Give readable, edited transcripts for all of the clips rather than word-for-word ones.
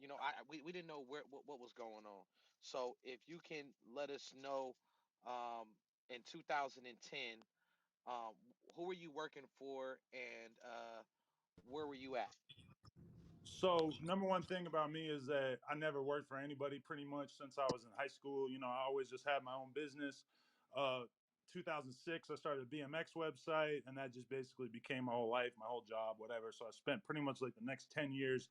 we didn't know what was going on. So if you can let us know, in 2010, who were you working for, and where were you at? So number one thing about me is that I never worked for anybody pretty much since I was in high school. I always just had my own business. Uh, 2006, I started a BMX website, and that just basically became my whole life, my whole job, whatever. So I spent pretty much like the next 10 years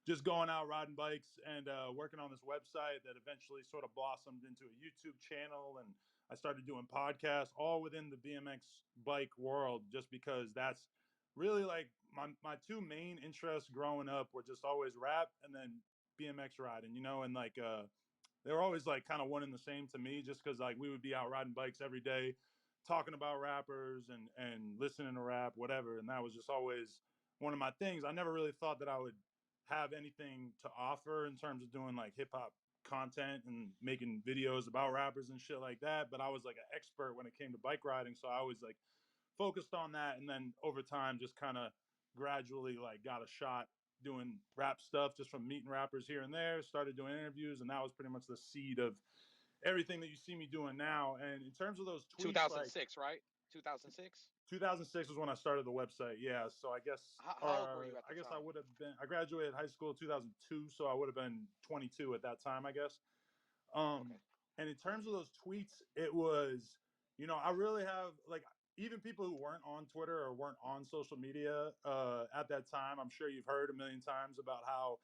just going out riding bikes and working on this website that eventually sort of blossomed into a YouTube channel. And I started doing podcasts all within the BMX bike world just because that's really like my two main interests growing up were just always rap and then BMX riding, and like they were always like kind of one and the same to me just because like we would be out riding bikes every day talking about rappers and listening to rap, whatever. And that was just always one of my things. I never really thought that I would have anything to offer in terms of doing like hip hop content and making videos about rappers and shit like that. But I was like an expert when it came to bike riding. So I always like focused on that. And then over time, just kind of gradually like got a shot doing rap stuff just from meeting rappers here and there, started doing interviews. And that was pretty much the seed of everything that you see me doing now. And in terms of those tweets, like 2006, right? 2006. 2006 was when I started the website. Yeah, so How old were you at I the guess I time? would have been. I graduated high school in 2002, so I would have been 22 at that time, I guess. Okay. And in terms of those tweets, it was, I really have like even people who weren't on Twitter or weren't on social media at that time. I'm sure you've heard a million times about how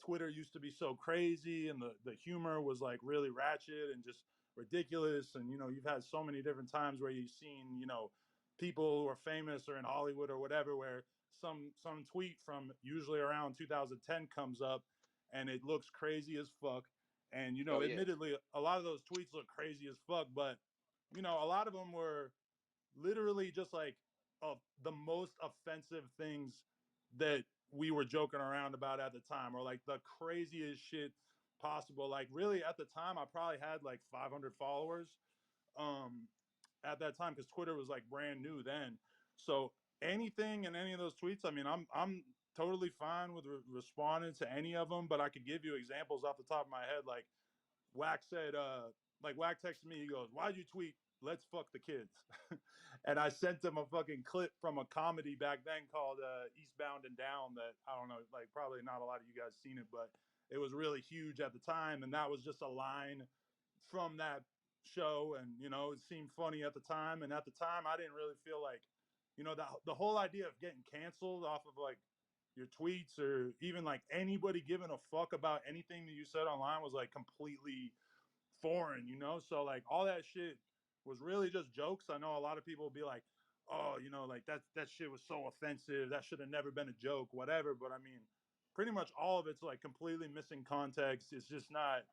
Twitter used to be so crazy and the humor was like really ratchet and just ridiculous. And you've had so many different times where you've seen people who are famous or in Hollywood or whatever, where some tweet from usually around 2010 comes up and it looks crazy as fuck. And Oh yeah. admittedly, a lot of those tweets look crazy as fuck, but a lot of them were literally just like the most offensive things that we were joking around about at the time, or like the craziest shit possible. Like really, at the time, I probably had like 500 followers. Um, at that time because Twitter was like brand new then. So anything in any of those tweets, I mean, I'm totally fine with responding to any of them, but I could give you examples off the top of my head. Like Wack said, like Wack texted me, he goes, "Why'd you tweet? Let's fuck the kids." And I sent him a fucking clip from a comedy back then called Eastbound and Down that I don't know, like probably not a lot of you guys seen it, but it was really huge at the time. And that was just a line from that show. And, it seemed funny at the time. And at the time, I didn't really feel like, the whole idea of getting canceled off of like your tweets or even like anybody giving a fuck about anything that you said online was like completely foreign, So like all that shit was really just jokes. I know a lot of people will be like, "Oh, like that shit was so offensive. That should have never been a joke, whatever." But I mean, pretty much all of it's like completely missing context. It's just not.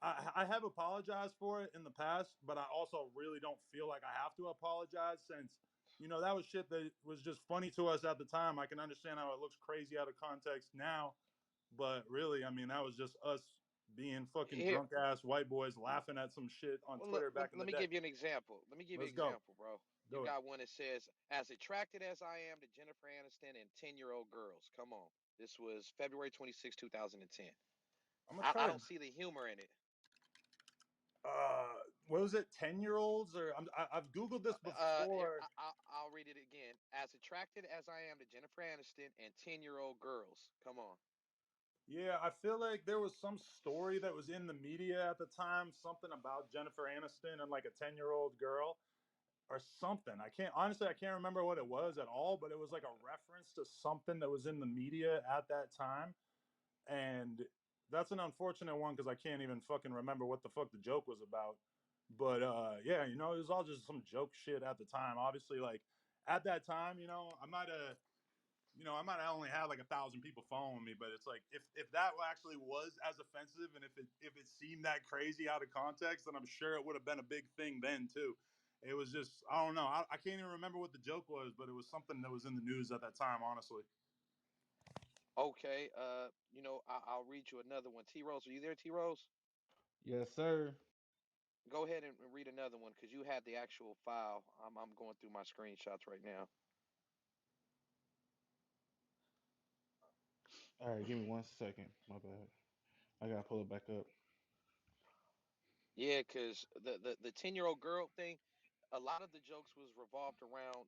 I have apologized for it in the past, but I also really don't feel like I have to apologize since that was shit that was just funny to us at the time. I can understand how it looks crazy out of context now, but really, I mean, that was just us being fucking Here, drunk ass white boys laughing at some shit on well, let, Twitter back in let the me day. give you an example. Let me give you an Let's go. example, bro. You Do it. got one that says, "As attracted as I am to Jennifer Aniston and 10-year-old girls." Come on. This was February 26, 2010. I'm gonna I try don't to. see the humor in it. What was it? 10-year-olds or I've googled this Here, before. I'll read it again. As attracted as I am to Jennifer Aniston and 10-year-old girls. Come on. Yeah, I feel like there was some story that was in the media at the time, something about Jennifer Aniston and like a 10-year-old girl or something. I can't remember what it was at all, but it was like a reference to something that was in the media at that time. And that's an unfortunate one because I can't even fucking remember what the fuck the joke was about. But yeah, it was all just some joke shit at the time. Obviously, like at that time, I might have only had like 1,000 people following me, but it's like if that actually was as offensive and if it seemed that crazy out of context, then I'm sure it would have been a big thing then too. It was just I don't know. I can't even remember what the joke was, but it was something that was in the news at that time. Honestly, Okay. I'll read you another one. T Rose, are you there, T Rose? Yes, sir. Go ahead and read another one because you had the actual file. I'm going through my screenshots right now. All right, give me 1 second. My bad. I gotta pull it back up. Yeah, because the 10-year-old girl thing, a lot of the jokes was revolved around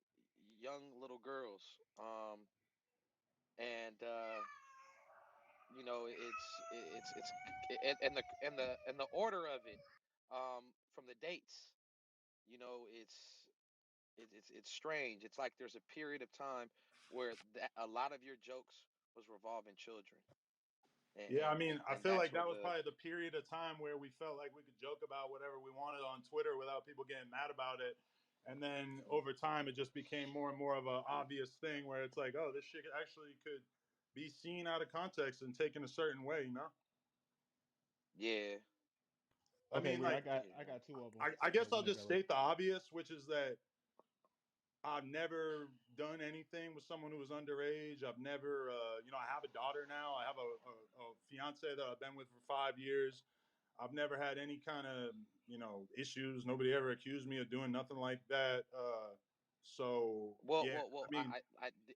young little girls. And and the order of it, from the dates, it's strange. It's like there's a period of time where a lot of your jokes was revolving children, and Yeah, I and, mean, I and feel that's like where that was the probably the period of time where we felt like we could joke about whatever we wanted on Twitter without people getting mad about it. And then over time, it just became more and more of an obvious thing where it's like, oh, this shit actually could be seen out of context and taken a certain way, you know? yeah, I Okay, mean, Reed, I like, got yeah. I got two of them. I So guess I'll whenever just you're ready. state the obvious, which is that I've never done anything with someone who was underage. I've never, I have a daughter now. I have a fiance that I've been with for 5 years. I've never had any kind of, issues. Nobody ever accused me of doing nothing like that. So Well, yeah, well, I well. mean,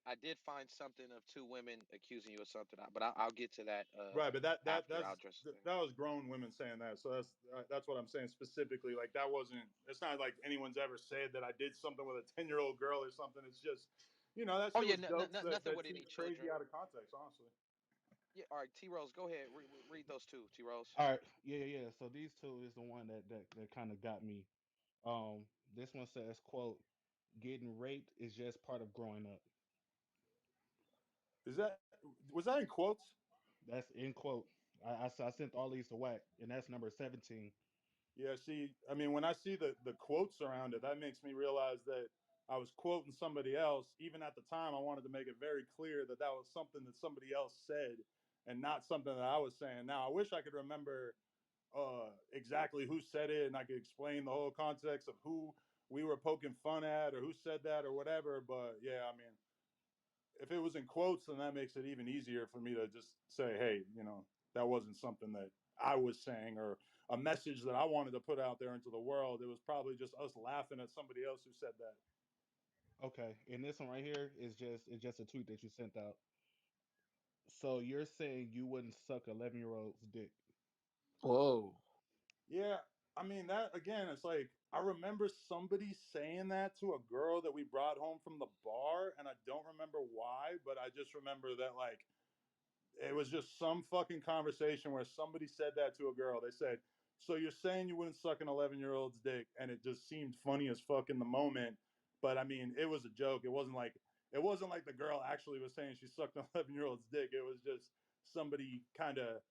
I did find something of two women accusing you of something, but I'll get to that right, but after. I'll address the thing. that was grown women saying that. So that's what I'm saying specifically. Like that wasn't. It's not like anyone's ever said that I did something with a 10-year-old girl or something. It's just, that Oh shit yeah, was jokes nothing that with any seemed crazy children. out of context. Honestly, Yeah, all right, T Rose, go ahead. Read those two, T Rose. All right, yeah. So these two is the one that kind of got me. This one says, "quote Getting raped is just part of growing up." is that was that in quotes? That's end quote. I sent all these to Whack, and that's number 17. Yeah, see, I mean, when I see the quotes around it, that makes me realize that I was quoting somebody else. Even at the time, I wanted to make it very clear that that was something that somebody else said and not something that I was saying. Now, I wish I could remember exactly who said it and I could explain the whole context of who we were poking fun at or who said that or whatever. But yeah, I mean, if it was in quotes, then that makes it even easier for me to just say, hey, that wasn't something that I was saying or a message that I wanted to put out there into the world. It was probably just us laughing at somebody else who said that. Okay, and this one right here is just a tweet that you sent out. So you're saying you wouldn't suck 11-year-old's dick? Whoa. Yeah, I mean, that again, it's like I remember somebody saying that to a girl that we brought home from the bar, and I don't remember why, but I just remember that, like, it was just some fucking conversation where somebody said that to a girl. They said, "So you're saying you wouldn't suck an 11-year-old's dick?" And it just seemed funny as fuck in the moment. But I mean, it was a joke. It wasn't like the girl actually was saying she sucked an 11-year-old's dick. It was just somebody kind of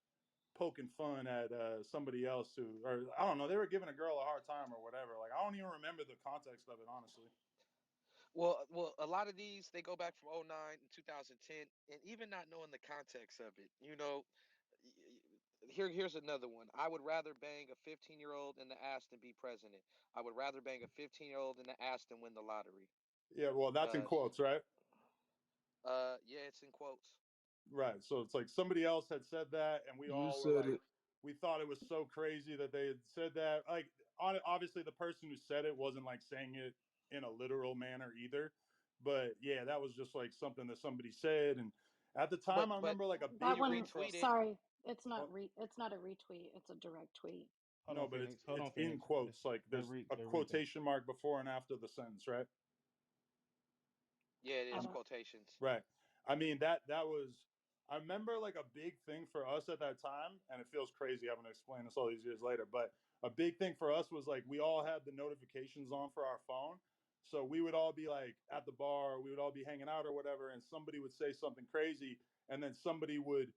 poking fun at somebody else who, or I don't know, they were giving a girl a hard time or whatever. Like I don't even remember the context of it, honestly. Well, a lot of these they go back from '09 and 2010, and even not knowing the context of it, y- here's another one. I would rather bang a 15-year-old in the ass than be president. I would rather bang a 15-year-old in the ass than win the lottery. Yeah, well, that's in Uh, quotes, right? yeah, it's in quotes. Right. So it's like somebody else had said that, and we You all were said like, it. we thought it was so crazy that they had said that. Like, obviously, the person who said it wasn't like saying it in a literal manner either. But yeah, that was just like something that somebody said. And at the time, But I but remember like a he That big thing one, for us. retweeted. sorry, it's not Well, it's not a retweet, it's a direct tweet. Hold no, on, but it's Phoenix. Hold it's on, in Phoenix. quotes. Like Let there's read. a Let read though. quotation mark before and after the sentence, right? Yeah, it I is don't. quotations. Right. I mean that was I remember like a big thing for us at that time, and it feels crazy having to explain this all these years later, but a big thing for us was like we all had the notifications on for our phone. So we would all be like at the bar, we would all be hanging out or whatever, and somebody would say something crazy, and then somebody would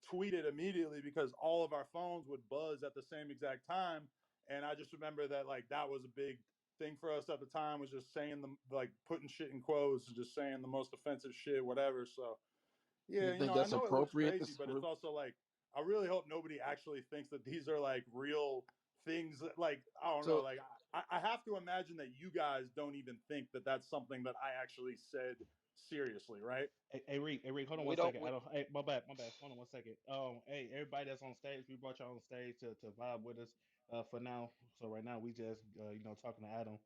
tweet it immediately because all of our phones would buzz at the same exact time. And I just remember that like that was a big thing for us at the time was just saying the like putting shit in quotes and just saying the most offensive shit, whatever. So You yeah, think I that's know it looks appropriate? crazy, but it's also like I really hope nobody actually thinks that these are like real things. Like I don't know, So like I have to imagine that you guys don't even think that that's something that I actually said seriously, right? Hey, Reed, hold on We one don't. second. I don't. Hey, my bad. Hold on 1 second. Hey, everybody that's on stage, we brought y'all on stage to vibe with us. For now. So right now we just talking to Adam.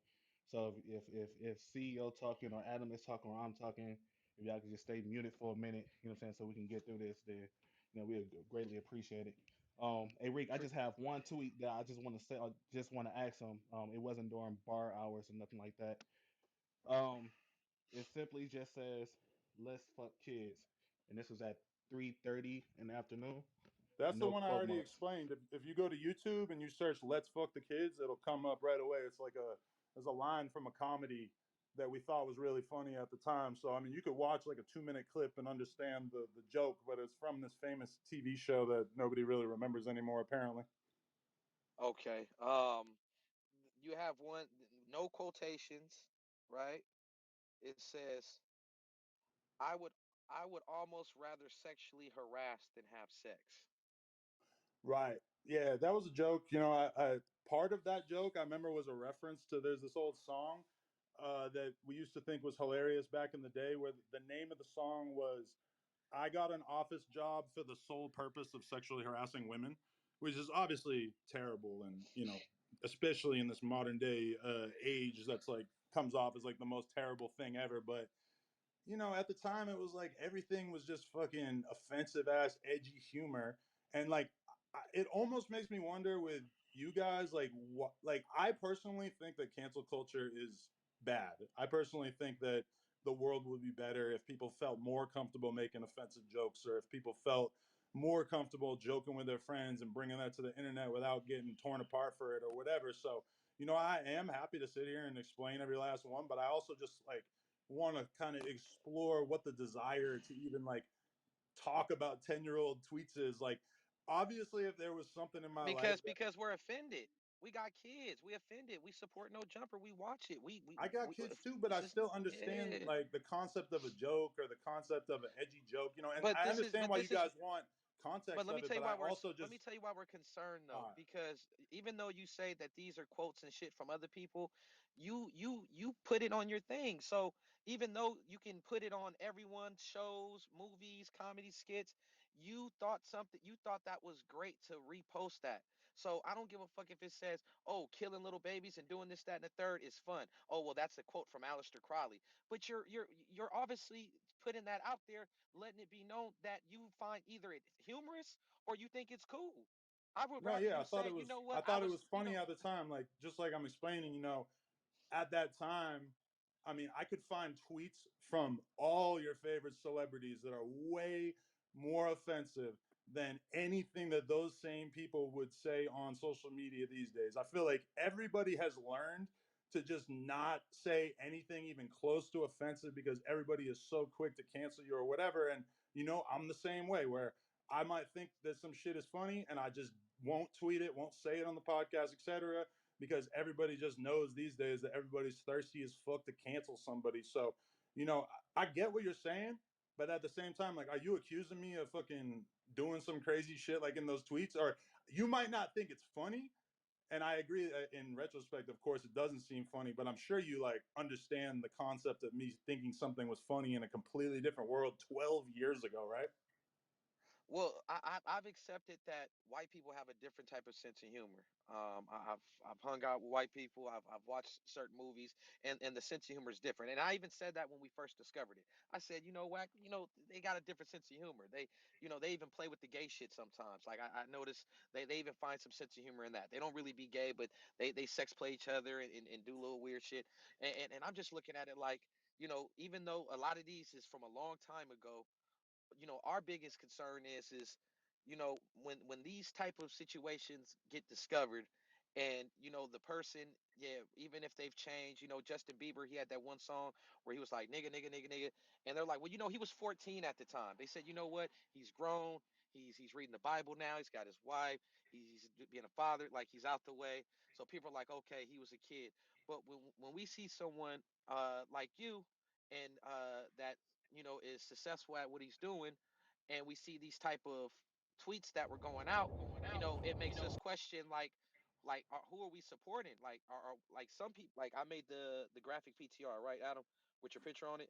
So if CEO talking or Adam is talking or I'm talking, If y'all could just stay muted for a minute, you know what I'm saying, so we can get through this, then we greatly appreciate it. Hey Rick, I Pre- just have one tweet that I just want to say. I just want to ask him. It wasn't during bar hours or nothing like that. Um, it simply just says, "Let's fuck kids," and this was at 3:30 in the afternoon. That's the No one I quote already marks. explained. If you go to YouTube and you search "Let's fuck the kids," it'll come up right away. It's like there's a line from a comedy that we thought was really funny at the time. So I mean, you could watch like a 2 minute clip and understand the joke, but it's from this famous TV show that nobody really remembers anymore, apparently. okay. You have one, no quotations, right? It says, "I would, I would almost rather sexually harass than have sex." Right. Yeah, that was a joke. I part of that joke I remember was a reference to there's this old song that we used to think was hilarious back in the day, where the name of the song was "I got an office job for the sole purpose of sexually harassing women," which is obviously terrible, and especially in this modern day age, that's like comes off as like the most terrible thing ever. But at the time it was like everything was just fucking offensive ass edgy humor, and like it almost makes me wonder with you guys, like what, like I personally think that cancel culture is bad. I personally think that the world would be better if people felt more comfortable making offensive jokes, or if people felt more comfortable joking with their friends and bringing that to the internet without getting torn apart for it or whatever. So I am happy to sit here and explain every last one, but I also just like want to kind of explore what the desire to even like talk about 10-year-old tweets is. Like, obviously, if there was something in my life that Because we're offended. We got kids. We offended. We support No Jumper. We watch it. I got We kids too, but it's I just, still understand yeah. like the concept of a joke or the concept of an edgy joke, and But I this is understand but why you this is guys want But context let me of it, tell you but I why also let me just tell you why we're concerned though, uh, because even though you say that these are quotes and shit from other people, you put it on your thing. So even though you can put it on everyone's shows, movies, comedy skits, you thought that was great to repost that. So I don't give a fuck if it says, "Oh, killing little babies and doing this, that, and the third is fun." Oh, well, that's a quote from Aleister Crowley. But you're obviously putting that out there, letting it be known that you find either it humorous or you think it's cool. I would no, rather yeah, you say, you know I what, thought it was funny at the time, like just like I'm explaining, at that time, I mean, I could find tweets from all your favorite celebrities that are way more offensive than anything that those same people would say on social media these days. I feel like everybody has learned to just not say anything even close to offensive because everybody is so quick to cancel you or whatever. And, I'm the same way where I might think that some shit is funny and I just won't tweet it, won't say it on the podcast, etc., because everybody just knows these days that everybody's thirsty as fuck to cancel somebody. So, I get what you're saying, but at the same time, like, are you accusing me of fucking doing some crazy shit like in those tweets? Or you might not think it's funny. And I agree in retrospect, of course, it doesn't seem funny, but I'm sure you like understand the concept of me thinking something was funny in a completely different world 12 years ago, right? well, I've accepted that white people have a different type of sense of humor. I've hung out with white people. I've watched certain movies, and the sense of humor is different. And I even said that when we first discovered it. I said, you know what, they got a different sense of humor. They even play with the gay shit sometimes. Like I noticed they even find some sense of humor in that. They don't really be gay, but they sex play each other and do little weird shit. And I'm just looking at it like, even though a lot of these is from a long time ago, our biggest concern is when these type of situations get discovered, and the person, yeah, even if they've changed. Justin Bieber, he had that one song where he was like, nigga, nigga, nigga, nigga. And they're like, well, he was 14 at the time. They said, you know what, he's grown, he's reading the Bible now, he's got his wife, he's being a father, like he's out the way. So people are like, okay, he was a kid. But when we see someone like you, and that is successful at what he's doing, and we see these type of tweets that were going out, it makes us question, like who are we supporting? Like, are like some people, like I made the graphic PTR, right, Adam, with your picture on it.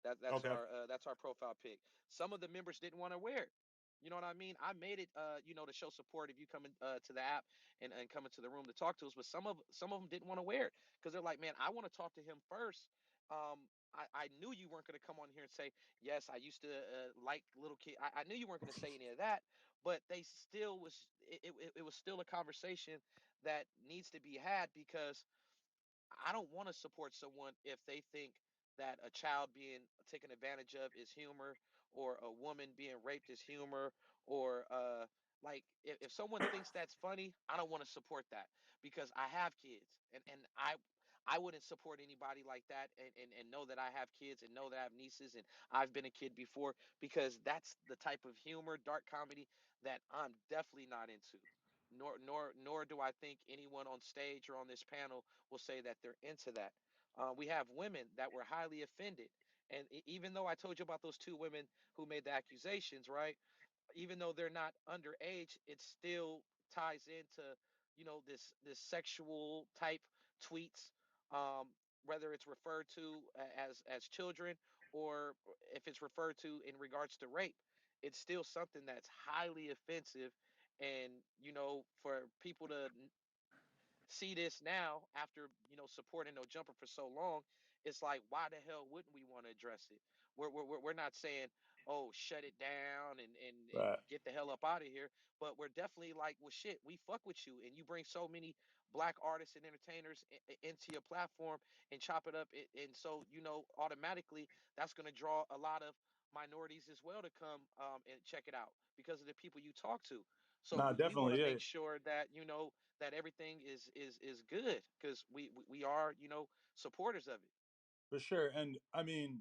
Okay. That's our profile pic. Some of the members didn't want to wear it. You know what I mean? I made it, to show support if you come in, to the app, and come into the room to talk to us. But some of them didn't want to wear it because they're like, man, I want to talk to him first. I knew you weren't going to come on here and say, yes, I used to like little kid. I knew you weren't going to say any of that, but they still was, it was still a conversation that needs to be had, because I don't want to support someone if they think that a child being taken advantage of is humor, or a woman being raped is humor, or like if someone thinks that's funny, I don't want to support that, because I have kids, and I wouldn't support anybody like that, and know that I have kids, and know that I have nieces, and I've been a kid before, because that's the type of humor, dark comedy, that I'm definitely not into. Nor do I think anyone on stage or on this panel will say that they're into that. We have women that were highly offended, and even though I told you about those two women who made the accusations, right? Even though they're not underage, it still ties into, this sexual type tweets, whether it's referred to as children, or if it's referred to in regards to rape. It's still something that's highly offensive, and for people to see this now after supporting No Jumper for so long, it's like, why the hell wouldn't we want to address it? We're not saying, oh, shut it down and Right. get the hell up out of here, but we're definitely like, well, shit, we fuck with you, and you bring so many black artists and entertainers into your platform and chop it up, and so automatically that's going to draw a lot of minorities as well to come and check it out, because of the people you talk to. So Nah, we want to definitely, yeah, make sure that that everything is good, because we are supporters of it. for sure. And I mean,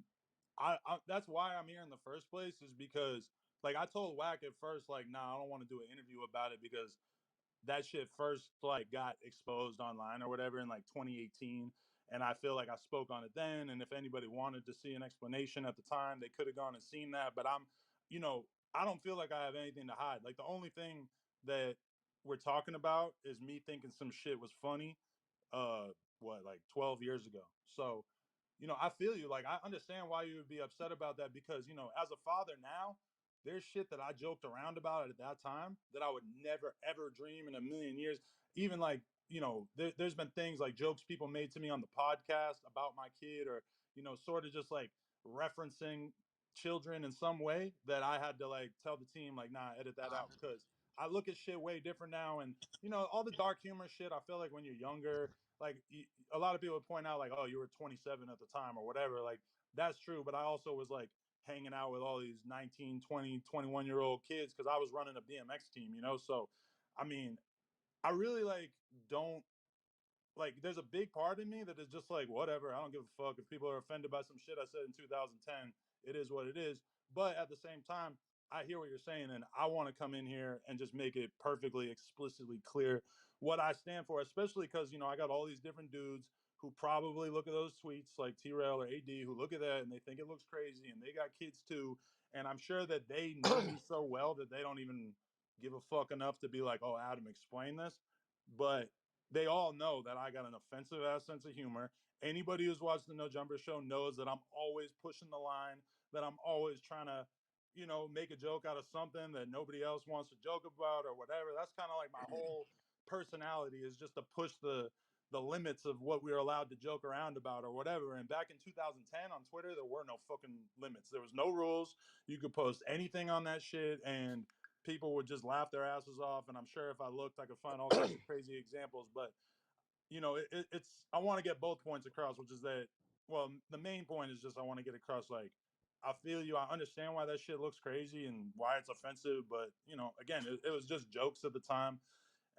I that's why I'm here in the first place, is because like I told Wack at first, like, nah, I don't want to do an interview about it because that shit first like got exposed online or whatever in like 2018, and I feel like I spoke on it then, and if anybody wanted to see an explanation at the time, they could have gone and seen that. But I don't feel like I have anything to hide. Like the only thing that we're talking about is me thinking some shit was funny, what, like 12 years ago. So I feel you. Like I understand why you would be upset about that, because as a father now, there's shit that I joked around about at that time that I would never ever dream in a million years. Even like there's been things like jokes people made to me on the podcast about my kid, or sort of just like referencing children in some way, that I had to like tell the team like, nah, edit that out, because I look at shit way different now. And all the dark humor shit, I feel like when you're younger, like a lot of people would point out like, oh, you were 27 at the time or whatever. Like that's true, but I also was like hanging out with all these 19, 20, 21-year-old kids because I was running a BMX team, so I mean, I really like don't like, there's a big part of me that is just like, whatever, I don't give a fuck if people are offended by some shit I said in 2010. It is what it is. But at the same time, I hear what you're saying, and I want to come in here and just make it perfectly explicitly clear what I stand for, especially because I got all these different dudes who probably look at those tweets like T-Rail or AD, who look at that and they think it looks crazy, and they got kids too. And I'm sure that they know me so well that they don't even give a fuck enough to be like, oh, Adam, explain this. But they all know that I got an offensive ass sense of humor. Anybody who's watched the No Jumper show knows that I'm always pushing the line, that I'm always trying to, make a joke out of something that nobody else wants to joke about or whatever. That's kind of like my whole personality, is just to push the limits of what we were allowed to joke around about or whatever. And back in 2010 on Twitter, there were no fucking limits. There was no rules. You could post anything on that shit, and people would just laugh their asses off. And I'm sure if I looked, I could find all kinds of crazy examples. But it's, I want to get both points across, which is that, well, the main point is just I want to get across like, I feel you. I understand why that shit looks crazy and why it's offensive, but again, it was just jokes at the time,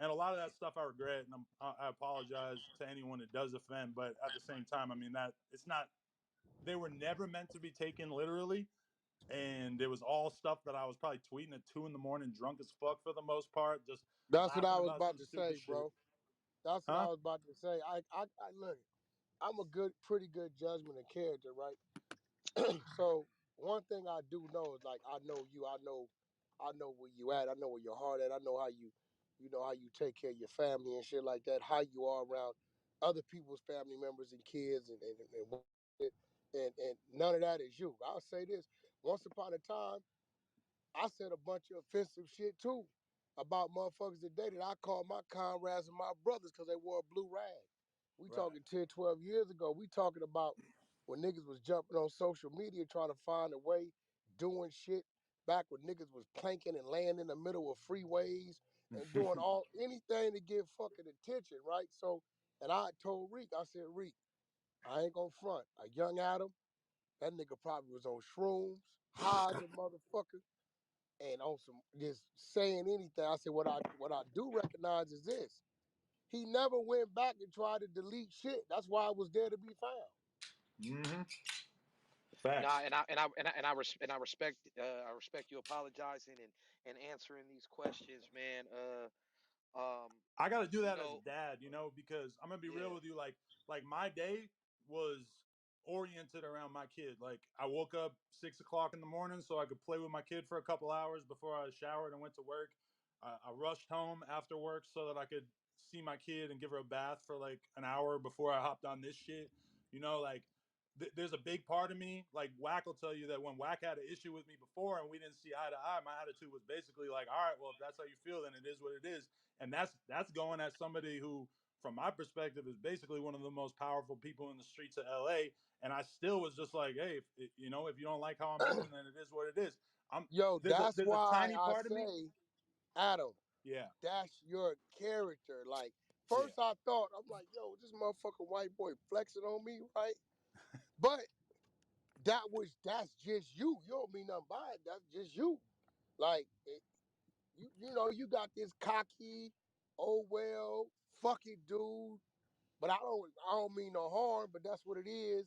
and a lot of that stuff I regret, and I apologize to anyone it does offend. But at the same time, I mean, that it's not, they were never meant to be taken literally, and it was all stuff that I was probably tweeting at 2 in the morning, drunk as fuck for the most part, just That's what I laughing was about about some to stupid say, shit. bro. That's what I Huh? was about to say. I look. I'm a pretty good judgment of character, right? So one thing I do know is like I know you. I know where you at. I know where your heart at. I know how you know how you take care of your family and shit like that. How you are around other people's family members and kids and none of that is you. I'll say this. Once upon a time, I said a bunch of offensive shit too about motherfuckers today that I called my comrades and my brothers because they wore a blue rag. We Right. talking 10, 12 years ago. We talking about when niggas was jumping on social media trying to find a way, doing shit back when niggas was planking and laying in the middle of freeways and doing all anything to get fucking attention, right? So, and I told Reek, I said, Reek, I ain't gonna front. A young Adam, that nigga probably was on shrooms, high as a motherfucker, and on some just saying anything. I said, what I do recognize is this. He never went back and tried to delete shit. That's why it was there to be found. Hmm. Nah, Facts. I respect you apologizing and answering these questions, man. Um, I got to do you that as know, dad, because I'm gonna be real yeah. with you. Like my day was oriented around my kid. Like I woke up 6 o'clock in the morning so I could play with my kid for a couple hours before I showered and went to work. I rushed home after work so that I could see my kid and give her a bath for like an hour before I hopped on this shit. Like there's a big part of me. Like Wack will tell you that when Wack had an issue with me before and we didn't see eye to eye, my attitude was basically like, all right, well, if that's how you feel, then it is what it is. And that's going at somebody who, from my perspective, is basically one of the most powerful people in the streets of LA. And I still was just like, hey, if you don't like how I'm moving, then it is what it is. I'm Yo, there's a that's there's a why tiny I part of me. say, Adam, Yeah, that's your character. Like, yeah. first I thought, I'm like, yo, this motherfucking white boy flexing on me, right? But that's just you. You don't mean nothing by it. That's just you. Like, you know, you got this cocky, oh well, fuck it, dude. But I don't mean no harm, but that's what it is,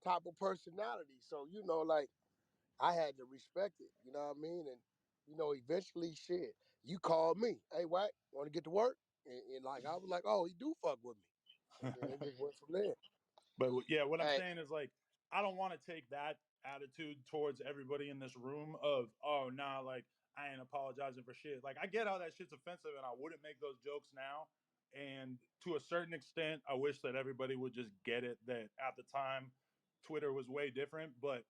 type of personality. So, like I had to respect it, you know what I mean? And eventually shit, you called me. Hey, what? Want to get to work? And like I was like, oh, he do fuck with me. And then it just went from there. But yeah, what I'm Hey, saying is like I don't want to take that attitude towards everybody in this room of oh nah, like I ain't apologizing for shit. Like I get how that shit's offensive and I wouldn't make those jokes now. And to a certain extent, I wish that everybody would just get it that at the time Twitter was way different. But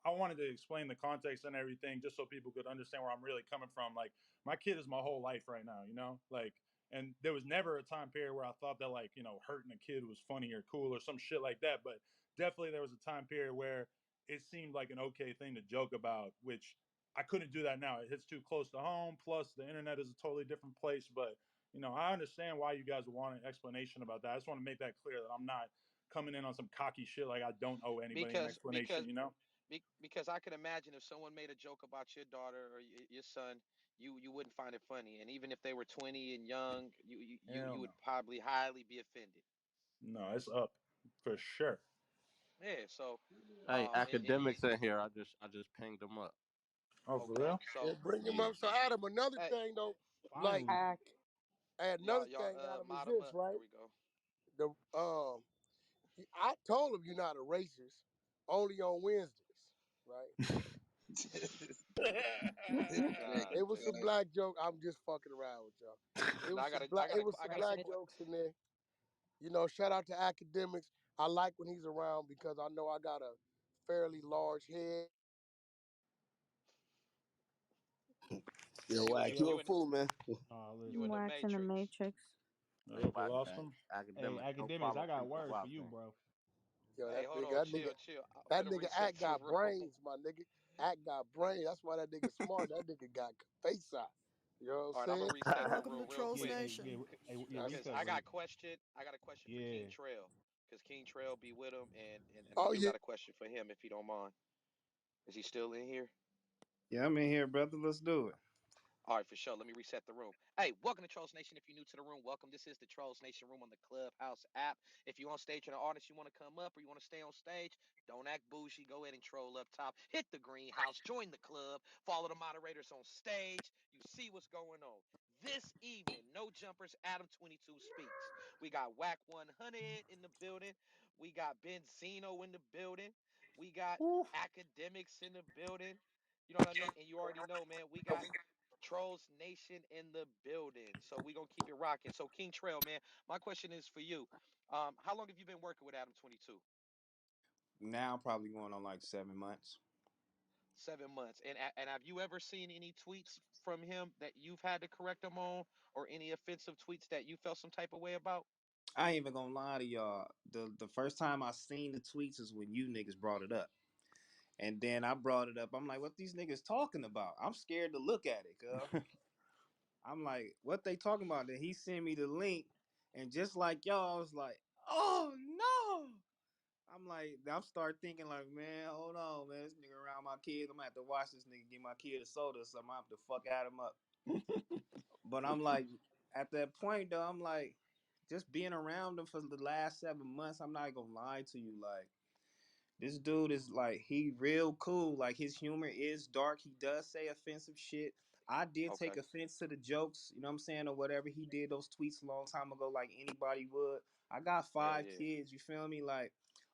I wanted to explain the context and everything just so people could understand where I'm really coming from. Like my kid is my whole life right now, like and there was never a time period where I thought that like, hurting a kid was funny or cool or some shit like that. But definitely there was a time period where it seemed like an okay thing to joke about, which I couldn't do that now. It hits too close to home. Plus the internet is a totally different place. But, I understand why you guys want an explanation about that. I just want to make that clear that I'm not coming in on some cocky shit like I don't owe anybody an because explanation, because you know? because I can imagine if someone made a joke about your daughter or your son, you wouldn't find it funny, and even if they were 20 and young, you Hell would no. probably highly be offended. No, it's up for sure. Yeah. So, Hey, and you academics in here. I just pinged them up. Oh, for okay? real? Yeah, So, bring him Yeah. up. So Adam, another hey, thing though, like Finally. another thing, y'all Adam, is mod them this, up. There right? we go. The I told him you're not a racist, only on Wednesdays, right? God It was some damn. black joke. I'm just fucking around with y'all. It Now was I got some a black. It was I some got a black jokes in there. Shout out to academics. I like when he's around because I know I got a fairly large head. Yo, you Wack, you Yo, you you a in fool, man. you in listen. the Wax in the matrix. Matrix. I Hey, hope we Wack, lost him. Hey, academics, don't academics, I follow got people words for swap you, thing. bro. Yo, Hey, that hold nigga, on, that nigga, chill. I'm that finna nigga reset Act the got room. brains, my nigga. Act got brains. That's why that nigga smart. That nigga got face out. You know what I'm All right, I'm gonna saying? reset the Welcome to room real Trollz Yeah, quick. hey, yeah, Nation. yeah, That's Because reset, Reek. I got a question for King Yeah. Trail. Because King Trail be with him, and I oh do yeah. got a question for him if he don't mind. Is he still in here? Yeah, I'm in here, brother. Let's do it. All right, for sure. Let me reset the room. Hey, welcome to Trolls Nation. If you're new to the room, welcome. This is the Trolls Nation room on the Clubhouse app. If you're on stage and an artist, you want to come up or you want to stay on stage, don't act bougie. Go ahead and troll up top. Hit the greenhouse. Join the club. Follow the moderators on stage. You see what's going on. This evening, no jumpers. Adam22 speaks. We got Whack 100 in the building. We got Benzino in the building. We got academics in the building. You know what I mean? And you already know, man. We got Trolls Nation in the building. So we're gonna keep it rocking. So King Trail, man, my question is for you. How long have you been working with Adam 22? Now probably going on like 7 months. 7 months. And have you ever seen any tweets from him that you've had to correct him on, or any offensive tweets that you felt some type of way about? I ain't even gonna lie to y'all. The first time I seen the tweets is when you niggas brought it up. And then I brought it up. I'm like, what these niggas talking about? I'm scared to look at it, cuz. I'm like, what they talking about? Then he sent me the link, and just like y'all, I was like, oh no. I'm like, I'm start thinking like, man, hold on, man. This nigga around my kids. I'm gonna have to watch this nigga give my kid a soda or something. I'm gonna have to fuck at him up. But I'm like, at that point though, I'm like, just being around him for the last 7 months, I'm not gonna lie to you, like. This dude is like he real cool. Like his humor is dark. He does say offensive shit. I did take Okay. offense to the jokes, you know what I'm saying, or whatever. He did those tweets a long time ago, like anybody would. I got Yeah, five yeah. kids, you feel me? Like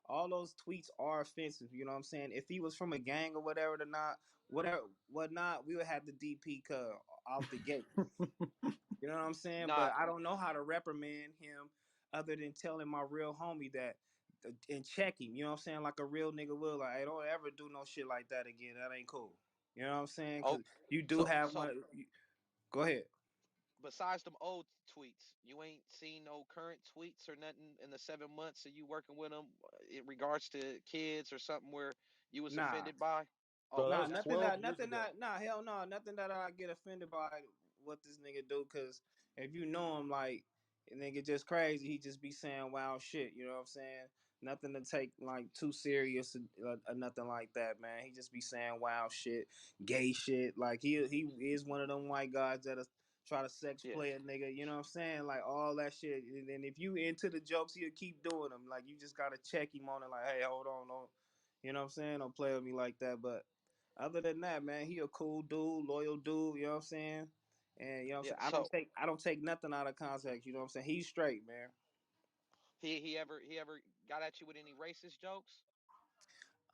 all those tweets are offensive, you know what I'm saying? If he was from a gang or whatever or not, whatever whatnot, we would have the DP out the gate. You know what I'm saying? Nah, But I don't know how to reprimand him other than telling my real homie that and check him. You know what I'm saying? Like a real nigga will. Like, hey, don't ever do no shit like that again. That ain't cool. You know what I'm saying? oh, Because you do so have so one. Go ahead. besides them old tweets, you ain't seen no current tweets or nothing in the 7 months that you working with them in regards to kids or something where you was Nah. offended by? Bro, that Okay, Nah, was that's nothing good. 12 that years nothing ago. that nah hell no, nothing that I get offended by what this nigga do, cause if you know him like nigga just crazy, he just be saying wild shit, you know what I'm saying? Nothing to take like too serious or nothing like that, man. He just be saying wild shit, gay shit. Like he is one of them white guys that try to sex Yeah, play a nigga, you know what I'm saying? Like all that shit. And then if you into the jokes, he'll keep doing them. Like you just gotta check him on it, like, hey, hold on, don't you know what I'm saying? Don't play with me like that. But other than that, man, he a cool dude, loyal dude, you know what I'm saying? And you know what yeah. I'm saying? So I don't take nothing out of context, you know what I'm saying? He's straight, man. he ever got at you with any racist jokes?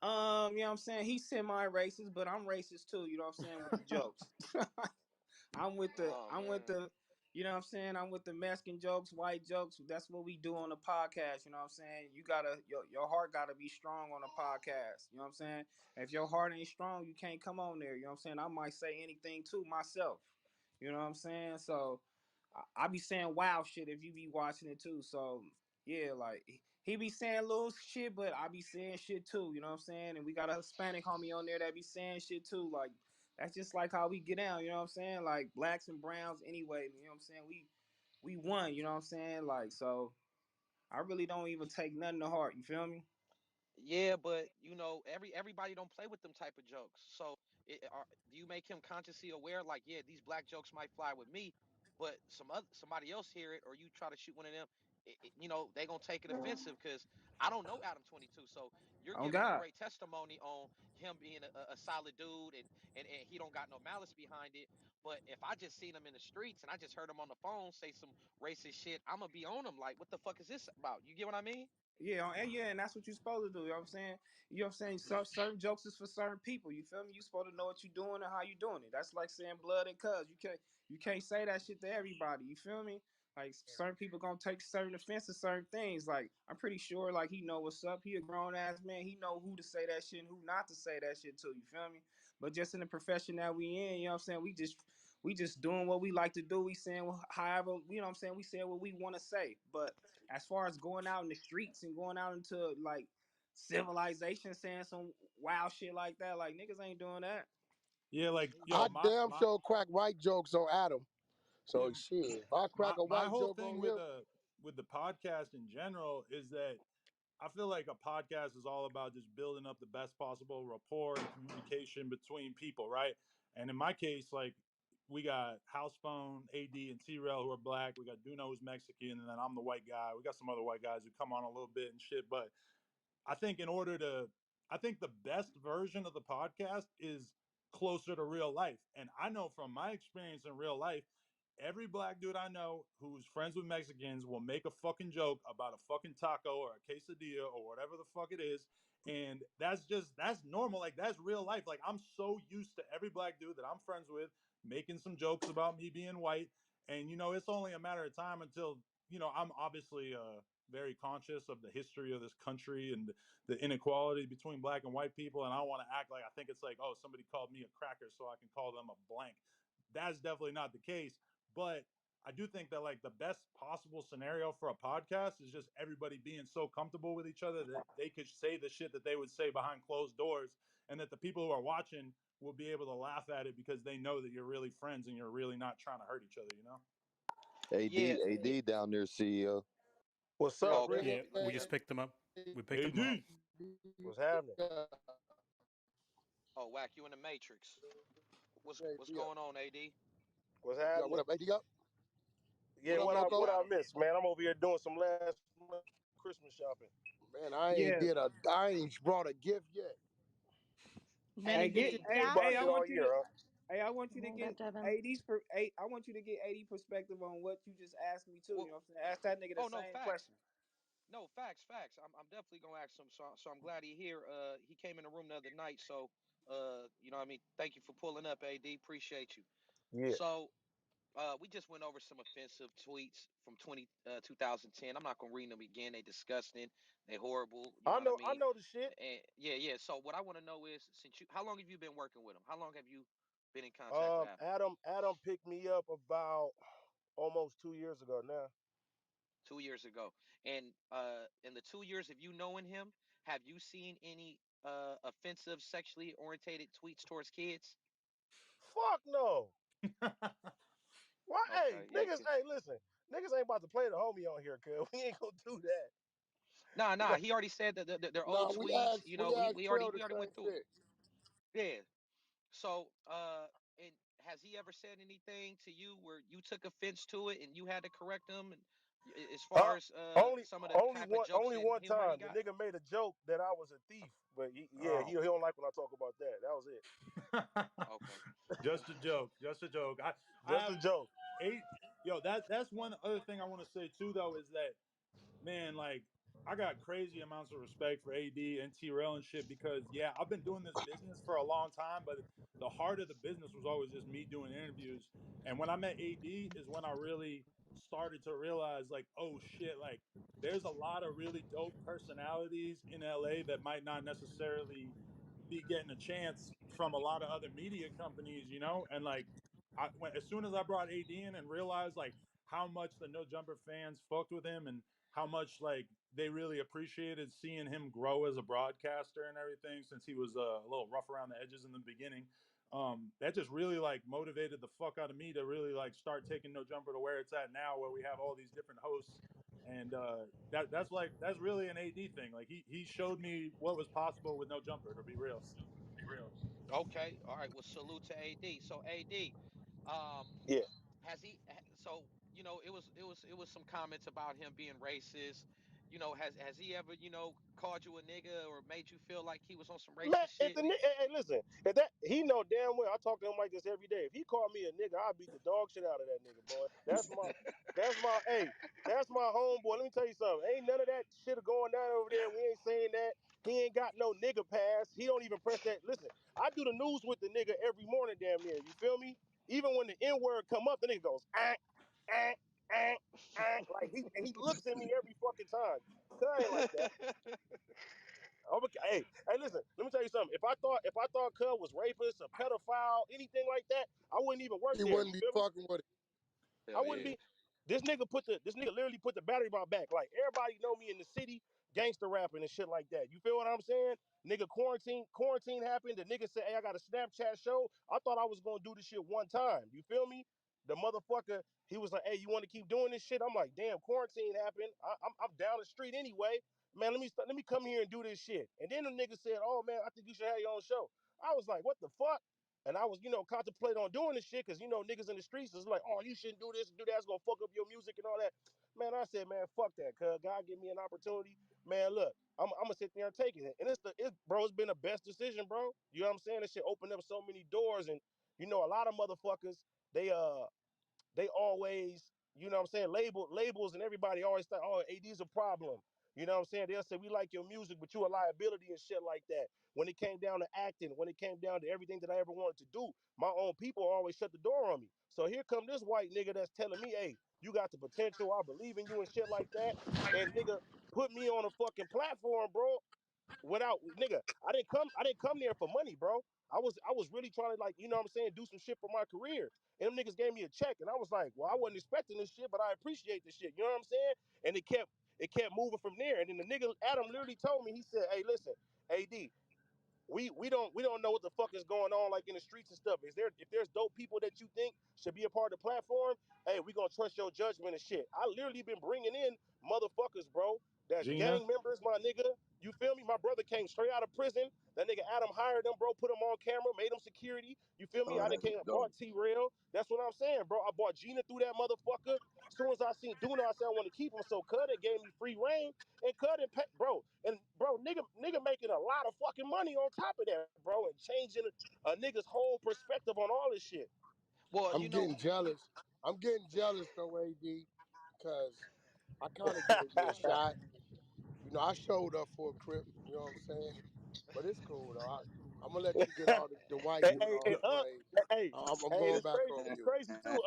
You know what I'm saying? He's semi-racist, but I'm racist too, you know what I'm saying, with the jokes. Oh I'm with man. the you know what I'm saying? I'm with the Mexican jokes, white jokes. That's what we do on the podcast, you know what I'm saying? You gotta your heart gotta be strong on a podcast. You know what I'm saying? If your heart ain't strong, you can't come on there. You know what I'm saying? I might say anything too myself. You know what I'm saying? So I be saying wild shit if you be watching it too. So yeah, like he be saying little shit, but I be saying shit too. You know what I'm saying? And we got a Hispanic homie on there that be saying shit too. Like that's just like how we get down. You know what I'm saying? Like blacks and browns anyway. You know what I'm saying? We won. You know what I'm saying? Like so, I really don't even take nothing to heart. You feel me? Yeah, but everybody don't play with them type of jokes. So, do you make him consciously aware? Like, yeah, these black jokes might fly with me, but somebody else hear it, or you try to shoot one of them, they gonna take it offensive because I don't know Adam 22. So you're Oh giving a God. great testimony on him being a solid dude, and he don't got no malice behind it. But if I just seen him in the streets and I just heard him on the phone say some racist shit, I'm gonna be on him like, what the fuck is this about? You get what I mean? Yeah, and that's what you're supposed to do. You know what I'm saying? You know what I'm saying? Certain jokes is for certain people. You feel me? You supposed to know what you're doing and how you doing it. That's like saying blood and cuz. You can't say that shit to everybody. You feel me? Like certain people gonna take certain offense to certain things. Like I'm pretty sure like he know what's up. He a grown ass man. He know who to say that shit and who not to say that shit to. You feel me? But just in the profession that we in, you know what I'm saying? We just doing what we like to do. We saying however, you know what I'm saying? We saying what we want to say. But as far as going out in the streets and going out into like civilization saying some wild shit like that, like niggas ain't doing that. Yeah, like yo, I damn sure crack white jokes on Adam. yeah, So shit, if I crack a my white whole joke thing on with him, the podcast in general is that I feel like a podcast is all about just building up the best possible rapport and communication between people, right? And in my case, like we got House Phone, AD, and T-Rail who are black. We got Duno who's Mexican, and then I'm the white guy. We got some other white guys who come on a little bit and shit. But I think I think the best version of the podcast is closer to real life. And I know from my experience in real life, every black dude I know who's friends with Mexicans will make a fucking joke about a fucking taco or a quesadilla or whatever the fuck it is. And that's normal. Like that's real life. Like I'm so used to every black dude that I'm friends with making some jokes about me being white. And it's only a matter of time until, I'm obviously very conscious of the history of this country and the inequality between black and white people. And I don't want to act like I think it's like, oh, somebody called me a cracker, so I can call them a blank. That's definitely not the case. But I do think that like the best possible scenario for a podcast is just everybody being so comfortable with each other that they could say the shit that they would say behind closed doors, and that the people who are watching will be able to laugh at it because they know that you're really friends and you're really not trying to hurt each other, you know? AD, Yeah, AD down there, CEO. What's up, okay. Ricky? Yeah, we just picked him up. We picked him up. AD. What's happening? Oh, whack, you in the Matrix. What's AD up. going on, AD? What's Yo, what happening? up, AD up? Yeah, What up, what Loco? I Adam. missed, man? I'm over here doing some last minute Christmas shopping. Man, Yeah. I ain't brought a gift yet. Man, Hey, he get needs a AD. You hey, bought I shit job. all want you to year, huh? hey, I want you to Bring that get Devin. I want you to get 80 perspective on what you just asked me too. You Well, know what I'm saying? Ask that nigga the oh no, same facts. question. No, facts. I'm definitely gonna ask him. So I'm glad he here. He came in the room the other night. So you know what I mean. Thank you for pulling up, AD. Appreciate you. Yeah. So we just went over some offensive tweets from 2010. I'm not gonna read them again. They disgusting. They horrible. You know what I I mean? know the shit. And yeah. So what I want to know is, how long have you been working with him? How long have you been in contact with Adam? Adam picked me up about almost 2 years ago now. 2 years ago. And in the 2 years of you knowing him, have you seen any offensive, sexually orientated tweets towards kids? Fuck no. Why? Hey, Okay, yeah, niggas. cause Hey, listen. Niggas ain't about to play the homie on here, cuz we ain't gonna do that. We nah. got. He already said that they're old Nah, tweets. You know, we asked Trail the we already same went through it. shit. Yeah. So and has he ever said anything to you where you took offense to it and you had to correct him? And as far Uh, as some of the type of jokes only and one humor he time the got. nigga made a joke that I was a thief, but he Oh, don't like when I talk about that. That was it. okay. Just a joke. Just a joke. I Just a have joke. eight. Yo, that's one other thing I want to say too, though, is that man, like I got crazy amounts of respect for AD and T-Rail and shit because yeah, I've been doing this business for a long time, but the heart of the business was always just me doing interviews. And when I met AD is when I really started to realize like, oh shit, like there's a lot of really dope personalities in LA that might not necessarily be getting a chance from a lot of other media companies, you know? And like as soon as I brought AD in and realized like how much the No Jumper fans fucked with him and how much like they really appreciated seeing him grow as a broadcaster and everything since he was a little rough around the edges in the beginning. That just really like motivated the fuck out of me to really like start taking No Jumper to where it's at now, where we have all these different hosts. And that's really an AD thing. Like he showed me what was possible with No Jumper, to be real. Okay. All right. Well, salute to AD. So AD, um, Yeah. so it was some comments about him being racist. Has he ever called you a nigga or made you feel like he was on some Man, racist if shit? the hey, listen, if that he know damn well I talk to him like this every day. If he called me a nigga, I'll beat the dog shit out of that nigga, boy. That's my homeboy. Let me tell you something. Ain't none of that shit going down over there. We ain't saying that. He ain't got no nigga pass. He don't even press that. Listen, I do the news with the nigga every morning, damn near. You feel me? Even when the N word come up, the nigga goes, ah, ah, like he looks at me every fucking time. Cause I ain't like that. Hey, listen. Let me tell you something. If I thought Cub was rapist, a pedophile, anything like that, I wouldn't even work He there. You wouldn't be feel me? fucking with it. I Hell wouldn't yeah. be. This nigga literally put the battery in my back. Like everybody know me in the city, gangster rapping and shit like that. You feel what I'm saying? Nigga, quarantine happened. The nigga said, "Hey, I got a Snapchat show." I thought I was gonna do this shit one time. You feel me? The motherfucker, he was like, "Hey, you want to keep doing this shit?" I'm like, "Damn, quarantine happened. I'm down the street anyway. Man, let me come here and do this shit." And then the nigga said, "Oh man, I think you should have your own show." I was like, "What the fuck?" And I was, contemplating on doing this shit because, niggas in the streets is like, oh, you shouldn't do this and do that. It's going to fuck up your music and all that. Man, I said, man, fuck that, cuz God give me an opportunity. Man, look, I'm going to sit there and take it. And it's been the best decision, bro. You know what I'm saying? This shit opened up so many doors. And, a lot of motherfuckers, they always, what I'm saying, labels and everybody always think, oh, AD's a problem. You know what I'm saying? They'll say, we like your music, but you a liability and shit like that. When it came down to acting, when it came down to everything that I ever wanted to do, my own people always shut the door on me. So here come this white nigga that's telling me, hey, you got the potential, I believe in you and shit like that. And nigga put me on a fucking platform, bro. without nigga. I didn't come there for money, bro. I was really trying to like, you know what I'm saying, do some shit for my career. And them niggas gave me a check, and I was like, well, I wasn't expecting this shit, but I appreciate this shit. You know what I'm saying? And it kept moving from there. And then the nigga Adam literally told me, he said, hey, listen, AD, we don't know what the fuck is going on like in the streets and stuff. If there's dope people that you think should be a part of the platform, hey, we gonna trust your judgment and shit. I literally been bringing in motherfuckers, bro. That's Gina. gang members, my nigga. You feel me? My brother came straight out of prison. That nigga Adam hired them, bro. Put him on camera, made him security. You feel me? Oh, I done that's came and dope. bought T-Rail. That's what I'm saying, bro. I bought Gina through that motherfucker. As soon as I seen Duna, I said I want to keep him. So Cud gave me free reign and Cud and pay, bro. And bro, nigga making a lot of fucking money on top of that, bro, and changing a nigga's whole perspective on all this shit. Well, I'm getting jealous. I'm getting jealous though, AD, because I kind of gave you a shot. You know, I showed up for a crip. You know what I'm saying? But it's cool though. I'm gonna let you get hey, all the white hey, dude all hey, the praise. hey, I'm hey, going it's back crazy. on It's you. crazy too.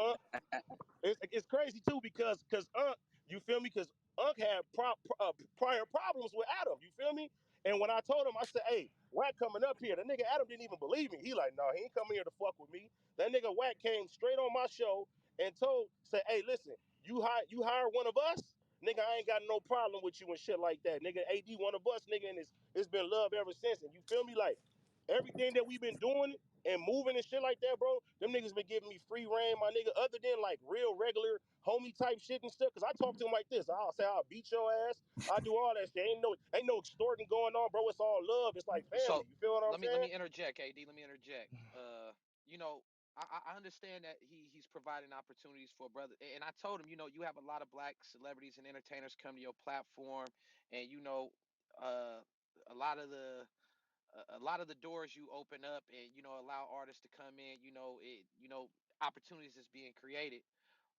It's crazy too because Unc, you feel me? Because Unc had prior problems with Adam. You feel me? And when I told him, I said, "Hey, Wack coming up here." The nigga Adam didn't even believe me. He like, "No, he ain't coming here to fuck with me." That nigga Wack came straight on my show and said, "Hey, listen, you hire one of us, nigga. I ain't got no problem with you and shit like that, nigga. AD one of us, nigga, and it's been love ever since." And you feel me? Like everything that we've been doing and moving and shit like that, bro. Them niggas been giving me free reign, my nigga, other than like real regular homie type shit and stuff. Cause I talk to them like this. I'll say I'll beat your ass. I do all that shit. Ain't no extorting going on, bro. It's all love. It's like so family. You feel what I'm let saying? me interject, AD. Let me interject. You know, I understand that he's providing opportunities for brother, and I told him, you know, you have a lot of black celebrities and entertainers come to your platform, and you know, uh, a lot of the a lot of the doors you open up and you know allow artists to come in, you know opportunities is being created.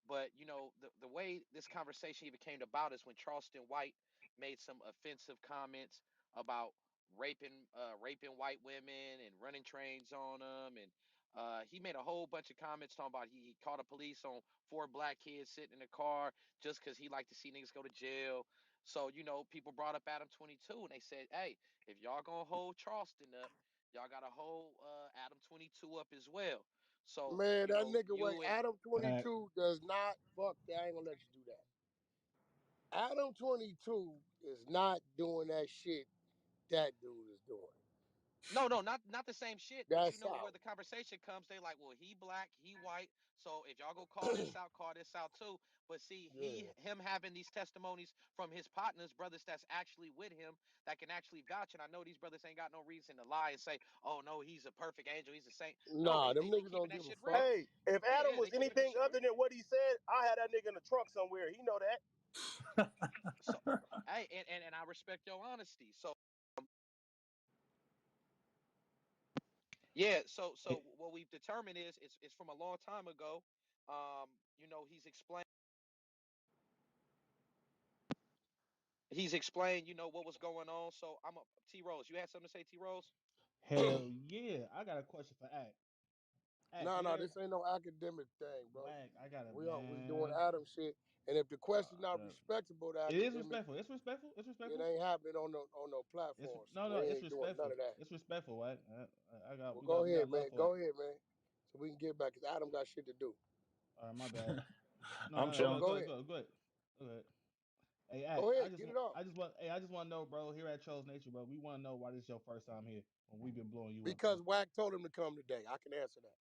But you know, the way this conversation even came about is when Charleston White made some offensive comments about raping white women and running trains on them, and he made a whole bunch of comments talking about he called the police on 4 black kids sitting in the car just because he liked to see niggas go to jail. So you know, people brought up Adam 22 and they said, hey, if y'all gonna hold Charleston up, y'all gotta hold Adam 22 up as well. So Man, you that know, nigga wait. you and Adam Fact. 22 does not fuck that. I ain't gonna let you do that. Adam 22 is not doing that shit that dude is doing. no, no, not the same shit. But you That's know where out. the conversation comes, they like, well, he black, he white. So if y'all go call this out too. But see, Yeah. him having these testimonies from his partners, brothers that's actually with him, that can actually vouch. And I know these brothers ain't got no reason to lie and say, oh no, he's a perfect angel, he's a saint. No, Nah, them they niggas keeping don't that give a shit fuck. real. Hey, if Yeah, Adam yeah, they was keeping that anything shit other real. than what he said, I had that nigga in the trunk somewhere. He know that. So hey, and I respect your honesty. So yeah, so Hey, what we've determined is it's from a long time ago. You know, he's explained, you know, what was going on. So I'm a T Rose. You had something to say, T Rose? hell yeah. I got a question for Act. Act, Nah, you nah, there? this ain't no academic thing, bro. Act, I got a We doing man. Adam shit. And if the question not Uh, respectable to it is academic, respectful. It's respectful. It's it respectful. ain't happening on no It's platform. So no, no. we It's ain't doing none respectful. of that. It's respectful. Right? I got. Well, We got love for Go it. ahead, man. So we can get back because Adam got shit to do. All right, my bad. No, I'm no, no. Go Go, chilling. go go, ahead. go, go ahead. Go ahead. Hey, Act. Go ahead. Get it off. I just want to know, bro. Here at Trollz Nation, bro. We want to know why this is your first time here when we've been blowing you up, Because bro. Wack told him to come today. I can answer that.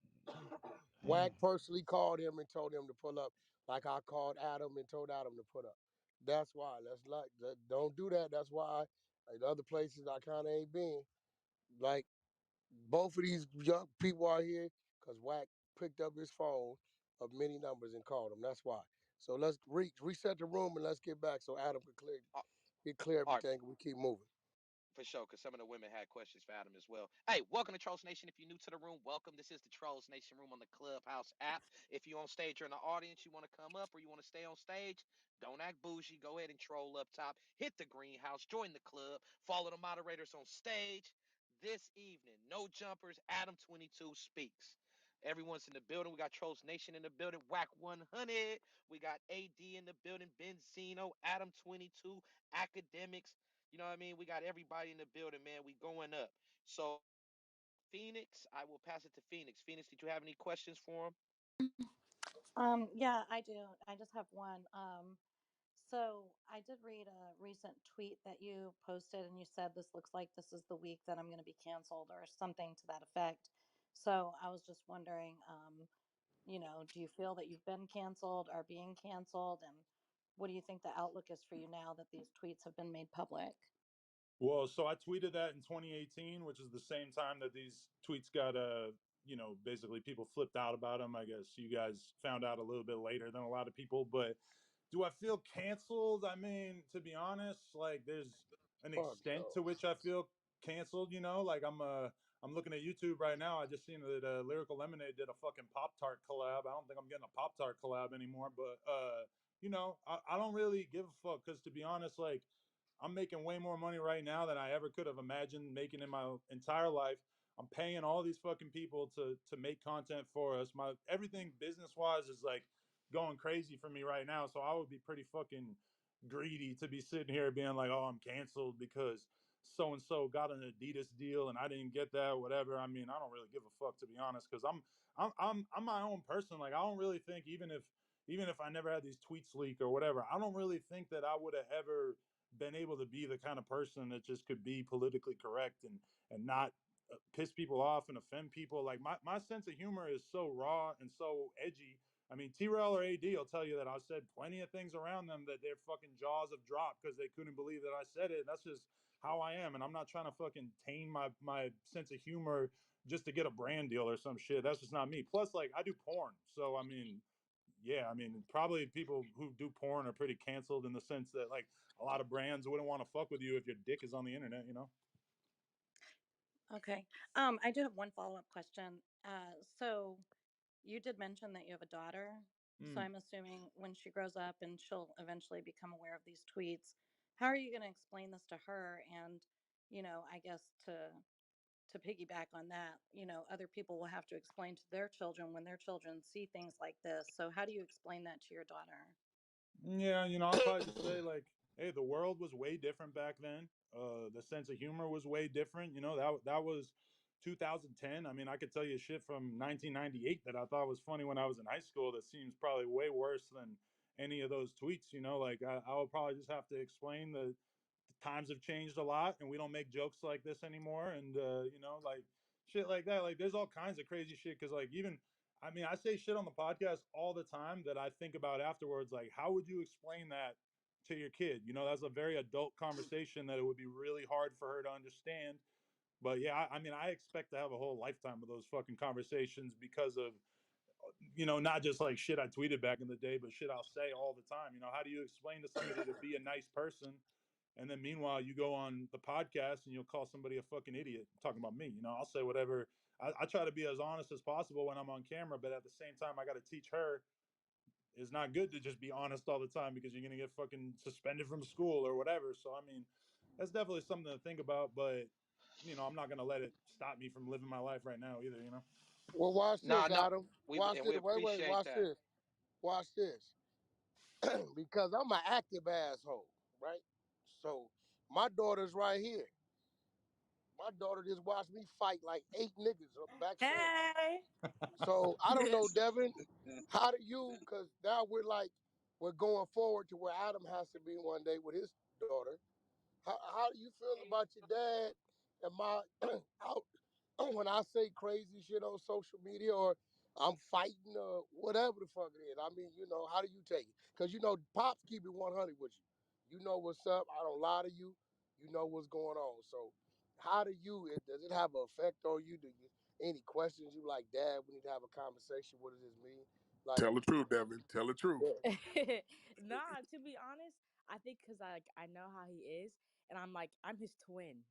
Wack Damn. personally called him and told him to pull up, like I called Adam and told Adam to put up. That's why. Don't do that. That's why. Like the other places I kind of ain't been. Like both of these young people are here because Wack picked up his phone of many numbers and called him. That's why. So let's reset the room and let's get back so Adam can Uh, clear all right, everything and we keep moving. for sure, because some of the women had questions for Adam as well. Hey, welcome to Trolls Nation. If you're new to the room, welcome. This is the Trolls Nation room on the Clubhouse app. If you're on stage or in the audience, you want to come up or you want to stay on stage, don't act bougie. Go ahead and troll up top. Hit the greenhouse, join the club, follow the moderators on stage. This evening, no jumpers, Adam22 speaks. Everyone's in the building. We got Trolls Nation in the building, Whack 100. We got AD in the building, Benzino, Adam22, Academics. You know what I mean? We got everybody in the building, man. We going up. So Phoenix, I will pass it to Phoenix. Phoenix, did you have any questions for him? Yeah, I do. I just have one. So I did read a recent tweet that you posted, and you said this looks like this is the week that I'm going to be canceled, or something to that effect. So I was just wondering, do you feel that you've been canceled or being canceled, and what do you think the outlook is for you now that these tweets have been made public? Well, so I tweeted that in 2018, which is the same time that these tweets got basically people flipped out about them. I guess you guys found out a little bit later than a lot of people, but do I feel canceled? I mean, to be honest, like there's an Fuck extent no. to which I feel canceled, like I'm looking at YouTube right now. I just seen that Lyrical Lemonade did a fucking Pop Tart collab. I don't think I'm getting a Pop Tart collab anymore, but I don't really give a fuck because to be honest, like I'm making way more money right now than I ever could have imagined making in my entire life. I'm paying all these fucking people to make content for us. My everything business wise is like going crazy for me right now. So I would be pretty fucking greedy to be sitting here being like, oh, I'm canceled because so and so got an Adidas deal and I didn't get that, whatever. I mean, I don't really give a fuck to be honest, because I'm my own person. Like I don't really think even if I never had these tweets leak or whatever, I don't really think that I would have ever been able to be the kind of person that just could be politically correct and not piss people off and offend people. Like my sense of humor is so raw and so edgy. I mean, T-Rail or AD will tell you that I said plenty of things around them that their fucking jaws have dropped because they couldn't believe that I said it. And that's just how I am. And I'm not trying to fucking tame my sense of humor just to get a brand deal or some shit. That's just not me. Plus, like, I do porn. So, I mean, yeah, I mean, probably people who do porn are pretty canceled in the sense that, like, a lot of brands wouldn't want to fuck with you if your dick is on the internet. Okay. I do have one follow-up question. So you did mention that you have a daughter. So Mm. I'm assuming when she grows up and she'll eventually become aware of these tweets, how are you going to explain this to her? And, I guess to piggyback on that, other people will have to explain to their children when their children see things like this. So how do you explain that to your daughter? Yeah, I'll probably just say like, hey, the world was way different back then. The sense of humor was way different. That was 2010. I mean, I could tell you shit from 1998 that I thought was funny when I was in high school. That seems probably way worse than any of those tweets. Like I will probably just have to explain that the times have changed a lot, and we don't make jokes like this anymore. And like shit like that. Like there's all kinds of crazy shit because like even I mean, I say shit on the podcast all the time that I think about afterwards. Like, how would you explain that to your kid? That's a very adult conversation that it would be really hard for her to understand. But yeah, I mean, I expect to have a whole lifetime of those fucking conversations because of, not just like shit I tweeted back in the day, but shit I'll say all the time. How do you explain to somebody to be a nice person? And then meanwhile, you go on the podcast and you'll call somebody a fucking idiot. I'm talking about me. I'll say whatever. I try to be as honest as possible when I'm on camera, but at the same time, I got to teach her it's not good to just be honest all the time because you're gonna get fucking suspended from school or whatever. So I mean, that's definitely something to think about. But I'm not gonna let it stop me from living my life right now either. Well, watch No, this, no, Adam. we Watch and this. we Wait. appreciate Watch that. this. Watch this. Because I'm an active asshole, right? So my daughter's right here. My daughter just watched me fight like 8 niggas backstage. Hey. So I don't know, Devin. How do you? Because now we're going forward to where Adam has to be one day with his daughter. How do you feel about your dad and my out when I say crazy shit on social media or I'm fighting or whatever the fuck it is? I mean, how do you take it? Because Pops keep it 100 with you. You know what's up. I don't lie to you. You know what's going on. So how do does it have an effect on you? Do you any questions you like, Dad? We need to have a conversation. What does this mean? Like, Tell the truth, Devin. Tell the truth. yeah, Nah, to be honest, I think because I know how he is, and I'm his twin.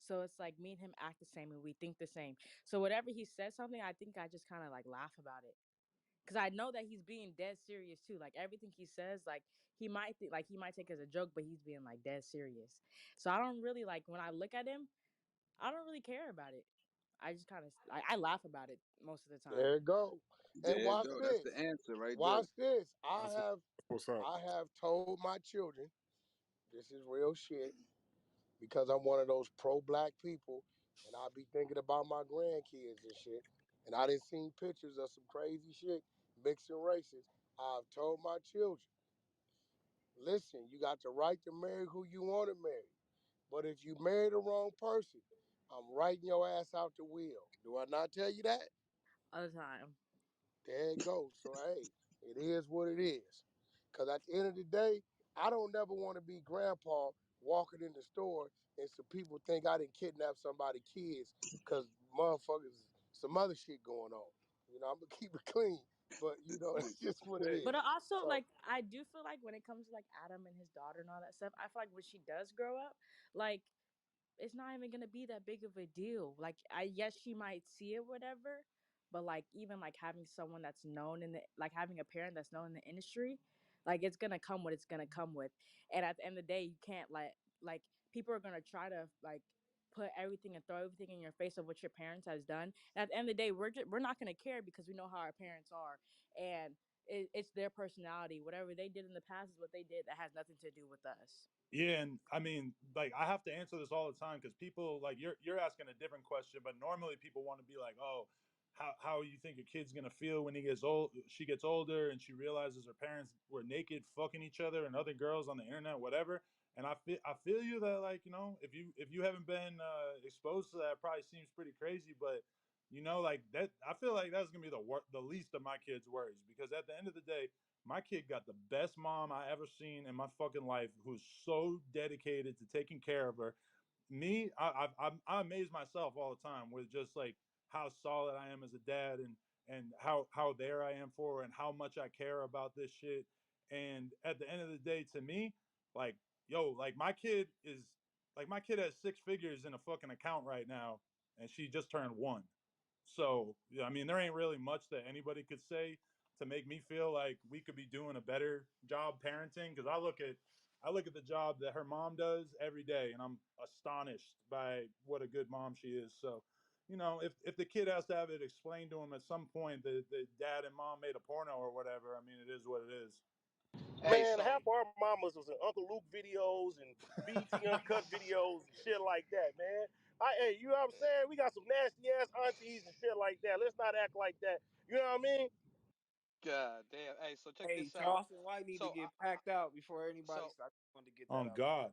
So it's like me and him act the same and we think the same. So whatever he says something, I think I just kind of like laugh about it. Cause I know that he's being dead serious too. Like everything he says, like he might take it as a joke, but he's being like dead serious. So I don't really like when I look at him, I don't really care about it. I just kind of I laugh about it most of the time. there it go. And There you watch go. That's the this. answer right there. Watch this. That's what's up. I have told my children, this is real shit. because I'm one of those pro-black people, and I be thinking about my grandkids and shit. And I done seen pictures of some crazy shit, mixing races. I've told my children, listen, you got the right to marry who you want to marry. But if you marry the wrong person, I'm writing your ass out the will. Do I not tell you that? all the time. There it goes. So hey, it is what it is. Cause at the end of the day, I don't never want to be grandpa walking in the store and some people think I didn't kidnap somebody's kids because motherfuckers some other shit going on. I'm gonna keep it clean. But it's just what it Hey, But is. also, So like, I do feel like when it comes to like Adam and his daughter and all that stuff, I feel like when she does grow up, like it's not even gonna be that big of a deal. Like, I yes, she might see it, whatever, but like even like having someone that's known in the like having a parent that's known in the industry, like it's gonna come what it's gonna come with. And at the end of the day, you can't like people are gonna try to like put everything and throw everything in your face of what your parents has done. And at the end of the day, we're not gonna care because we know how our parents are, and it's their personality. Whatever they did in the past is what they did. That has nothing to do with us. yeah, and I mean, like, I have to answer this all the time because people like you're asking a different question, but normally people want to be like, oh, how you think a kid's gonna feel when he gets old? She gets older and she realizes her parents were naked, fucking each other and other girls on the internet, whatever. And I feel you that, like, if you haven't been exposed to that, it probably seems pretty crazy, but like that, I feel like that's gonna be the least of my kids' worries because at the end of the day, my kid got the best mom I ever seen in my fucking life, who's so dedicated to taking care of her. Me, I amaze myself all the time with just like how solid I am as a dad, and how there I am for her and how much I care about this shit. And at the end of the day, to me, like, yo, my kid has six figures in a fucking account right now, and she just turned one. So yeah, I mean, there ain't really much that anybody could say to make me feel like we could be doing a better job parenting, because I look at the job that her mom does every day, and I'm astonished by what a good mom she is. So, if the kid has to have it explained to him at some point that dad and mom made a porno or whatever, I mean, it is what it is. Hey, Man, so half our mamas was in Uncle Luke videos and BT Uncut videos and shit like that, man. Hey, you know what I'm saying? We got some nasty ass aunties and shit like that. Let's not act like that. You know what I mean? God damn. Hey, so check Hey, this out. Charleston White need to So, get packed out before anybody so starts. I want to get that On out there. God.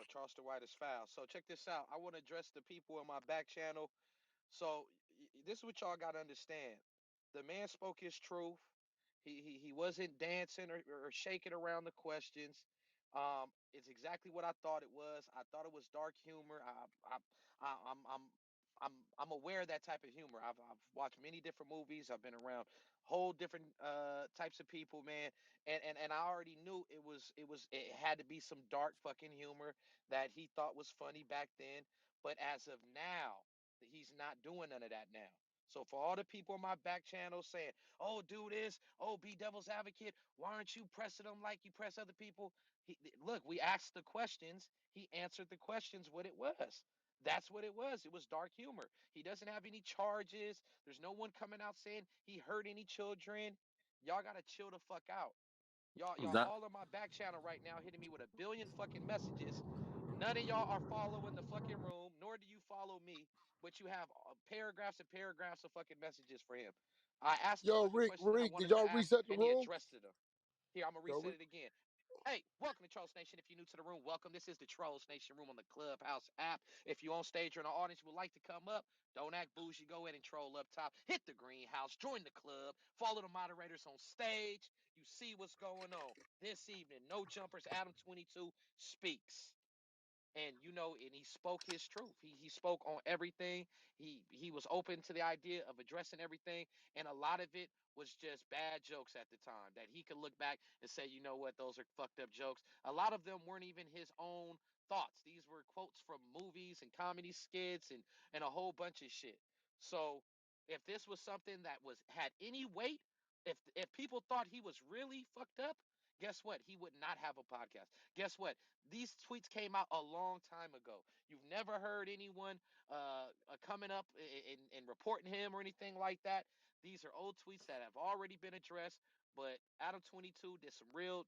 Charleston White is foul. So check this out. I want to address the people in my back channel. So this is what y'all got to understand. The man spoke his truth. He wasn't dancing or shaking around the questions. It's exactly what I thought it was. I thought it was dark humor. I'm aware of that type of humor. I've watched many different movies. I've been around whole different types of people, man, and I already knew it had to be some dark fucking humor that he thought was funny back then. But as of now, he's not doing none of that now. So for all the people on my back channel saying, "Oh, do this. Oh, be devil's advocate. Why aren't you pressing them like you press other people?" Look, we asked the questions. He answered the questions. What it was. That's what it was. It was dark humor. He doesn't have any charges. There's no one coming out saying he hurt any children. Y'all gotta chill the fuck out. Y'all That all on my back channel right now hitting me with a billion fucking messages. None of y'all are following the fucking room, nor do you follow me, but you have paragraphs and paragraphs of fucking messages for him. I asked the yo, fucking Rick, questions that I Rick, did wanted to y'all ask, reset the and he room? addressed them. Here, I'm gonna Yo, reset Rick. it again. Hey, welcome to Trollz Nation. If you're new to the room, welcome. This is the Trollz Nation room on the Clubhouse app. If you're on stage or in the audience, you would like to come up, don't act bougie. Go ahead and troll up top. Hit the greenhouse. Join the club. Follow the moderators on stage. You see what's going on this evening. No jumpers. Adam22 speaks. And he spoke his truth. He spoke on everything. He was open to the idea of addressing everything, and a lot of it was just bad jokes at the time that he could look back and say, you know what, those are fucked up jokes. A lot of them weren't even his own thoughts. These were quotes from movies and comedy skits and a whole bunch of shit. So if this was something that was had any weight, if people thought he was really fucked up, guess what? He would not have a podcast. Guess what? These tweets came out a long time ago. You've never heard anyone coming up and reporting him or anything like that. These are old tweets that have already been addressed. But Adam22 did some real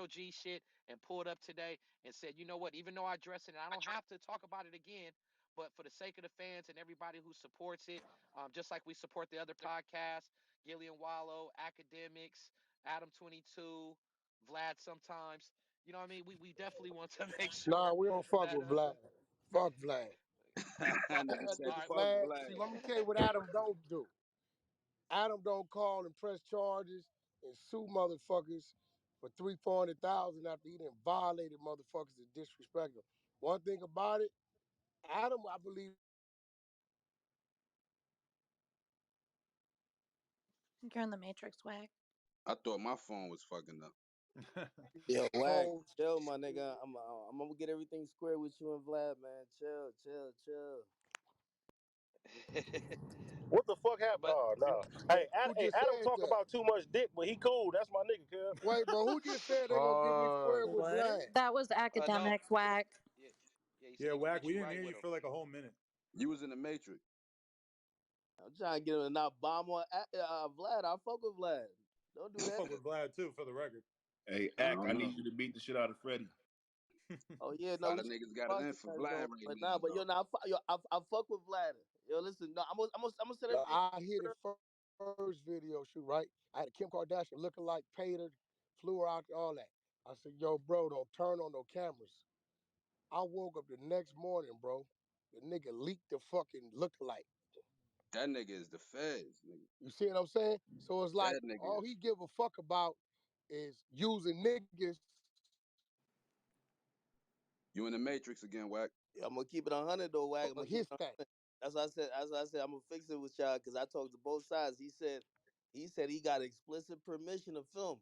G shit and pulled up today and said, you know what, even though I address it, and I don't have to talk about it again, but for the sake of the fans and everybody who supports it, just like we support the other podcasts, Gillian Wallow, Akademiks, Adam22, Vlad sometimes. You know what I mean? We definitely want to make Nah, sure we don't fuck that with Vlad. Fuck Vlad. Nigga said, all right. fuck Vlad, see, Vlad. let me tell you what Adam don't do. Adam don't call and press charges and sue motherfuckers for 300,000, 400,000 after he done violated motherfuckers and disrespect them. One thing about it, Adam, I believe, You're in the Matrix, Wag. I thought my phone was fucking up. Yo, Wag, whole chill, my nigga. I'm gonna get everything square with you and Vlad, man. Chill, chill, chill. What the fuck happened? But Oh no. who Hey, just Adam said talk that? about too much dick, but he cool. That's my nigga, cuz. Wait, but who just said they gonna get me Uh, squared with What? Vlad? That was no, academics, Wag. yeah, yeah, he said Yeah, he gonna Whack, get we you didn't right hear with you him. for like a whole minute. You was in the Matrix. I'm trying to get him to not bomb on Vlad. I fuck with Vlad. Don't do I fuck that. with Vlad too, for the record. Hey, I Ack, don't I know. need you to beat the shit out of Freddie. Oh yeah, A no, lot of listen, niggas got it in for podcast Vlad going, right but nah, now, but though. I fuck with Vlad. Yo, listen, no, I'm gonna set everything. I hit it first video shoot, right? I had Kim Kardashian looking like, paid her, flew her out, all that. I said, yo, bro, don't turn on no cameras. I woke up the next morning, bro. The nigga leaked the fucking lookalike. That nigga is the feds, nigga. You see what I'm saying? So it's like That nigga all is. he give a fuck about is using niggas You in the Matrix again, Wack. I'm gonna keep it 100 though, Wag. I'm for gonna keep his it thing. 100. That's what I said. As I said, I'm gonna fix it with y'all because I talked to both sides. He got explicit permission to film.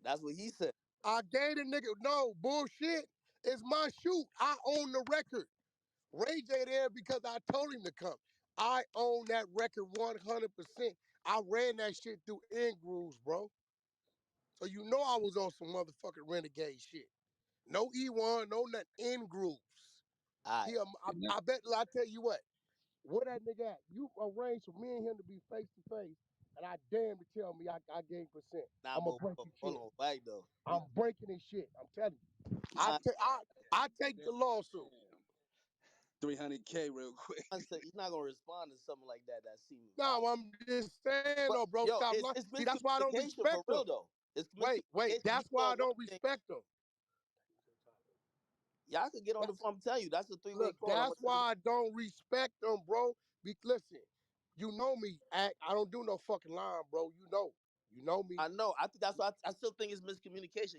That's what he said. I gave the nigga no bullshit. It's my shoot. I own the record. Ray J there because I told him to come. I own that record 100%. I ran that shit through end grooves, bro. So you know I was on some motherfucking renegade shit. No E1, no nothing. End grooves. All right. I bet. I tell you what that nigga at? You arranged for me and him to be face to face, and I damn to tell me I gained consent. Nah, I'm gonna but break hold your shit. on, Wag though. I'm breaking his shit. I'm telling you. Nah, I take the lawsuit. Damn. 300K real quick. he's not gonna respond to something like that. That seems No, violent. I'm just saying But though, bro. yo, Stop lying. it's See, that's why I don't miscommunication for respect real them. though. It's Wait. miscommunication. You That's why I thought one don't thing. respect them. Y'all could get on the That's phone. I'm telling you, that's a three-way look. call. I'm That's gonna set it. why I don't respect them, bro. Listen, you know me. I don't do no fucking lying, bro. You know. You know me. I know. I think that's why I still think it's miscommunication.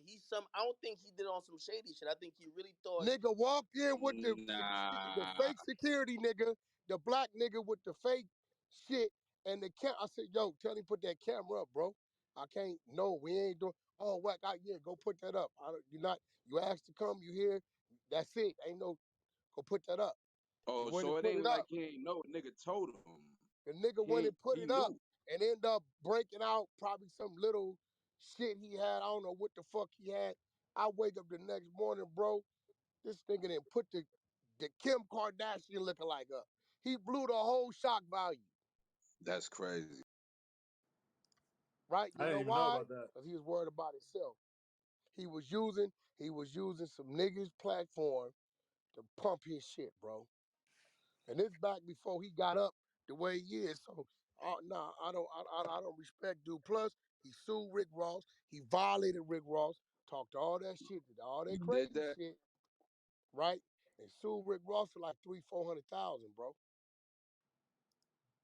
I don't think he did it on some shady shit. I think he really thought. Nigga walked in with the Nah. fake security nigga, the black nigga with the fake shit, and the I said, yo, tell him put that camera up, bro. I can't. No, we ain't doing. Oh, whack. Yeah, go put that up. You're not. You asked to come. You here. That's it. Ain't no. Go put that up. He Oh, went so and it put ain't it like up. he ain't know. Nigga told him. The nigga went and put He it up knew. and ended up breaking out probably some little shit he had. I don't know what the fuck he had. I wake up the next morning, bro. This nigga didn't put the Kim Kardashian lookalike up. He blew the whole shock value, That's crazy. right? I You know didn't even know why? about that. Because he was worried about himself. He was using some niggas platform to pump his shit, bro. And this back before he got up the way he is. So, nah, I don't respect dude. Plus, he sued Rick Ross. He violated Rick Ross. Talked all that shit, did all that You did crazy that? shit, right? And sued Rick Ross for like 400,000, bro.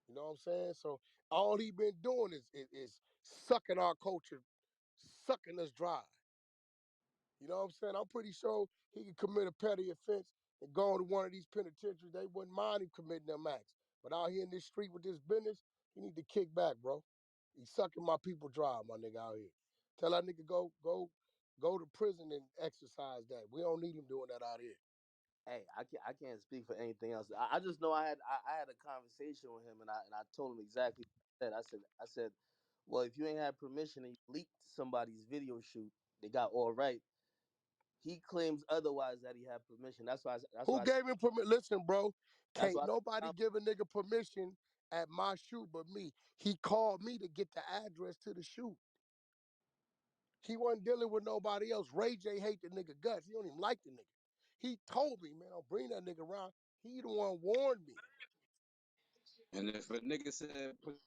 You know what I'm saying? So all he been doing is sucking our culture, sucking us dry. You know what I'm saying? I'm pretty sure he could commit a petty offense and go into one of these penitentiaries. They wouldn't mind him committing them acts. But out here in this street with this business, he need to kick back, bro. He's sucking my people dry, my nigga out here. Tell that nigga go to prison and exercise that. We don't need him doing that out here. Hey, I can't speak for anything else. I just know I had a conversation with him and I told him exactly what I said. I said, well, if you ain't had permission and you leaked somebody's video shoot, they got all right. He claims otherwise that he had permission. Who gave him permission? Listen, bro, that's can't why nobody give a nigga permission at my shoot but me. He called me to get the address to the shoot. He wasn't dealing with nobody else. Ray J hate the nigga guts. He don't even like the nigga. He told me, man, don't bring that nigga around. He the one warned me. And if a nigga said put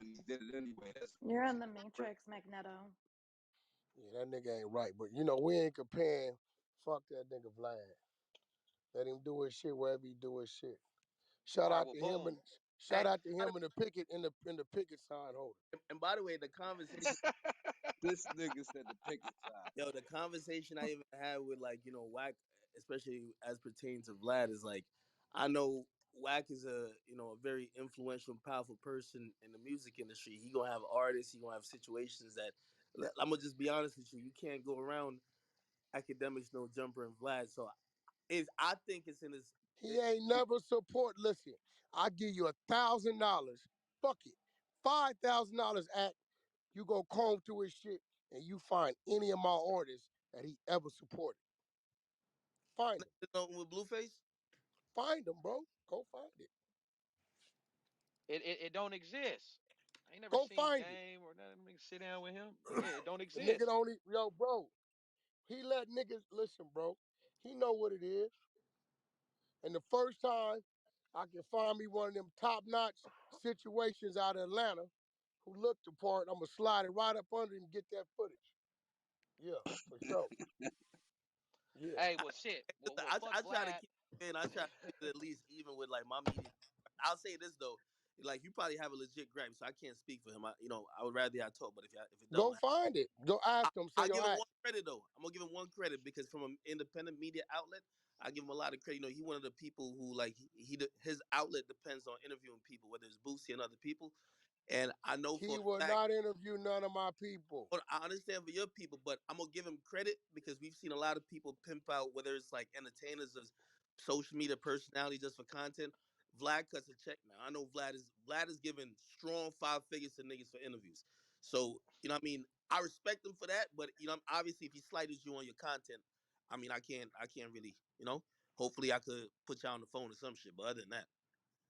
he did it anyway, that's You're in the Matrix, Magneto. Yeah, that nigga ain't right. But you know, we ain't comparing. Fuck that nigga Vlad. Let him do his shit wherever he do his shit. Shout All right, out well, to him boom. and shout Hey, out to him and the picket in the picket sign holder. And by the way, the conversation, this nigga said the picket side. yo, the conversation I even had with like Wack, especially as pertains to Vlad, is like, I know Wack is a very influential, powerful person in the music industry. He gonna have artists. He gonna have situations that I'm gonna just be honest with you. You can't go around academics, no jumper, and Vlad. So I think it's in his. He ain't never support. Listen, I give you $1,000. Fuck it. $5,000 at you go comb through his shit and you find any of my artists that he ever supported. Find them. With Blueface. Find them, bro. Go find it. it don't exist. I ain't never Go seen find it. Game or nothing. Nigga sit down with him. Yeah, it don't The nigga exist. don't yo, bro. He let niggas listen, bro. He know what it is. And the first time I can find me one of them top-notch situations out of Atlanta who looked the part, I'm gonna slide it right up under him and get that footage. Yeah, for sure. Yeah. Hey, well, shit. Well, fuck I try to Vlad. keep it, I try to keep it at least even with like my media. I'll say this though, like you probably have a legit gripe, so I can't speak for him. I would rather y'all talk, but if it Go don't, find it. Go ask him. Say, I'll yo, give him one ask. credit though. I'm gonna give him one credit because from an independent media outlet, I give him a lot of credit. He one of the people who like his outlet depends on interviewing people, whether it's Boosie and other people. And I know for He a will fact. not interview none of my people. But I understand for your people, but I'm gonna give him credit because we've seen a lot of people pimp out, whether it's like entertainers or social media personality just for content. Vlad cuts a check now. I know Vlad is giving strong 5 figures to niggas for interviews. So what I mean. I respect him for that, but obviously if he slighted you on your content, I mean I can't really. Hopefully I could put you on the phone or some shit. But other than that,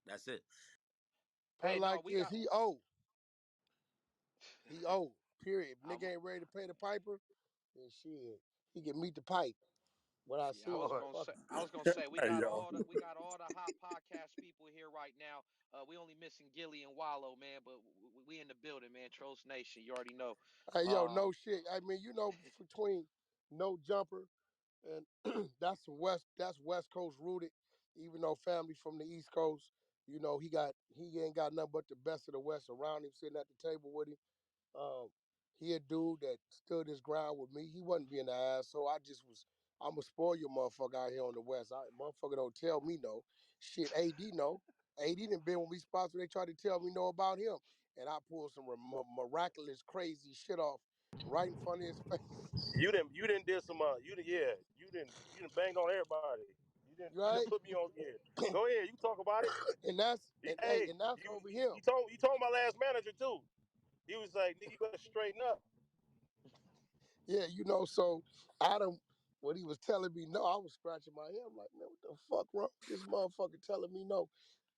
that's it. Put it Hey, no, like we this. got. He old. He old. Period. If I'm. nigga ain't ready to pay the piper, then shit. He can meet the pipe. What I Yeah, I said. was Lord. gonna Fuck say. it. I was gonna say we Hey got yo, all the hot podcast people here right now. We only missing Gilly and Wallow, man, but we in the building, man. Trollz Nation, you already know. Hey, yo, no Um, shit. I mean, between no jumper and that's West Coast rooted. Even though family from the East Coast, he ain't got nothing but the best of the West around him sitting at the table with him. Um, he a dude that stood his ground with me. He wasn't being an ass, so I'm a spoil your motherfucker out here on the West. Motherfucker don't tell me no. Shit, AD know. AD done been with me spots where they tried to tell me no about him. And I pulled some miraculous, crazy shit off right in front of his face. You didn't did some you didn't bang on everybody. You didn't Right? put me on. Yeah, go ahead. You talk about it. And that's and hey, Hey, and that's you over you, him. you told my last manager too. He was like, nigga, you better straighten up. Yeah, so Adam, what he was telling me no, I was scratching my head. I'm like, man, what the fuck wrong with this motherfucker telling me no?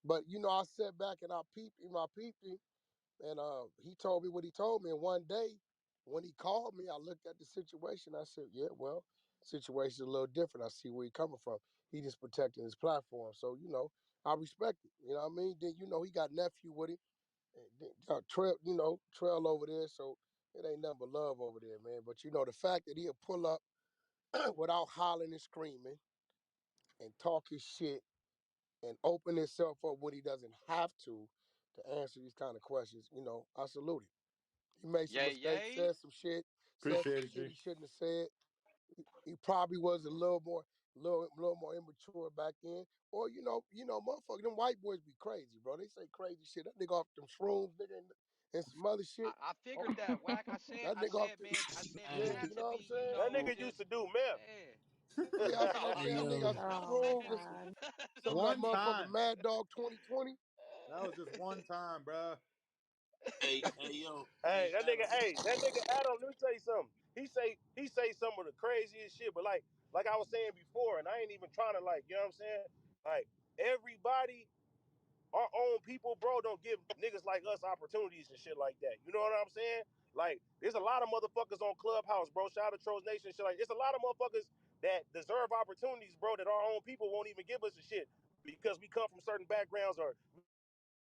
But I sat back and I peeped him, and he told me what he told me. And one day, when he called me, I looked at the situation. I said, yeah, well, situation's a little different. I see where he coming from. He just protecting his platform. So, I respect it. You know what I mean? Then he got nephew with him. And then, trail over there. So it ain't nothing but love over there, man. But the fact that he'll pull up without hollering and screaming and talk his shit and open himself up when he doesn't have to answer these kind of questions, I salute him. He made some yay, mistakes, yay. said some appreciate it, shit G. he shouldn't have said. He probably was a little more immature back then. Or motherfucker, them white boys be crazy, bro. They say crazy shit. That nigga off them shrooms, nigga, and some other shit. I Oh, figured that. Whack. that I nigga off said, the man. I said it yeah, Hey, had you to know what I'm be, saying? That nigga used just to do meth. yeah. Yeah, that's what I'm hey, saying. That nigga off yo, some Oh my shrooms and God. some of that One motherfucking time. Mad Dog 2020. That was just one time, bruh. hey, yo, Hey, hey, Adam. that nigga Adam, let me tell you something. He say some of the craziest shit, but like I was saying before, and I ain't even trying to like, you know what I'm saying? Like everybody, our own people, bro, don't give niggas like us opportunities and shit like that. You know what I'm saying? Like, there's a lot of motherfuckers on Clubhouse, bro. Shout out to Trollz Nation, shit. Like, there's a lot of motherfuckers that deserve opportunities, bro, that our own people won't even give us a shit because we come from certain backgrounds or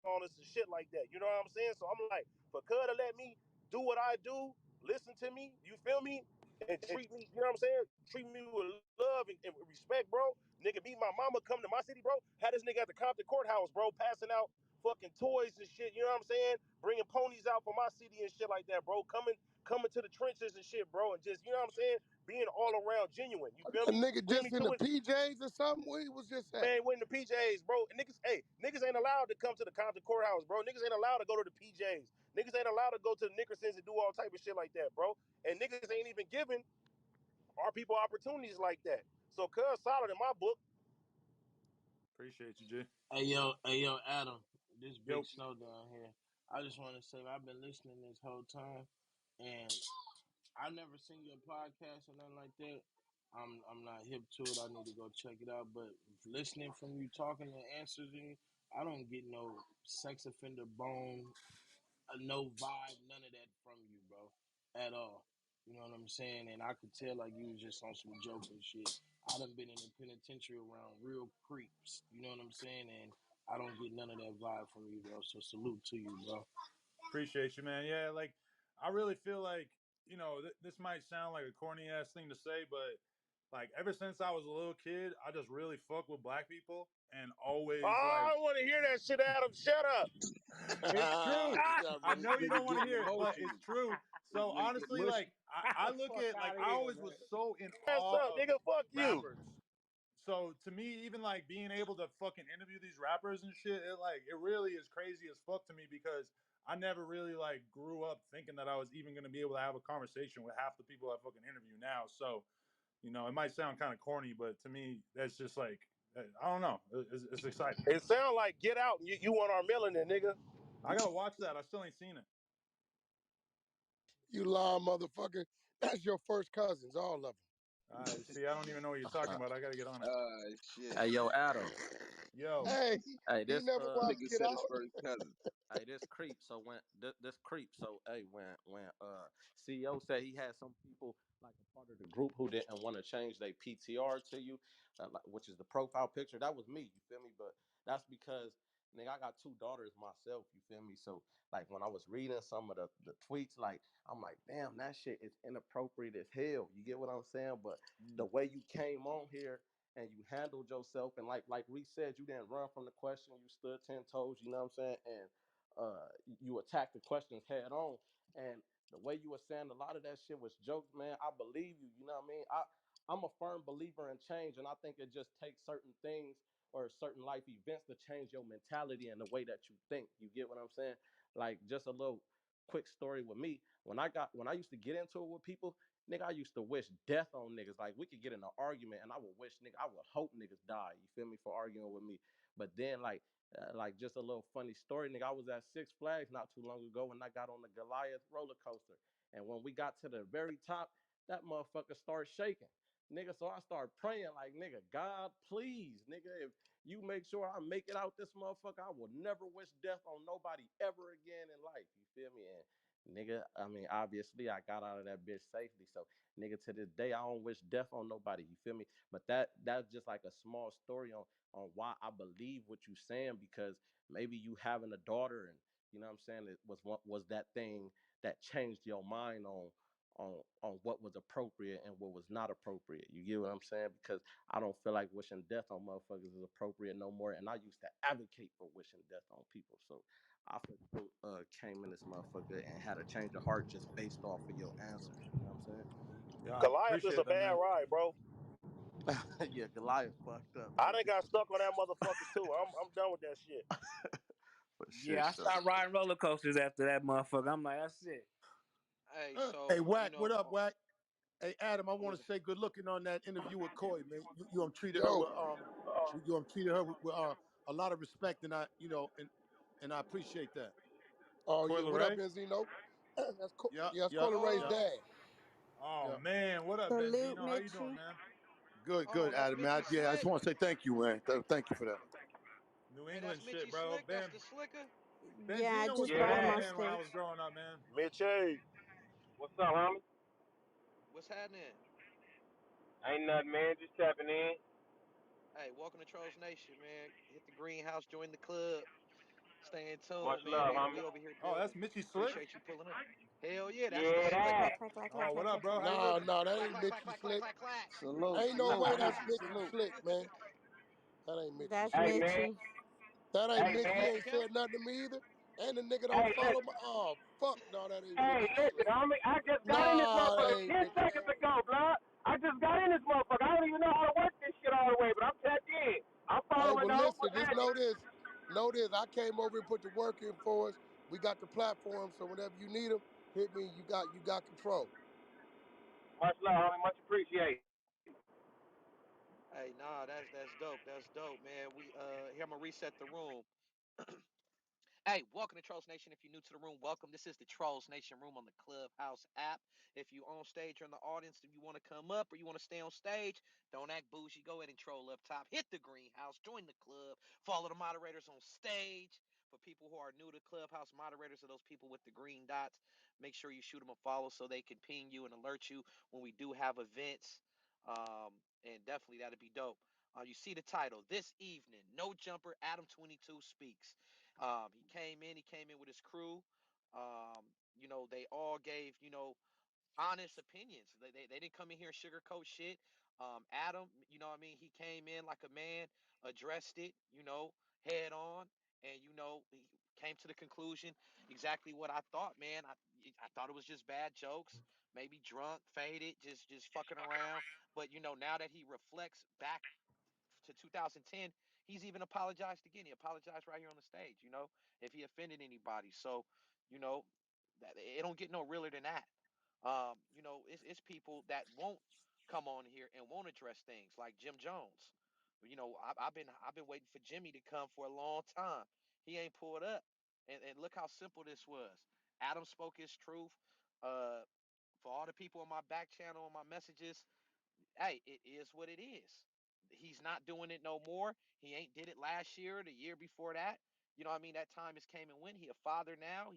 on us and shit like that. You know what I'm saying? So I'm like, for Cud to let me do what I do, listen to me, you feel me, and treat me, you know what I'm saying? Treat me with love and respect, bro. Nigga, be my mama, come to my city, bro. Had this nigga at the Compton Courthouse, bro, passing out fucking toys and shit, you know what I'm saying? Bringing ponies out for my city and shit like that, bro. Coming to the trenches and shit, bro, and just, you know what I'm saying? Being all around genuine, you feel A me? nigga Bring me just in to the it. PJs or something? Where he was just at? Man, went in the PJs, bro. And niggas, hey, niggas ain't allowed to come to the Compton Courthouse, bro. Niggas ain't allowed to go to the PJs. Niggas ain't allowed to go to the Nickersons and do all type of shit like that, bro. And niggas ain't even giving our people opportunities like that. So, cuz solid in my book. Appreciate you, G. Hey yo, Adam. This big Yo, snow down here. I just want to say I've been listening this whole time, and I've never seen your podcast or nothing like that. I'm not hip to it. I need to go check it out. But listening from you talking and answering, I don't get no sex offender bone, no vibe, none of that from you, bro, at all. You know what I'm saying? And I could tell like you was just on some joking shit. I done been in the penitentiary around real creeps. You know what I'm saying? And I don't get none of that vibe from you, bro. So salute to you, bro. appreciate you, man. Yeah, like I really feel like this might sound like a corny ass thing to say, but like ever since I was a little kid, I just really fuck with black people and Oh, always like I want to hear that shit, Adam. Shut up. it's true. Yeah, I but this know you don't nigga want to getting hear it, but it's emotional. true. This So nigga getting honestly, mushy. like I look Fuck at like out of I here, always man. was so in What's awe up, of nigga? Fuck you. rappers. So to me, even like being able to fucking interview these rappers and shit, it really is crazy as fuck to me because I never really like grew up thinking that I was even gonna be able to have a conversation with half the people I fucking interview now. So, it might sound kind of corny, but to me, that's just like I don't know. It's exciting. It sound like Get Out and you want our melanin, nigga. I gotta watch that. I still ain't seen it. You lying motherfucker. That's your first cousins, all of them. See, I don't even know what you're talking about. I gotta get on it. Shit. Hey, yo, Adam. Yo, Hey, Hey, he this never watched Nigga Get said his Out. first cousin. hey, this creep. So this creep. So when CEO said he had some people like a part of the group who didn't want to change their PTR to you, which is the profile picture. That was me. You feel me? But that's because nigga, I got two daughters myself. You feel me? So like when I was reading some of the tweets, like I'm like, damn, that shit is inappropriate as hell. You get what I'm saying? But the way you came on here and you handled yourself and like Reese said, you didn't run from the question, you stood 10 toes, you know what I'm saying? And you attacked the questions head on. And the way you were saying a lot of that shit was jokes, man. I believe you, you know what I mean? I'm a firm believer in change, and I think it just takes certain things or certain life events to change your mentality and the way that you think. You get what I'm saying? Like just a little quick story with me. When I used to get into it with people, nigga, I used to wish death on niggas. Like we could get in an argument, and I would wish I would hope niggas die. You feel me for arguing with me? But then like just a little funny story, nigga. I was at Six Flags not too long ago, and I got on the Goliath roller coaster. And when we got to the very top, that motherfucker started shaking, nigga. So I started praying, like, nigga, God, please, nigga, if you make sure I make it out this motherfucker, I will never wish death on nobody ever again in life. You feel me? And nigga, I mean, obviously I got out of that bitch safely. So, nigga, to this day, I don't wish death on nobody. You feel me? But that's just like a small story on why I believe what you saying, because maybe you having a daughter and you know what I'm saying, it was that thing that changed your mind on what was appropriate and what was not appropriate. You get what I'm saying? Because I don't feel like wishing death on motherfuckers is appropriate no more. And I used to advocate for wishing death on people. So I came in this motherfucker and had a change of heart just based off of your answers. You know what I'm yeah, I Goliath is a appreciate that, bad man. ride, bro. saying? Yeah, Goliath fucked up, I done nigga. got stuck on that motherfucker too. I'm done with that shit. For sure, Yeah, I sure. stopped riding roller coasters after that motherfucker. I'm like, that's it. Hey, Hey, so Wack, what up, Wack? Hey, Adam, I want was to say good looking on that interview with Coy, man. You treated her Yo, with treated her with a lot of respect, and and I appreciate that. oh Coy yeah, what up, Leray? Benzino? Yeah, Yeah, that's yeah, Cola Ray's Yeah. dad. yo, Oh Yeah, man, what up, Salute, Benzino? How you doing, Mitchie. man? good, oh, that's Adam, man. Mitchie Yeah, I just Slick. want to say thank you, man. Thank you for that. New Hey, that's England shit, Mitchie bro. Slick. That's the slicker. Yeah, I Benzino was just my bought him Yeah, main on man when I was stage. growing up, man. Mitch A. What's up, homie? What's happening? Ain't nothing, man. Just tapping in. Hey, welcome to Trollz Nation, man. Hit the greenhouse, join the club. Stay in Much tune, man. love, We homie. over here Oh, that's building. Mitchy Slick. Appreciate you pulling up. Hell yeah, Yeah, that's that. Slicky. Clack, clack, clack, clack, Oh, what clack, up, clack, bro? clack. How you No, living? no, that Clack, ain't clack, clack, Mitchie clack, clack, Slick. clack, clack. Salute, Ain't no salute, way that's Mitch. Mitchie Salute. Slick, man. That ain't Mitchie That's Hey, Slick. man. Mitchy. That ain't Hey, Mitch. He man. ain't Okay. said nothing to me either. And the nigga don't Hey, follow listen. my. Oh fuck, no, that ain't Hey, Mitchie listen, Slick. homie. I just got in this Nah, that motherfucker ain't 10 Mitchie. seconds ago, blood. I just got in this motherfucker. I don't even know how to work this shit all the way, but I'm tapped in. I'm Hey, following well, those. listen, just know this. Know this. I came over and put the work in for us. We got the platform, so whenever you need them, hit me. You got control. Much love, homie. Much appreciated. Hey, nah, that's dope. That's dope, man. We here I'm gonna reset the room. Hey, welcome to Trolls Nation. If you're new to the room, welcome. This is the Trolls Nation room on the Clubhouse app. If you on stage or in the audience, if you want to come up or you want to stay on stage, don't act bougie. Go ahead and troll up top. Hit the greenhouse. Join the club. Follow the moderators on stage. For people who are new to Clubhouse, moderators are those people with the green dots. Make sure you shoot them a follow so they can ping you and alert you when we do have events. And definitely that'd be dope. You see the title this evening. No jumper. Adam22 speaks. He came in with his crew. They all gave, honest opinions. They didn't come in here and sugarcoat shit. Adam, he came in like a man, addressed it, head on, and he came to the conclusion exactly what I thought, man. I thought it was just bad jokes, maybe drunk, faded, just fucking around. But now that he reflects back to 2010, he's even apologized again. He apologized right here on the stage, if he offended anybody. So, you know, that it don't get no realer than that. It's people that won't come on here and won't address things like Jim Jones. I've been waiting for Jimmy to come for a long time. He ain't pulled up. And look how simple this was. Adam spoke his truth. Uh, for all the people on my back channel and my messages, hey, it is what it is. He's not doing it no more. He ain't did it last year, the year before that. That time has came and went. He a father now.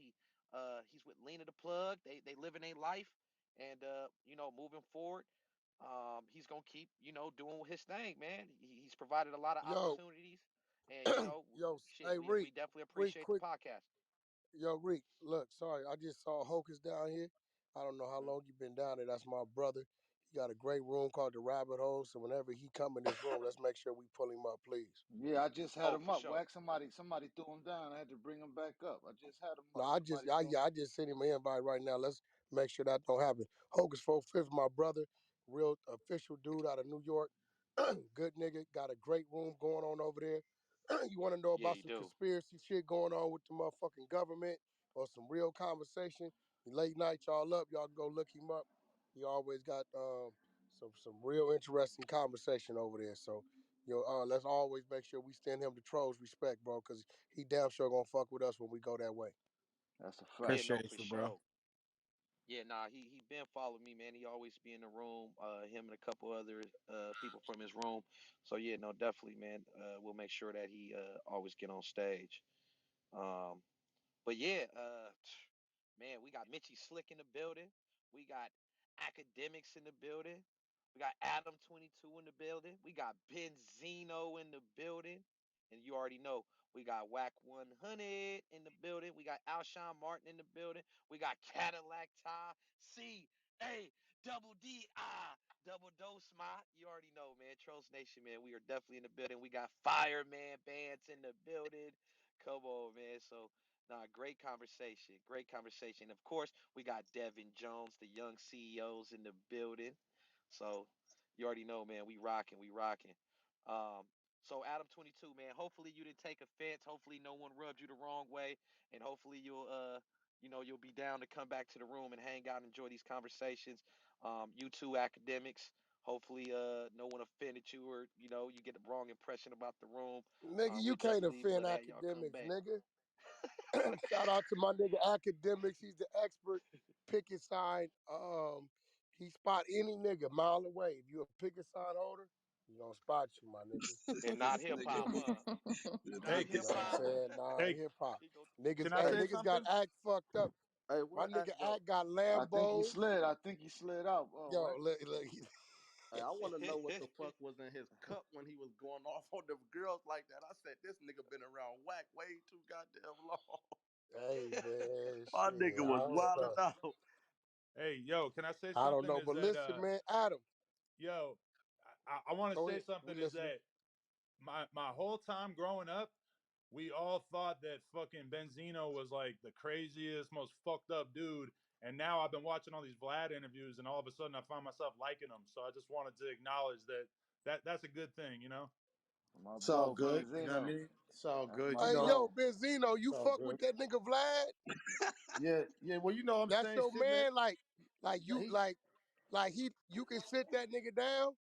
He's with Lena the Plug. They living a life, and moving forward, he's gonna keep doing his thing, man. He's provided a lot of Yo, opportunities, and yo, shit, hey we Reek, definitely Reek, appreciate the quick, podcast. yo, Reek. Look, sorry, I just saw Hocus down here. I don't know how Mm. long you been down there. That's my brother. He got a great room called the Rabbit Hole. So whenever he come in this room, let's make sure we pull him up, please. Yeah, I just had Oh, him for up. sure. Wax somebody threw him down. I had to bring him back up. I just had him No, up. I just, Somebody I, threw him. yeah, I just sent him an invite right now. Let's make sure that don't happen. Hocus 4/5, my brother, real official dude out of New York. Good nigga, got a great room going on over there. You want to know Yeah, about you some do. conspiracy shit going on with the motherfucking government or some real conversation? Late night, y'all up, y'all can go look him up. He always got some real interesting conversation over there. So, let's always make sure we stand him to Troll's respect, bro, because he damn sure gonna fuck with us when we go that way. That's a fact. Yeah, no, Appreciate for you, bro. sure. Yeah, nah, he been following me, man. He always be in the room. Him and a couple other people from his room. So yeah, no, definitely, man. We'll make sure that he always get on stage. Um, but yeah, man, we got Mitchy Slick in the building. We got akademiks in the building. We got Adam22 in the building. We got Benzino in the building. And you already know we got Whack 100 in the building. We got Alshon Martin in the building. We got Cadillac Ty C A double D I double dose my. You already know, man. Trolls Nation, man. We are definitely in the building. We got Fireman Bands in the building. Come on, man. So nah, great conversation. Great conversation. Of course, we got Devin Jones, the young CEOs in the building. So you already know, man, we rocking, we rocking. Um, so Adam22, man, hopefully you didn't take offense. Hopefully no one rubbed you the wrong way. And hopefully you'll be down to come back to the room and hang out and enjoy these conversations. You too, academics. Hopefully no one offended you or you get the wrong impression about the room. Nigga, We you can't definitely offend love to have y'all come academics, back. nigga. Shout out to my nigga academics. He's the expert picket sign. He spot any nigga mile away. If you a picket sign holder, he gonna spot you, my nigga. And not This hip nigga, hop, huh? the Hey, Not You picket hip know what I'm hop. sign. saying? Nah, hey, hip hop. He go Niggas, can I hey, say hey, niggas got something? act fucked up. Hey, My what? nigga Act got I think he Lambos. slid. I think he slid out. Oh, Yo, what? look. Hey, I want to know what the fuck was in his cup when he was going off on them girls like that. I said, this nigga been around whack way too goddamn long. Hey man, My shit. nigga I was don't wilding know. out. Hey, yo, can I say I don't something? know. Is But that listen, man, Adam, yo, I want to go say ahead. We something. Is listening. that my whole time growing up, we all thought that fucking Benzino was like the craziest, most fucked up dude. And now I've been watching all these Vlad interviews, and all of a sudden I find myself liking him. So I just wanted to acknowledge that's a good thing, you know. My It's all bro, good. You know what I Benzino. mean? It's all That's good. my You Hey, know, yo, bro. Benzino, it's you all fuck with good. that nigga Vlad? Yeah, yeah. Well, you know, what I'm That's saying, your sitting there. man. Like you, He, like he. You can sit that nigga down.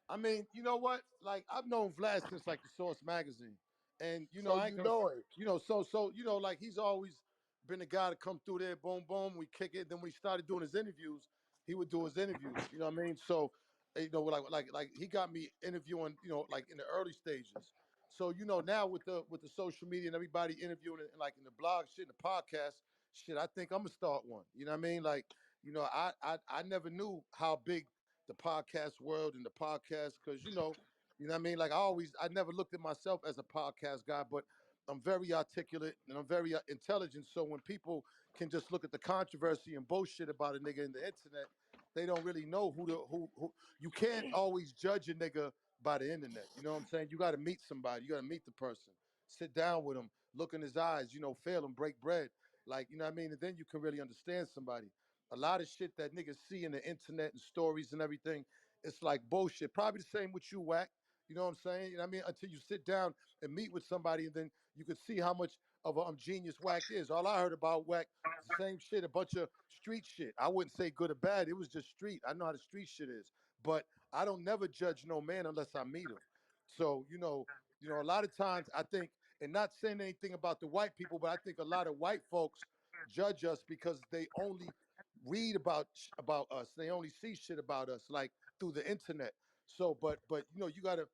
I mean, you know what? Like I've known Vlad since like the Source magazine, and you know So I ain't you gonna, know him. you know, so you know, like he's always been the guy to come through there, boom, boom, we kick it. Then when he started doing his interviews, he would do his interviews. You know what I mean? So, you know, like he got me interviewing, you know, like in the early stages. So you know now with the social media and everybody interviewing and like in the blog shit, and the podcast shit, I think I'm gonna start one. You know what I mean? Like, you know, I never knew how big the podcast world and the podcast because you know what I mean. Like I never looked at myself as a podcast guy, but I'm very articulate and I'm very intelligent. So when people can just look at the controversy and bullshit about a nigga in the internet, they don't really know who. You can't always judge a nigga by the internet. You know what I'm saying? You got to meet somebody. You got to meet the person, sit down with him, look in his eyes. You know, fail him, break bread. Like you know what I mean, and then you can really understand somebody. A lot of shit that niggas see in the internet and stories and everything, it's like bullshit. Probably the same with you, Whack. You know what I'm saying? You know what I mean? Until you sit down and meet with somebody, and then you can see how much of a genius Whack is. All I heard about Whack is the same shit, a bunch of street shit. I wouldn't say good or bad. It was just street. I know how the street shit is. But I don't never judge no man unless I meet him. So, a lot of times I think, and not saying anything about the white people, but I think a lot of white folks judge us because they only read about us. They only see shit about us like through the internet. So, but you gotta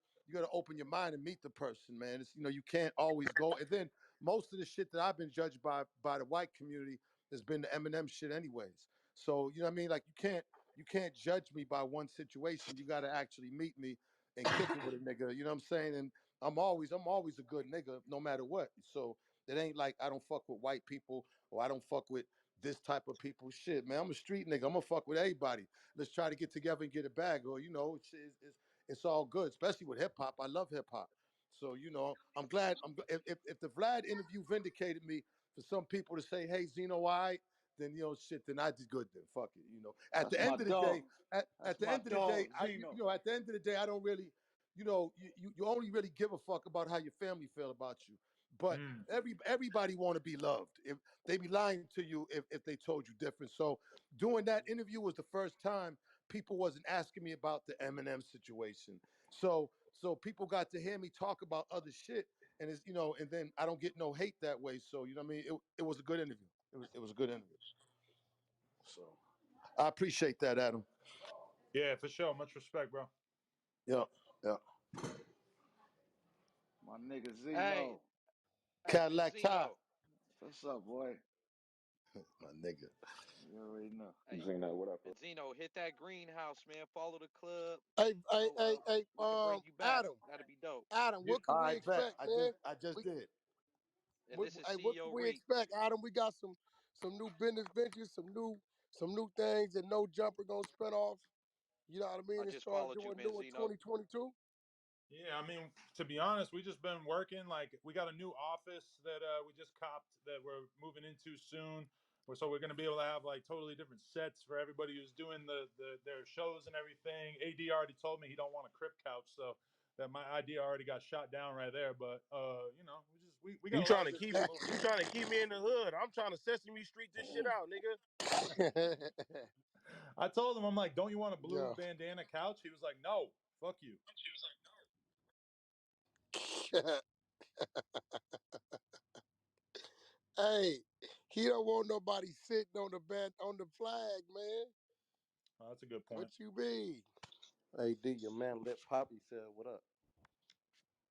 open your mind and meet the person, man. It's you can't always go. And then most of the shit that I've been judged by the white community has been the Eminem shit, anyways. So you know what I mean? Like you can't judge me by one situation. You gotta actually meet me and kick it with a nigga. You know what I'm saying? And I'm always a good nigga no matter what. So it ain't like I don't fuck with white people or I don't fuck with this type of people. Shit, man, I'm a street nigga. I'm gonna fuck with everybody. Let's try to get together and get a bag. Or it's all good, especially with hip hop. I love hip hop. So I'm glad. If the Vlad interview vindicated me for some people to say, "Hey, Zeno, I," then shit. Then I did good. Then fuck it. At That's the my end of the day, dog. at That's the my end of the day, dog, Zeno. at the end of the day, I don't really, you only really give a fuck about how your family feel about you. But Mm. everybody want to be loved. If they be lying to you if they told you different. So doing that interview was the first time people wasn't asking me about the Eminem situation. So people got to hear me talk about other shit, and and then I don't get no hate that way. So you know what I mean? It was a good interview. It was a good interview. So I appreciate that, Adam. Yeah, for sure. Much respect, bro. Yeah, yeah. My nigga Hey, Zeno. hey, Cadillac tie, Benzino. What's up, boy? my nigga. You already know. Hey, Zeno, what up, bro? Benzino, hit that greenhouse, man. Follow the club, Hey, hey, so hey, hey, we could bring you back. Adam, That'd be dope. Adam, You what all can we right? Bet. expect, man? I just We, did. And this is hey, what can CEO we Reek. expect, Adam? We got some new business ventures, some new things that No Jumper gonna spin off. You know what I I mean? And just start followed you, doing new in Benzino. 2022. Yeah, I mean, to be honest, we just been working. Like, we got a new office that we just copped that we're moving into soon. So we're going to be able to have like totally different sets for everybody who's doing their shows and everything. AD already told me he don't want a crib couch, so that my idea already got shot down right there. But we got You a lot trying of to good keep shit me? moving. You trying to keep me in the hood? I'm trying to Sesame Street this shit out, nigga. I told him, I'm like, don't you want a blue Yeah. bandana couch? He was like, no, fuck you. Hey, he don't want nobody sitting on the flag, man. Oh, that's a good point. What you mean? Hey, D, your man Lit Poppy said, what up?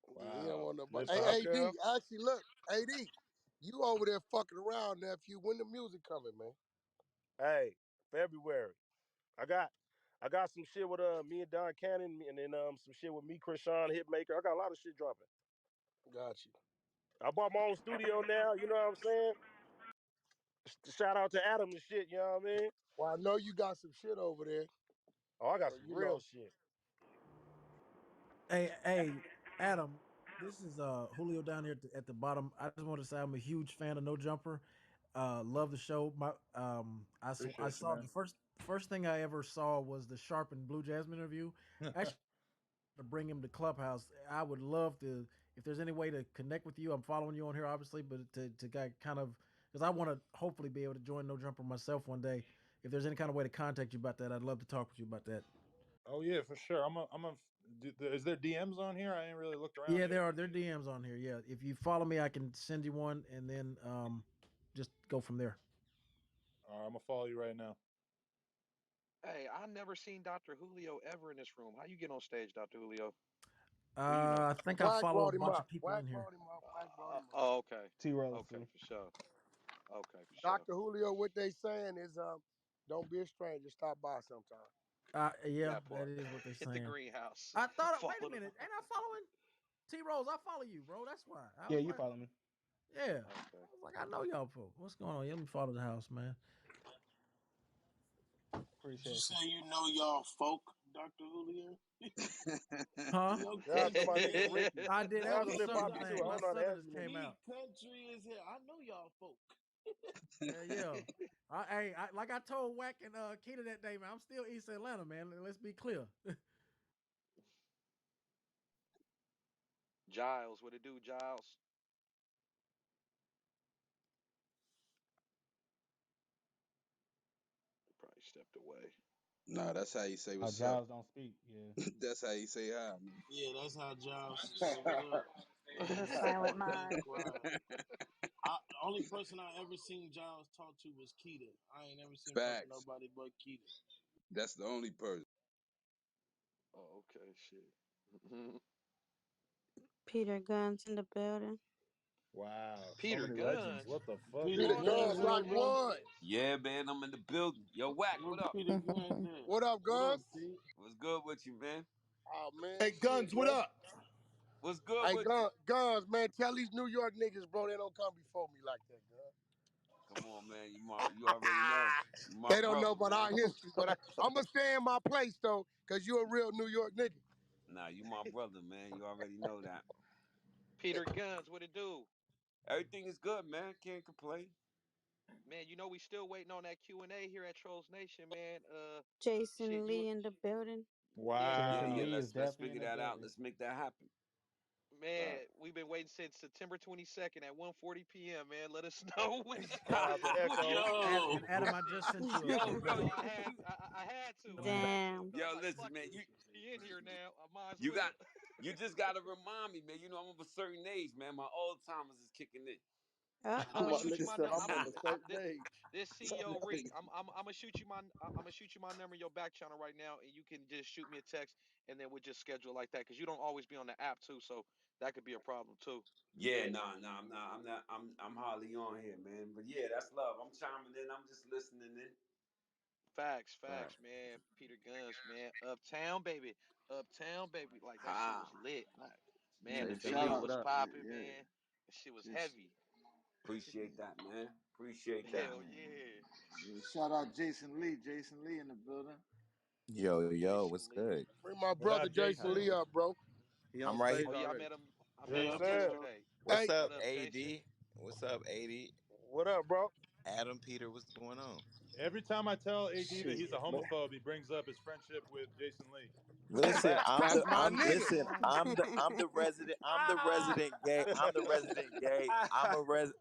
He don't Wow, want nobody. lip Hey, What up, poppy. AD, Kev? actually, look, AD. You over there fucking around, nephew. When the music coming, man? Hey, February. I got some shit with me and Don Cannon, and then some shit with me, Krishan Hitmaker. I got a lot of shit dropping. Got you. I bought my own studio now. You know what I'm saying? Shout out to Adam and shit. You know what I mean? Well, I know you got some shit over there, Oh, I got so some you real know. shit. Hey, Adam. This is Julio down here at the bottom. I just want to say I'm a huge fan of No Jumper. Love the show. I Appreciate you, saw man. the first thing I ever saw was the Sharp and Blue Jasmine interview. Actually, to bring him to Clubhouse. I would love to, if there's any way to connect with you. I'm following you on here, obviously, but to kind of, because I want to hopefully be able to join No Jumper myself one day. If there's any kind of way to contact you about that, I'd love to talk with you about that. Oh yeah, for sure. Is there DMs on here? I ain't really looked around Yeah, yet. there are DMs on here. Yeah, if you follow me, I can send you one, and then just go from there. All right, I'm gonna follow you right now. Hey, I never seen Dr. Julio ever in this room. How you get on stage, Dr. Julio? Who you know? I think I Wack follow a brought him bunch of up. people Wack in here. brought him up. Wack brought him up. Oh, okay. T Rose Okay, too. for sure. Okay, for sure. Dr. Julio, what they saying is don't be a stranger. Stop by sometime. Yeah, That that part. is what they're Hit the saying. greenhouse. I thought. Wait a Follow them. minute, ain't I following T Rose? I follow you, bro. That's why. I Yeah, was you like, follow me. yeah. Okay. I was like, I know y'all folks. What's going on? Let me follow the house, man. Did you Appreciate you. say you know y'all folk, Dr. Julio? Huh? Your Shout out to my country nigga is Ricky. I did. That Shout out was to a Lil you southern Poppy got too. thing. I My don't know how to southerners answer me. came me out. country is here. I know y'all folk. Yeah. Like I told Wack and Keita that day, man. I'm still East Atlanta, man. Let's be clear. Giles, what it do, Giles? Probably stepped away. Nah, that's how you say what's up. Giles don't speak. Yeah. That's how you say hi, man. Yeah, that's how Giles should say what up. He's a He silent need to be mod. quiet. The only person I ever seen Giles talk to was Keita. I ain't never seen him talk to Facts. nobody but Keita. That's the only person. Oh, okay, shit. Peter Guns in the building. Wow, so Peter many legends. Guns. What the fuck? Peter Peter Guns Guns here, like bro. what? Yeah, man, I'm in the building. Yo, Wack, Where what up? Peter Guns at? What up, What up, Guns? Pete? What's good with you, man? Oh man, Hey, shit, Guns, what bro. up? What's good Hey, with you? Guns, man, tell these New York niggas, bro, they don't come before me like that, Guns. Come on, man. You already know. You my They don't know brother, about our man. history, but I'm gonna stay in my place though, cause you a real New York nigga. Nah, you my brother, man. You already know that. Peter Guns, what it do? Everything is good, man. Can't complain. Man, you know we still waiting on that Q&A here at Trolls Nation, man. Shit, Jason you Lee in the building. yeah, Yeah, Jason yeah. Lee is Let's definitely in figure the that out. building. Let's make that happen. man, we've been waiting since September 22nd at 1:40 p.m., man. Let us know when Shout out to when you Echo. Yo, Adam, I just sent you yo, a yo, message, I had to. I man. had to, Damn. because I'm Yo, like, listen, fuck man. it. He in here now. I might as You got well. you just gotta remind me, man. You know I'm of a certain age, man. My old timers is kicking in. I'm gonna My Uh-oh. shoot you nigga my said number. I'm of a certain age. This CEO Rick. I'm gonna shoot you my gonna shoot you my number in your back channel right now, and you can just shoot me a text, and then we'll just schedule like that, because you don't always be on the app too, so that could be a problem too. Yeah, nah, I'm hardly on here, man. But yeah, that's love. I'm chiming in. I'm just listening in. Right. Facts, man. Peter Guns, man. Uptown, baby. Like that shit was Ha. lit. Like, man, In the the Shout video building. out. What was up? popping, Yeah. man. The shit was Just, heavy. Appreciate that, man. Appreciate that. Hell yeah. yeah. Shout out Jason Lee. Jason Lee in the building. Yo, what's Jason Lee. good? Bring my What brother up, Jason Howdy. Lee Jason? up, bro. He on stage Oh yeah, already. I met Yes, Yes, him sir. sir. yesterday. What's Hey, What up, up, Jason? AD? What's up, AD? What up, bro? Adam, Peter, what's going on? Every time I tell AD that he's a Shit, man. homophobe, he brings up his friendship with Jason Lee. Listen, that's my nigga. I'm the resident gay. I'm the resident gay.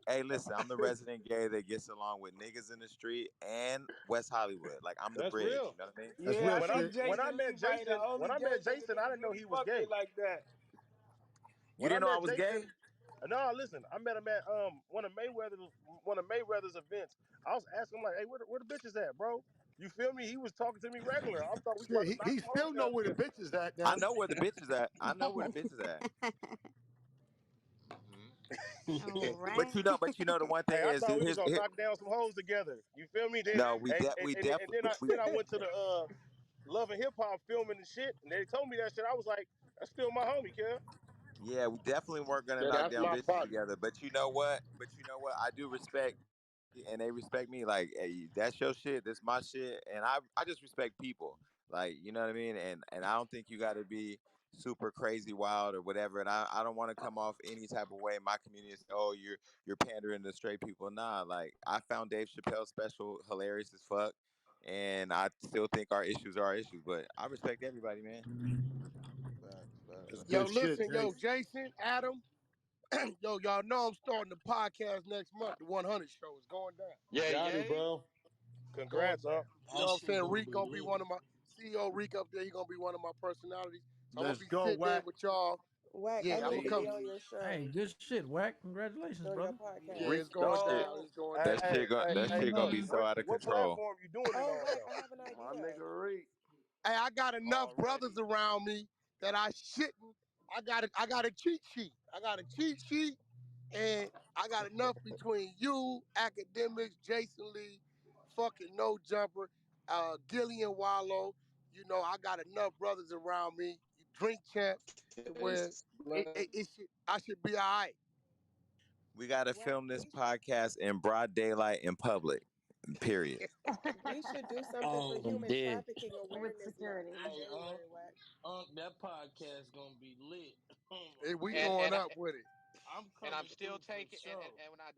Hey, listen, I'm the resident gay that gets along with niggas in the street and West Hollywood. Like I'm the That's bridge, you real. know what I mean? That's Yeah, real when I shit. when I Jason met Lee probably the Jason, when only I gay met nigga Jason, that I can didn't know really he was fuck gay. with like that. You When I didn't know I met was Jason, gay? no, listen, I met him at one of Mayweather's events. I was asking him like, "Hey, where the bitches at, bro?" You feel me? He was talking to me regular. I thought we was about Shit, to knock he some hoes still know down where the together. bitches at I now. know where the bitch is at. I know where the bitch is at. All But right. but the one thing Hey, I is thought we was here's gonna here, knock down some hoes together. You feel me? Then no, we and definitely then I went to the Love and Hip Hop filming and shit, and they told me that shit. I was like, that's still my homie, kid. yeah, we definitely weren't gonna Yeah, knock that's down my bitches partner. together. But you know what? I do respect and they respect me. Like, hey, that's your shit, that's my shit. And I just respect people. Like, you know what I mean? And I don't think you gotta be super crazy wild or whatever. And I don't wanna come off any type of way in my community and say, oh, you're pandering to straight people. Nah, like I found Dave Chappelle special hilarious as fuck. And I still think our issues are our issues, but I respect everybody, man. Facts, facts. That's Yo, good shit, listen, yo, Jace. Jason, Adam, yo, y'all know I'm starting the podcast next month. The 100 show is going down. Yay, Got it, yay. bro. It's going Congrats, huh? down. You know That what I'm shit saying? gonna Reek be gonna be lit. one of my CEO. Reek up there. He gonna be one of my personalities. So I'm gonna Let's be go, sitting in Whack. with y'all. Wack, I Yeah, I'm gonna need to be come. on your Please. Hey, show, good shit, Whack. Congratulations, on your brother. Yeah, podcast. Reek, it's going that shit down. Oh, It's going hey, down. hey, hey, that hey, shit gonna look, be so what out of what control. platform you doing it Oh, on wait, though? I have an My idea. nigga Reek. Hey, I got enough brothers Already. around me that I shouldn't. I got a cheat sheet. I got a cheat sheet, and I got enough between you, academics, Jason Lee, fucking no jumper, Gillian Wallow. You know, I got enough brothers around me. Drink champs to where it should I should be all right. We gotta Wack, film this podcast in broad daylight in public. Period. we should do something for Oh, I'm human dead. trafficking With awareness month security. in Hey, January, Wack. that podcast gonna be lit. We And going and I, up with it. I'm and I'm coming still through for taking sure. and when I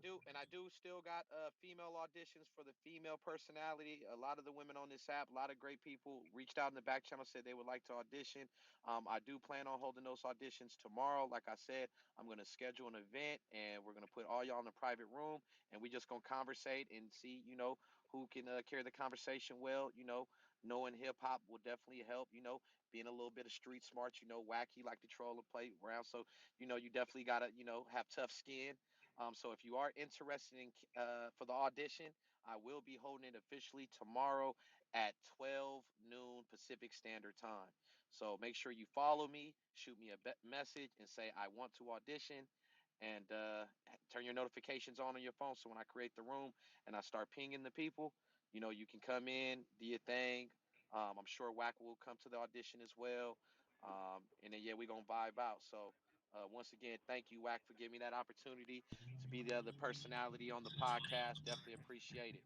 do still got female auditions for the female personality. A lot of the women on this app, a lot of great people reached out in the back channel, said they would like to audition. I do plan on holding those auditions tomorrow. Like I said, I'm going to schedule an event and we're going to put all y'all in a private room and we just going to conversate and see, who can carry the conversation well. Knowing hip hop will definitely help. Being a little bit of street smart. Wacky like to troll and play around. So you definitely gotta, have tough skin. So if you are interested in for the audition, I will be holding it officially tomorrow at 12 noon Pacific Standard Time. So make sure you follow me, shoot me a message, and say I want to audition. And turn your notifications on your phone so when I create the room and I start pinging the people, you can come in, do your thing. I'm sure Wack will come to the audition as well. And then yeah, we're gonna vibe out. So once again, thank you, Wack, for giving me that opportunity to be the other personality on the podcast. Definitely appreciate it.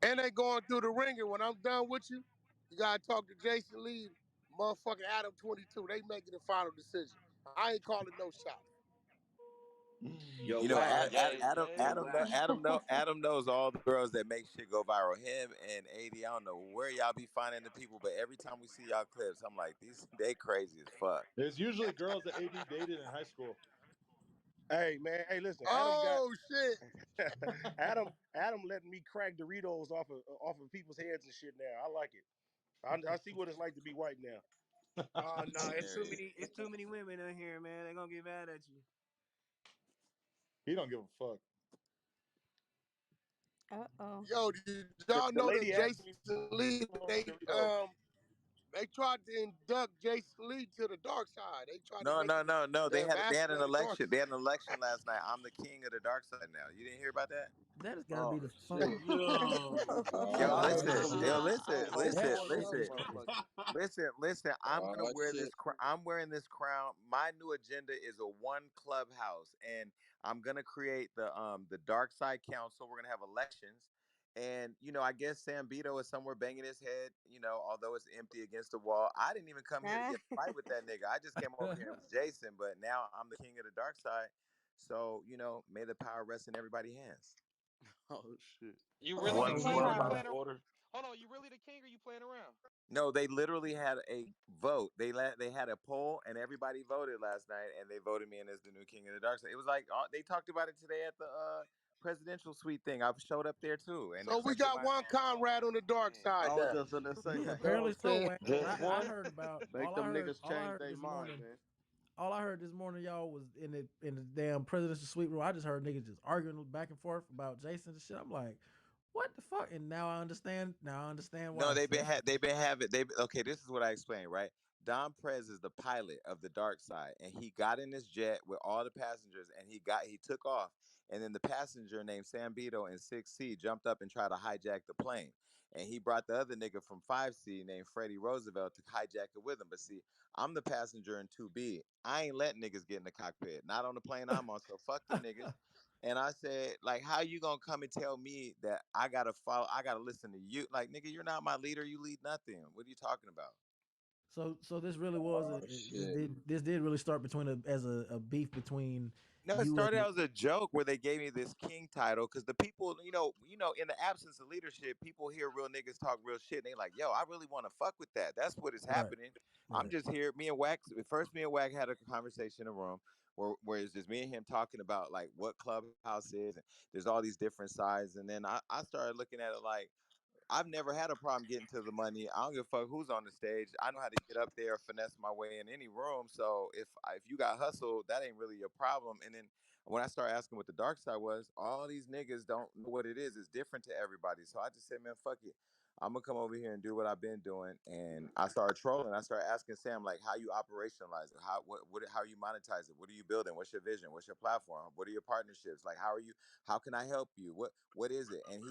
And they going through the ringer. When I'm done with you, you gotta talk to Jason Lee, motherfucking Adam22. They making the final decision. I ain't calling no shots. Yo, You know, Wack. Yay, Yo, yay. Wack. Adam knows all the girls that make shit go viral. Him and AD, I don't know where y'all be finding the people, but every time we see y'all clips, I'm like, these they crazy as fuck. There's usually girls that AD dated in high school. Hey man, hey listen, Adam got Oh shit. Adam letting me crack Doritos off of people's heads and shit now. I like it. I see what it's like to be white now. Oh no, Hilarious. it's too many women in here, man. They're gonna get mad at you. He don't give a fuck. Uh-oh. Yo, did The, y'all the know that lady asked Jason me Lee, for they Doritos. they tried to induct Jason Lee to the dark side. They tried to No, make no, him no, no. the They had ambassador an of the dark election. They side. had an election last night. I'm the king of the dark side now. You didn't hear about that? That has got to be Oh the fun. shit. Yo, Yo, Oh yo, listen, shit. yo, yo. listen, Oh That listen, boy, is this listen. motherfucker. Listen. I'm gonna Oh wear shit. this. I'm wearing this crown. My new agenda is a one clubhouse, and I'm gonna create the Dark Side Council. We're gonna have elections, and I guess Sam Bito is somewhere banging his head. Although it's empty against the wall. I didn't even come here to Ah. get a fight with that nigga. I just came over here. It was Jason, but now I'm the king of the Dark Side. So may the power rest in everybody's hands. Oh shit. You Oh, really that's the One a king or love, you wow. house playing around? order. Hold on, you really the king or you playing around? No, they literally had a vote. They had a poll, and everybody voted last night, and they voted me in as the new king of the dark side. It was like they talked about it today at the presidential suite thing. I showed up there too, and So we accepted got my. one Conrad on the dark Man. I side was now. just gonna say, Yeah, You know what I'm apparently so, saying? Wack. Because just I one. heard about Make them niggas all I change heard their this mind, morning. man. All I heard this morning, y'all, was in the damn presidential suite room. I just heard niggas just arguing back and forth about Jason and shit. I'm like, what the fuck? And now I understand. Now I understand No, why. So that's they've been having okay. This is what I explained, right? Don Prez is the pilot of the dark side, and he got in this jet with all the passengers, and he took off, and then the passenger named Sam Beto in 6C jumped up and tried to hijack the plane, and he brought the other nigga from 5C named Freddie Roosevelt to hijack it with him. But see, I'm the passenger in 2B. I ain't letting niggas get in the cockpit, not on the plane I'm on. So fuck them niggas. And I said, like, how you gonna come and tell me that I gotta follow? I gotta listen to you? Like, nigga, you're not my leader. You lead nothing. What are you talking about? So this really was Oh shit. this did really start between a beef between No, it you started and out as a joke where they gave me this king title because the people, in the absence of leadership, people hear real niggas talk real shit. And they like, yo, I really want to fuck with that. That's what is right, happening. I'm right. just here. Me and Wack had a conversation in a room where it's just me and him talking about like what Clubhouse is. And there's all these different sides. And then I started looking at it like, I've never had a problem getting to the money. I don't give a fuck who's on the stage. I know how to get up there, finesse my way in any room. So if you got hustle, that ain't really your problem. And then when I started asking what the dark side was, all these niggas don't know what it is. It's different to everybody. So I just said, man, fuck it. I'm gonna come over here and do what I've been doing. And I started trolling. I started asking Sam like, how you operationalize it? How you monetize it? What are you building? What's your vision? What's your platform? What are your partnerships? Like, how are you? How can I help you? What is it? And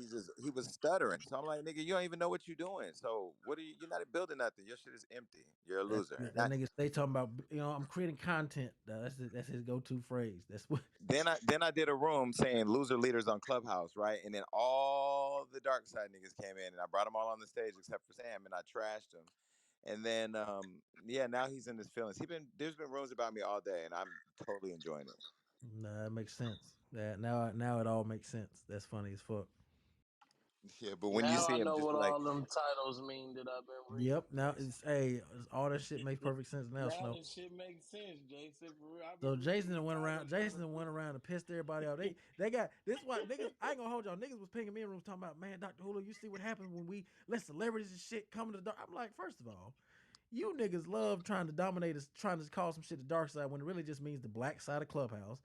he was stuttering. So I'm like, nigga, you don't even know what you're doing. So what are you? You're not building nothing. Your shit is empty. You're a That, loser. that And that nigga stay talking about, I'm creating content. That's his go to phrase. That's what. then I did a room saying loser leaders on Clubhouse, right? And then all the dark side niggas came in, and I brought them all on the stage except for Sam, and I trashed him. And then yeah, now he's in his feelings. There's been rooms about me all day, and I'm totally enjoying it. Nah, that makes sense. That now it all makes sense. That's funny as fuck. Yeah, but when you Now see I him, know just what be like, all them titles mean that I've been reading, Yep. Now Jason. all that shit makes perfect sense now, Now Snow. this shit makes sense, Jason. For real, I've So been reading the Jason titles. went around and pissed everybody off. They got this why niggas, I ain't gonna hold y'all. Niggas was pinging me in rooms talking about, man, Dr. Hulu, you see what happens when we let celebrities and shit come to the dark. I'm like, first of all, you niggas love trying to dominate us, trying to call some shit the dark side when it really just means the black side of Clubhouse.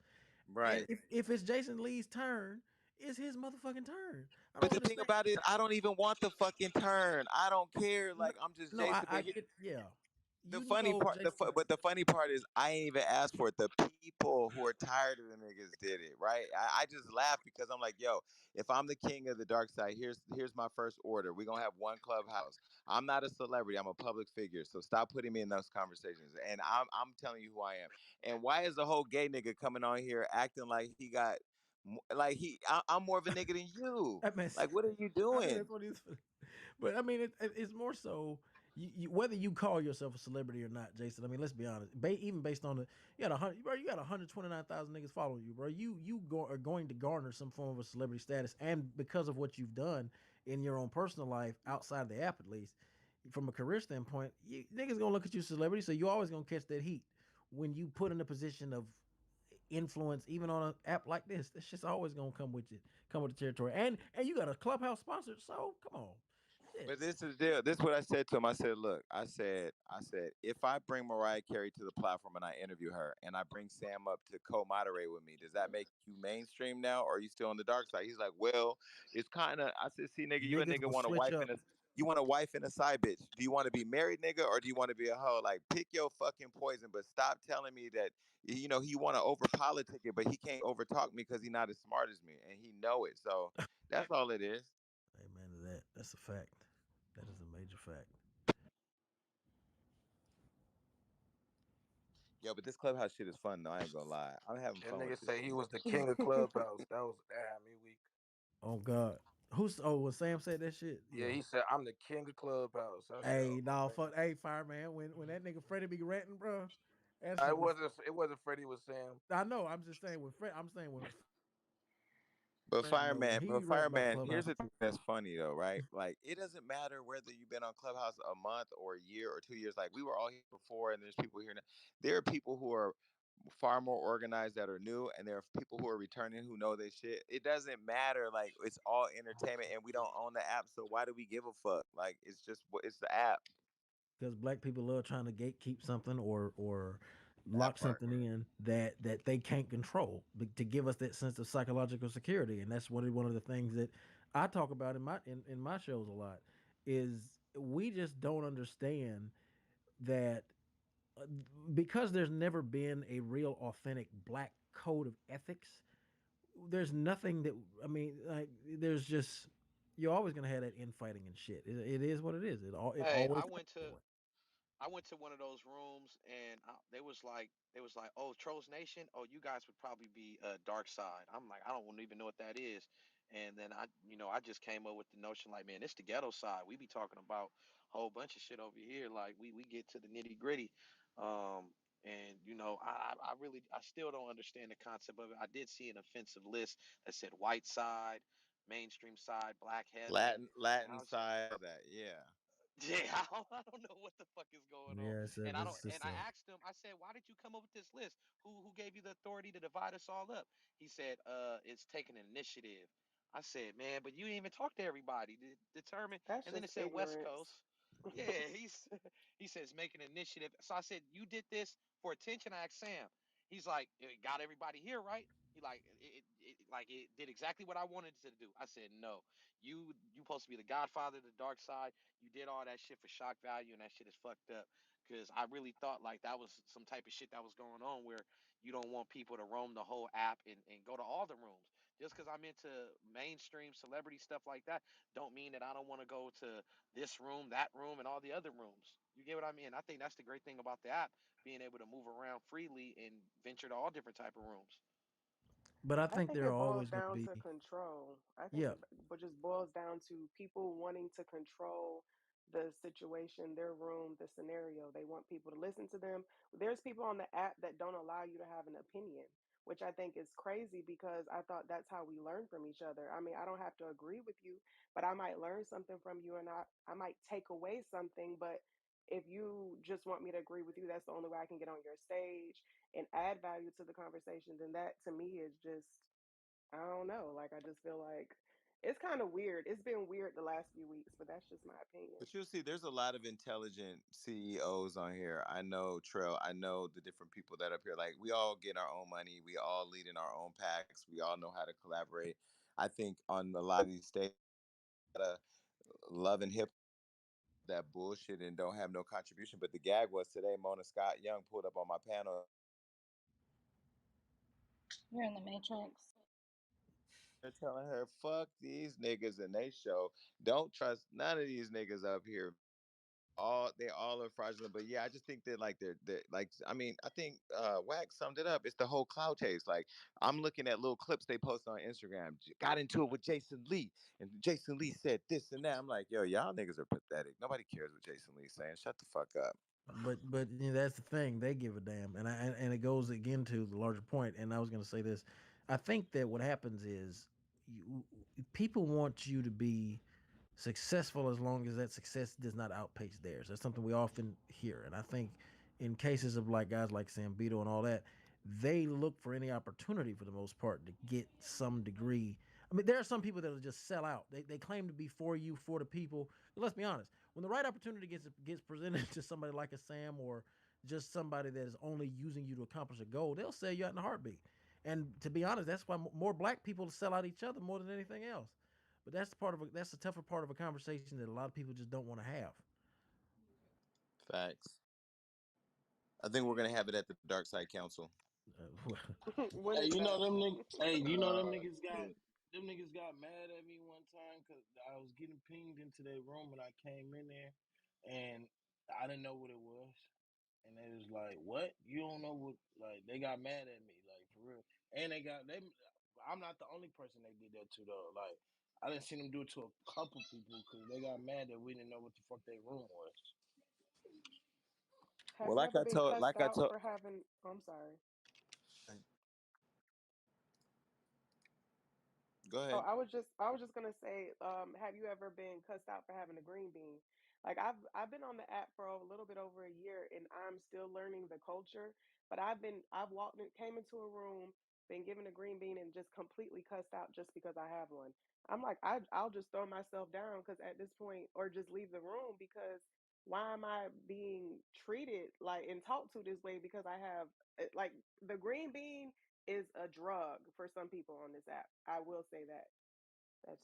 And right. if it's Jason Lee's turn, it's his motherfucking turn. I But don't the thing understand. about it is, I don't even want the fucking turn. I don't care. No, Like I'm just no, Jason. I But get, yeah. the You funny know part, Jason. but the funny part is, I ain't even asked for it. The people who are tired of the niggas did it, right? I just laugh because I'm like, yo, if I'm the king of the dark side, here's my first order. We're gonna have one Clubhouse. I'm not a celebrity. I'm a public figure. So stop putting me in those conversations. And I'm telling you who I am. And why is the whole gay nigga coming on here acting like he got like I'm more of a nigga than you? That man, Like, what are you I mean, that's doing? what he's. But I mean, it's more so whether you call yourself a celebrity or not, Jason. I mean, let's be honest. Even based on you got 129,000 niggas following you, bro. Are going to garner some form of a celebrity status, and because of what you've done in your own personal life outside of the app, at least from a career standpoint, niggas gonna look at you as a celebrity. So you always gonna catch that heat when you put in a position of influence, even on an app like this. That's just always gonna come with the territory. And you got a Clubhouse sponsor, so come on, But shit. this is the deal. This is what I said to him. I said, look, I said, if I bring Mariah Carey to the platform and I interview her and I bring Sam up to co-moderate with me, does that make you mainstream now, or are you still on the dark side? He's like, well, it's kind of. I said, see, nigga, you a Niggas nigga will want a switch wife up and a you want a wife and a side bitch. Do you want to be married, nigga, or do you want to be a hoe? Like, pick your fucking poison. But stop telling me that he want to over politic it, but he can't over talk me because he's not as smart as me, and he know it. So that's all it is. amen to that. That's a fact. That is a major fact. Yo, but this clubhouse shit is fun though. I ain't gonna lie. I'm having That fun nigga with this say he shit. was the king of Clubhouse. That had me weak. Oh God. When Sam said that shit, Yeah, yeah. he said I'm the king of Clubhouse. I said, Hey, oh nah, man. fuck, hey, fireman. When that nigga Freddie be ranting, bro, that shit It was. wasn't. It wasn't Freddie with Sam. I know. I'm just saying when Fred. I'm saying when ranting though. When But he ranting about fireman, Clubhouse. here's the thing that's funny though, right? Like it doesn't matter whether you've been on Clubhouse a month or a year or 2 years. Like we were all here before, and there's people here now. There are people who are far more organized that are new, and there are people who are returning who know their shit. It doesn't matter. Like it's all entertainment, and we don't own the app, so why do we give a fuck? Like it's the app. Because black people love trying to gatekeep something or That lock part. something in that they can't control to give us that sense of psychological security. And that's one of the things that I talk about in my shows a lot is we just don't understand that because there's never been a real authentic black code of ethics. There's nothing that I mean, like there's just you're always gonna have that infighting and shit. It is what it is. It Hey, always happens that way. I went to one of those rooms and they was like, oh, Trolls Nation, oh, you guys would probably be Dark Side. I'm like, I don't even know what that is. And then I just came up with the notion like, man, it's the ghetto side. We be talking about a whole bunch of shit over here. Like we get to the nitty gritty. And I really I still don't understand the concept of it. I did see an offensive list that said white side, mainstream side, black heaven, and I Latin was side, all that. Yeah. yeah, I don't know what the fuck is going on. Yeah, it's And I don't it's and just I asked him, I said, why did you come up with this list? Who gave you the authority to divide us all up? He said, it's taking an initiative. I said, man, but you didn't even talk to everybody to determine. That's And then it just said West ignorance. Coast. Yeah, he says making an initiative. So I said, you did this for attention. I asked Sam. He's like, it got everybody here, right? He like it did exactly what I wanted it to do. I said, no, you supposed to be the godfather of the dark side. You did all that shit for shock value, and that shit is fucked up. Because I really thought like that was some type of shit that was going on where you don't want people to roam the whole app and go to all the rooms. Just because I'm into mainstream celebrity stuff like that, don't mean that I don't want to go to this room, that room, and all the other rooms. You get what I mean? I think that's the great thing about the app, being able to move around freely and venture to all different type of rooms. but I I think think there are it boils always gonna down be to control. I think yeah. it but just boils down to people wanting to control the situation, their room, the scenario. They want people to listen to them. There's people on the app that don't allow you to have an opinion, which I think is crazy because I thought that's how we learn from each other. I mean, I don't have to agree with you, but I might learn something from you and I might take away something, but if you just want me to agree with you, that's the only way I can get on your stage and add value to the conversation, then that to me is just, I don't know. Like, I just feel like it's kind of weird. It's been weird the last few weeks, but that's just my opinion. But you'll see, there's a lot of intelligent CEOs on here. I know Trail. I know the different people that are up here. Like we all get our own money. We all lead in our own packs. We all know how to collaborate. I think on a lot of these stages, love and hip that bullshit and don't have no contribution. But the gag was today, Mona Scott Young pulled up on my panel. You're in the Matrix. They're telling her, "Fuck these niggas," and they show don't trust none of these niggas up here. They all are fraudulent. But yeah, I just think that like they're like I mean, I think Wax summed it up. It's the whole cloud chase. Like I'm looking at little clips they post on Instagram. Got into it with Jason Lee, and Jason Lee said this and that. I'm like, yo, y'all niggas are pathetic. Nobody cares what Jason Lee's saying. Shut the fuck up. But that's the thing. They give a damn, and it goes again to the larger point. And I was going to say this. I think that what happens is people want you to be successful as long as that success does not outpace theirs. That's something we often hear. And I think in cases of like guys like Sambito and all that, they look for any opportunity for the most part to get some degree. I mean, there are some people that'll just sell out. They claim to be for you, for the people. But let's be honest. When the right opportunity gets presented to somebody like a Sam or just somebody that is only using you to accomplish a goal, they'll sell you out in a heartbeat. And to be honest, that's why more black people sell out each other more than anything else. But that's the tougher part of a conversation that a lot of people just don't want to have. Facts. I think we're gonna have it at the Dark Side Council. When Hey, is you know that? them niggas. Hey, you know them Oh niggas got shit. them niggas got mad at me one time because I was getting pinged into their room and I came in there and I didn't know what it was. And they was like, "What? You don't know what?" Like they got mad at me, like for real. And they got they. I'm not the only person they did that to though. Like I didn't see them do it to a couple people because they got mad that we didn't know what the fuck their room was. Have Well, you ever been cussed like I out told. for having, oh, I'm sorry. Go Oh, ahead. I was just gonna say, have you ever been cussed out for having a green bean? Like I've been on the app for a little bit over a year and I'm still learning the culture. But I've walked in, came into a room, been given a green bean and just completely cussed out just because I have one. I'm like, I'll just throw myself down because at this point, or just leave the room because why am I being treated like and talked to this way because I have like the green bean is a drug for some people on this app. I will say that. That's,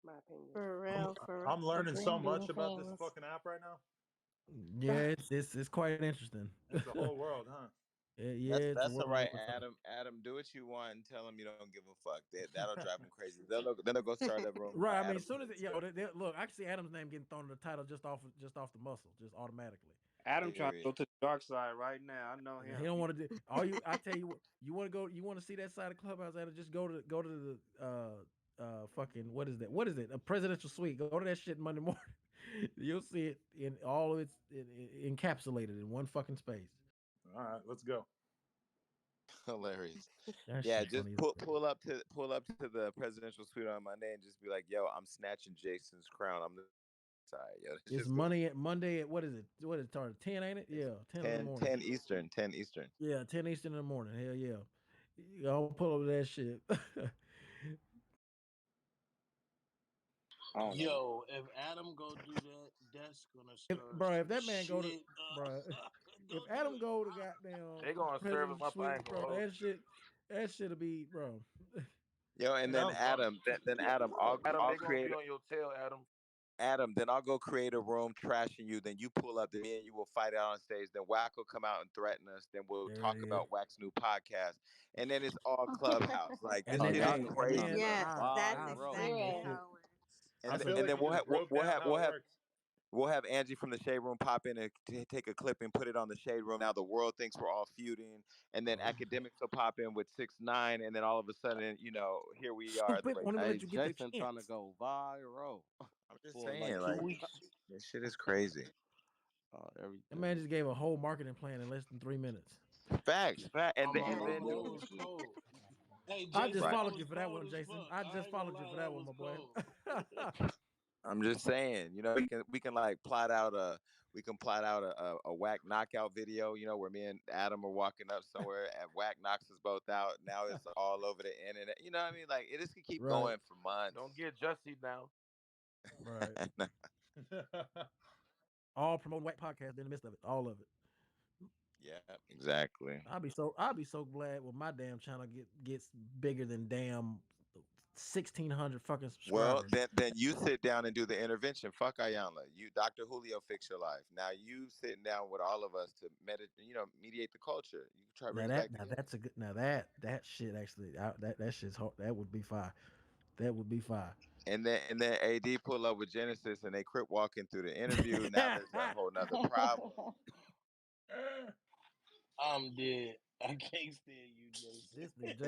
my opinion. For I'm real, for real. I'm The learning so green bean much about this things. fucking app right now. Yeah, it's quite interesting. It's a whole world, huh? Yeah, it's a That's all world right, of fun. Adam. Adam, do what you want and tell them you don't give a fuck. That'll drive them crazy. Then they'll go start a room Right. called I mean, as Adam soon as it, 22. look, I can see Adam's name getting thrown in the title just off the muscle, just automatically. Adam trying to Period. go to the dark side right now. I know He him. don't want to do all you. I tell you what, you want to go. You want to see that side of Clubhouse, Adam? Just go to the fucking what is that? What is it? A presidential suite. Go to that shit Monday morning. You'll see it in all of its encapsulated in one fucking space. All right, let's go. Hilarious. That Yeah, shit just funny as hell. pull up to the presidential suite on Monday and just be like, "Yo, I'm snatching Jason's crown. I'm the side, yo." Let's It's just go. Monday at Monday at what is it? What is it? Target 10, ain't it? It's Yeah, 10 in the 10, morning. 10 Eastern. 10 Eastern. Yeah, 10 Eastern in the morning. Hell yeah. Y'all pull over that shit. I don't know. Yo, if Adam go do that, that's gonna If stir bro, if some that man go to shit up. bro, if Don't do Adam it. go to goddamn They gonna serve him presidential up. I suite, ain't gonna bro, hold that shit'll be, bro. Yo, and then Sounds fun. Adam, you. Adam, I'll they gonna create be on your tail, Adam. Adam. Then I'll go create a room trashing you. Then you pull up. Then me and you will fight out on stage. Then Wack will come out and threaten us. Then we'll There it talk is. about Wack's new podcast. And then it's all Clubhouse. Like And this Oh, then shit y'all is can and turn then this crazy. Yes, that's I viral. sing that exactly Yeah. shit. how it works. I And feel and like then you just broke down how it works. we'll have Angie from the Shade Room pop in and take a clip and put it on the Shade Room. Now the world thinks we're all feuding, and then Oh, academics will pop in with 6ix9ine, and then all of a sudden, here we are at the stupid. Won't break. even Hey, let you get the Jason trying to chance. go viral I'm just For like saying, two like weeks. this shit is crazy. That man everything. just gave a whole marketing plan in less than 3 minutes. Facts, Oh, my and then mama, that you was cold. Hey, I just Jason, right. that followed was you for that cold one, as Jason. fuck. I I just ain't gonna followed you lie, for that that one, was my boy. cold. I'm just saying, we can plot out a Whack knockout video, where me and Adam are walking up somewhere and Whack knocks us both out. Now it's all over the internet. You know what I mean? Like this could keep Right, going for Don't months. get Jussie now. right. All promoting White Podcast in the midst of it. All of it. Yeah, exactly. I'll be so glad when my damn channel gets bigger than damn 1,600 fucking Well, subscribers. then you sit down and do the intervention. Fuck Ayanla. You, Dr. Julio, fix your life. Now you sitting down with all of us to mediate the culture. You try to bring us back Now together. that's a good. Now that shit actually that shit's hard. That would be fire. That would be fire. And then AD pull up with Genesis and they crip walking through the interview. Now there's a whole nother problem. I'm dead. I can't stand you, Jason. This nigga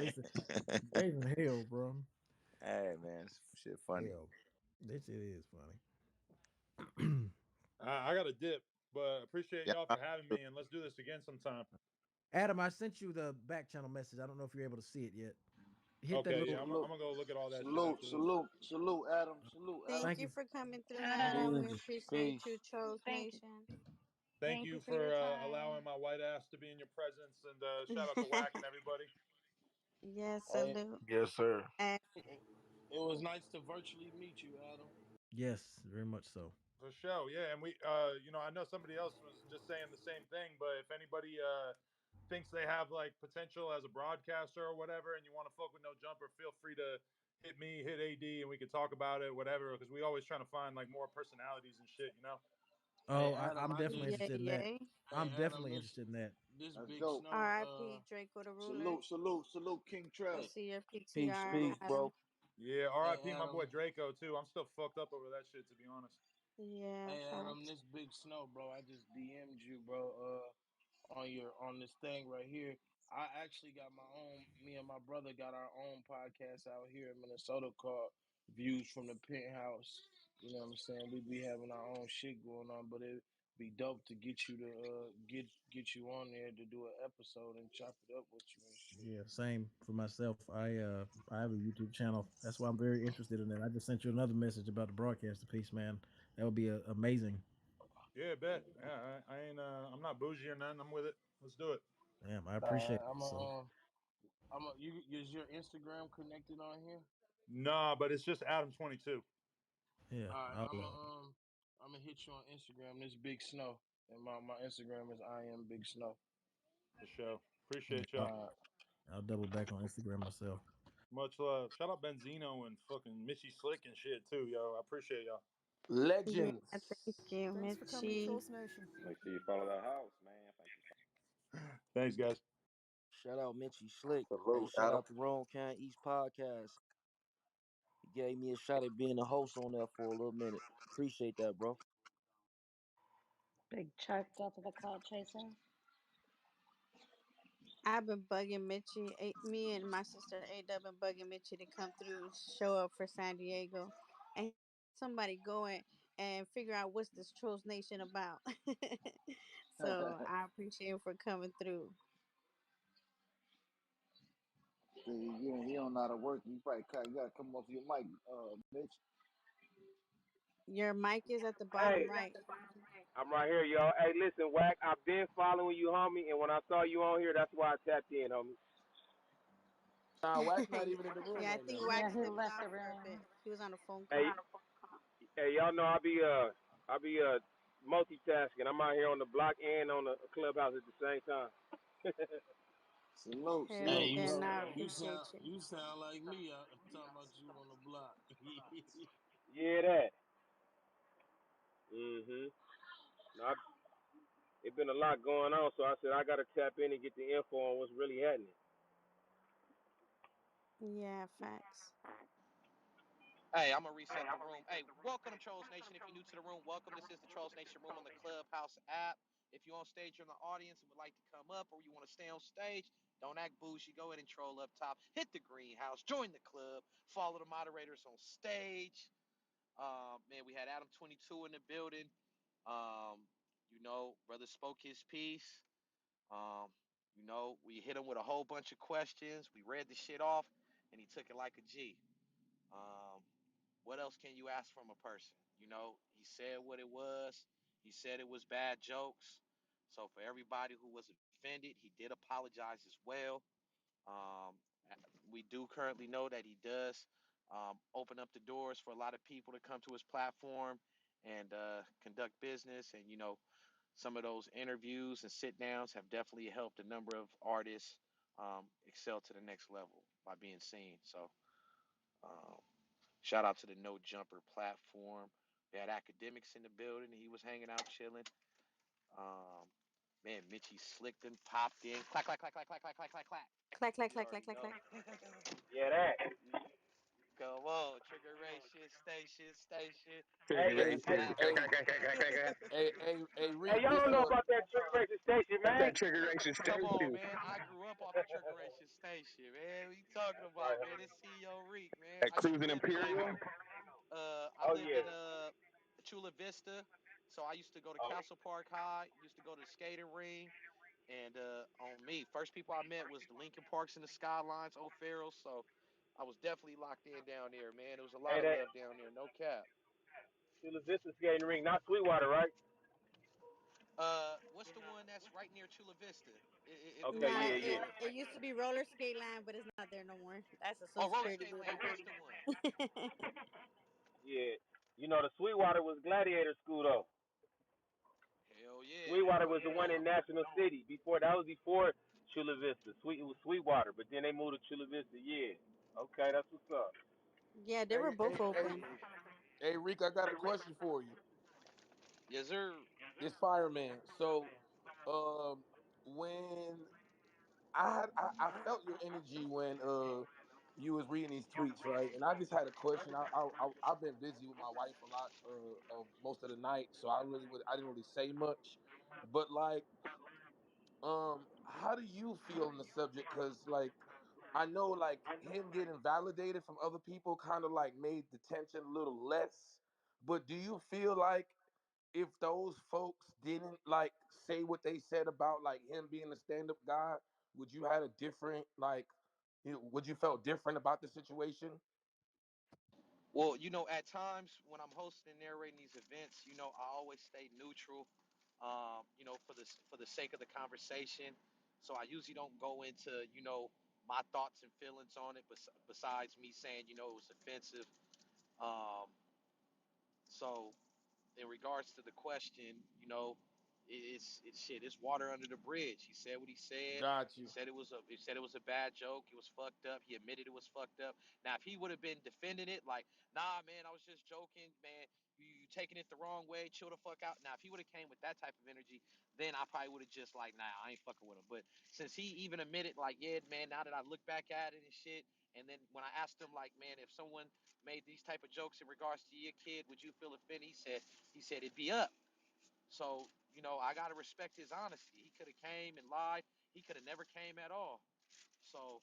Jason hell, bro. Hey man, this shit funny. Hell, this shit is funny. I got a dip, but appreciate Yeah. y'all for having me, and let's do this again sometime. Adam, I sent you the back channel message. I don't know if you're able to see it yet. Hit that Okay, yeah, little. I'm Salute, gonna go look at all that shit salute, after this. salute, salute, Adam, salute, Adam. Thank Thank you you. for coming through, Adam. We Adam, Peace. appreciate you, Peace. Trolls thank you. Nation. Thank Thank you you for your for time. allowing my white ass to be in your presence, and shout out to Whack and everybody. Yes, Hey, salute. Yes, sir. And it was nice to virtually meet you, Adam. Yes, very much so. For sure, yeah, and we, I know somebody else was just saying the same thing, but if anybody thinks they have like potential as a broadcaster or whatever, and you want to fuck with No Jumper, feel free to hit me, hit AD, and we can talk about it, whatever, because we always trying to find like more personalities and shit, you know. Hey, Oh, Adam, I'm I definitely just yay, interested in that. yay. hey I'm Adam, definitely this interested in that. this Let's big go. snow. R.I.P. Draco the ruler. Salute, salute, salute, King I Trev. see your Peace. PTR, Peace, Salute. Adam. bro. Yeah, Hey R.I.P. my boy Adam. Draco too. I'm still fucked up over that shit, to be honest. Yeah, Hey Adam, facts. this big snow, bro. I just DM'd you, bro. On this thing right here. I actually got my own. Me and my brother got our own podcast out here in Minnesota called Views from the Penthouse. You know what I'm saying? We be having our own shit going on, but it be dope to get you to get you on there to do an episode and chop it up with you and shit. Yeah, same for myself. I have a YouTube channel. That's why I'm very interested in it. I just sent you another message about the broadcaster piece, man. That would be amazing. Yeah, bet. Yeah, I ain't. I'm not bougie or nothing. I'm with it. Let's do it. Damn, I All appreciate right, it. So you is your Instagram connected on here? Nah, but it's just Adam22 yeah, All right, I'll I'm gonna hit you on Instagram. This Big Snow, and my Instagram is I am Big Snow. for sure. yeah, Appreciate y'all. Uh, I'll double back on Instagram myself. Much love. Shout out Benzino and fucking Mitchy Slick and shit too, yo. I appreciate y'all. Yeah, Legends. thank you, Thanks for coming to Mitchie. Trolls Nation. Make sure you follow that house, man. Thank you. Thanks, guys. Shout out Mitchy Slick. Hey, Salute, shout Adam. out to Rome Can East Podcast. He gave me a shot at being a host on there for a little minute. Appreciate that, bro. Big Chuck, death of the cloud chaser. I've been bugging Mitchie. Me and my sister A-Dub been bugging Mitchie to come through, show up for San Diego, and somebody going and figure out what's this Trolls Nation about. So I appreciate him for coming through. See, he don't know how to work. You gotta come off your mic, Mitch. Your mic is at the Hey, bottom right. I'm right here, y'all. Hey, listen, Wack, I've been following you, homie, and when I saw you on here, that's why I tapped in, homie. Nah, Wack not even in the room Yeah, I right think now. Yeah, Wax he stepped left off the for a bit. room. He was on a phone Hey, call. hey, y'all know I be multitasking. I'm out here on the block and on the clubhouse at the same time. Salute, Hell Hey, salute, yeah, bro. now I you sound appreciate you. you sound like me. Talking about you on the block. Yeah, that. Mhm. Now, it been a lot going on, so I said I gotta tap in and get the info on what's really happening. Yeah, facts. Hey, I'm gonna reset the room. Hey, welcome to Trolls Nation. If you're new to the room, welcome. This is the Trolls Nation room on the Clubhouse app. If you're on stage, you're in the audience and would like to come up, or you want to stay on stage, don't act bougie. Go ahead and troll up top. Hit the greenhouse. Join the club. Follow the moderators on stage. Man, we had Adam22 in the building. Um, brother spoke his piece. Um, we hit him with a whole bunch of questions. We read the shit off, and he took it like a G. Um, what else can you ask from a person? He said what it was. He said it was bad jokes. So for everybody who was offended, he did apologize as well. Um, we do currently know that he does open up the doors for a lot of people to come to his platform and conduct business. And, some of those interviews and sit downs have definitely helped a number of artists excel to the next level by being seen. So, um, shout out to the No Jumper platform. We had akademiks in the building. He was hanging out, chilling. Um, Man, Mitchie slicked and popped in. Clack, clack, clack, clack, clack, clack, clack, clack, clack. Clack, clack, You clack, clack, already clack, know. clack. Yeah, that. Come on, trigger ration station, station. Hey, Let Hey, us hey, hey, have hey, it. hey, hey, Reek, y'all this don't know about that trick racer station, man. Come on, man. I grew up off the trigger ration station, man. What you talking about, man? It's CEO Reek, man. I used to live I Oh lived yeah. in Chula Vista, so I used to go to Oh, Castle Park High. Used to go to the skating ring, and on me, first people I met was the Lincoln Parks and the Skylines, O'Farrell. So I was definitely locked in down there, man. There was a lot hey, of that love down there, no cap. Chula Vista skating ring, not Sweetwater, right? What's the one that's right near Chula Vista? It Okay, was Nah, yeah, like yeah, it used to be roller skate land, but it's not there no more. That's a oh, Social Roller Security Skate Land. building. That's the one. yeah. You know, the Sweetwater was Gladiator School though. Hell yeah. Sweetwater was the one in National City. That was before Chula Vista. It was Sweetwater, but then they moved to Chula Vista. Yeah. Okay, that's what's up. Yeah, they were hey, both hey, hey, open. hey, Reek, I got a question for you. Yes, sir. This fireman. So, um, when I felt your energy when you was reading these tweets, right? And I just had a question. I've been busy with my wife a lot of most of the night, so I didn't really say much. But like, how do you feel on the subject? Because like, I know like him getting validated from other people kind of like made the tension a little less. But do you feel like if those folks didn't like say what they said about like him being a stand-up guy, would you had a different like would you felt different about the situation? Well, at times when I'm hosting and narrating these events, I always stay neutral, for the sake of the conversation. So I usually don't go into, my thoughts and feelings on it, besides me saying, it was offensive. Um, so in regards to the question, it's shit. It's water under the bridge. He said what he said. Got He you. said it was a bad joke. It was fucked up. He admitted it was fucked up. Now, if he would have been defending it, like, nah, man, I was just joking, man. You taking it the wrong way, chill the fuck out. Now, if he would have came with that type of energy, then I probably would have just like, nah, I ain't fucking with him. But since he even admitted, like, yeah, man, now that I look back at it and shit, and then when I asked him, like, man, if someone made these type of jokes in regards to your kid, would you feel offended? He said it'd be up. So, I gotta respect his honesty. He could have came and lied. He could have never came at all. So,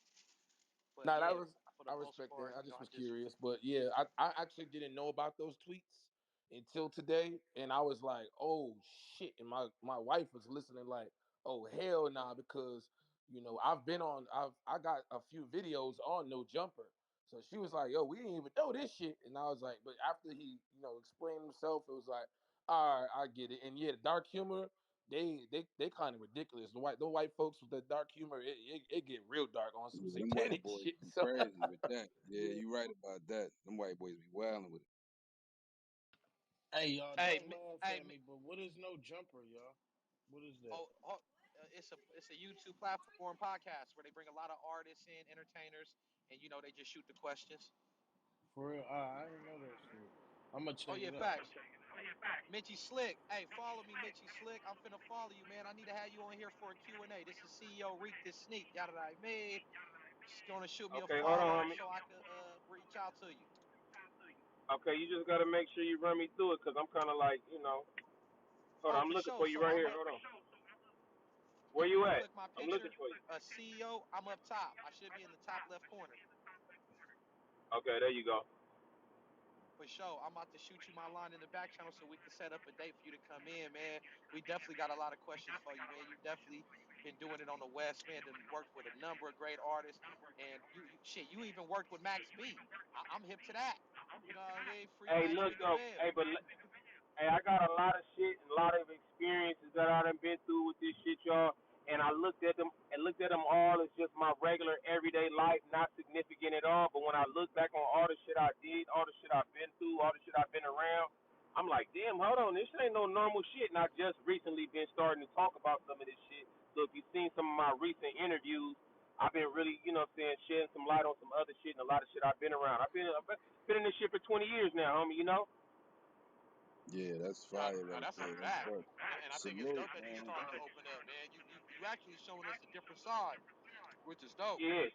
but Now that yeah, was for the I most respect that. part, I just I was just curious, but yeah, I actually didn't know about those tweets until today, and I was like, oh shit, and my wife was listening like, oh hell nah, because I got a few videos on No Jumper, so she was like, yo, we didn't even know this shit, and I was like, but after he explained himself, it was like, all right, I get it, and yeah, the dark humor. They kind of ridiculous. The white folks with the dark humor, it get real dark on some Yeah, them white satanic boys shit. be So crazy with that. Yeah, yeah, you right about that. Them white boys be wilding with it. Hey, y'all, hey, don't laugh hey, at me, but what is no jumper, y'all? What is that? it's a YouTube platform podcast where they bring a lot of artists in, entertainers, and they just shoot the questions. For real? I didn't know that shit. I'm gonna Oh check yeah, it out. facts. Mitchy Slick, hey, follow me, Mitchy Slick. I'm finna follow you, man. I need to have you on here for a Q&A. This is CEO Reek this sneak, yada that I made. Just gonna shoot me a Okay, hold follow on, homie. so I could reach out to you. Okay, you just gotta make sure you run me through it, cause I'm kind of like, hold on, Oh, I'm for looking sure. for you So right I'm here. up. Hold on. Where Yeah, when you you at? click my I'm looking picture, for you. a CEO, I'm up top. I should be in the top left corner. Okay, there you go. For sure. I'm about to shoot you my line in the back channel so we can set up a date for you to come in, man. We definitely got a lot of questions for you, man. You definitely been doing it on the West, man, and worked with a number of great artists. And you even worked with Max B. I'm hip to that. You know what I mean? Free Hey, Max look B the though. Web. Hey, hey, I got a lot of shit and a lot of experiences that I done been through with this shit, y'all. And I looked at them all as just my regular everyday life, not significant at all. But when I look back on all the shit I did, all the shit I've been through, all the shit I've been around, I'm like, damn, hold on, this ain't no normal shit. And I just recently been starting to talk about some of this shit. So if you've seen some of my recent interviews, I've been really, shedding some light on some other shit and a lot of shit I've been around. I've been in this shit for 20 years now, homie. Yeah, that's No, fire no, right that's a there. That's fact. dope. And I think it's Salute, dope that you man. starting to open up, man. You actually showing us a different side, which is dope. Yeah,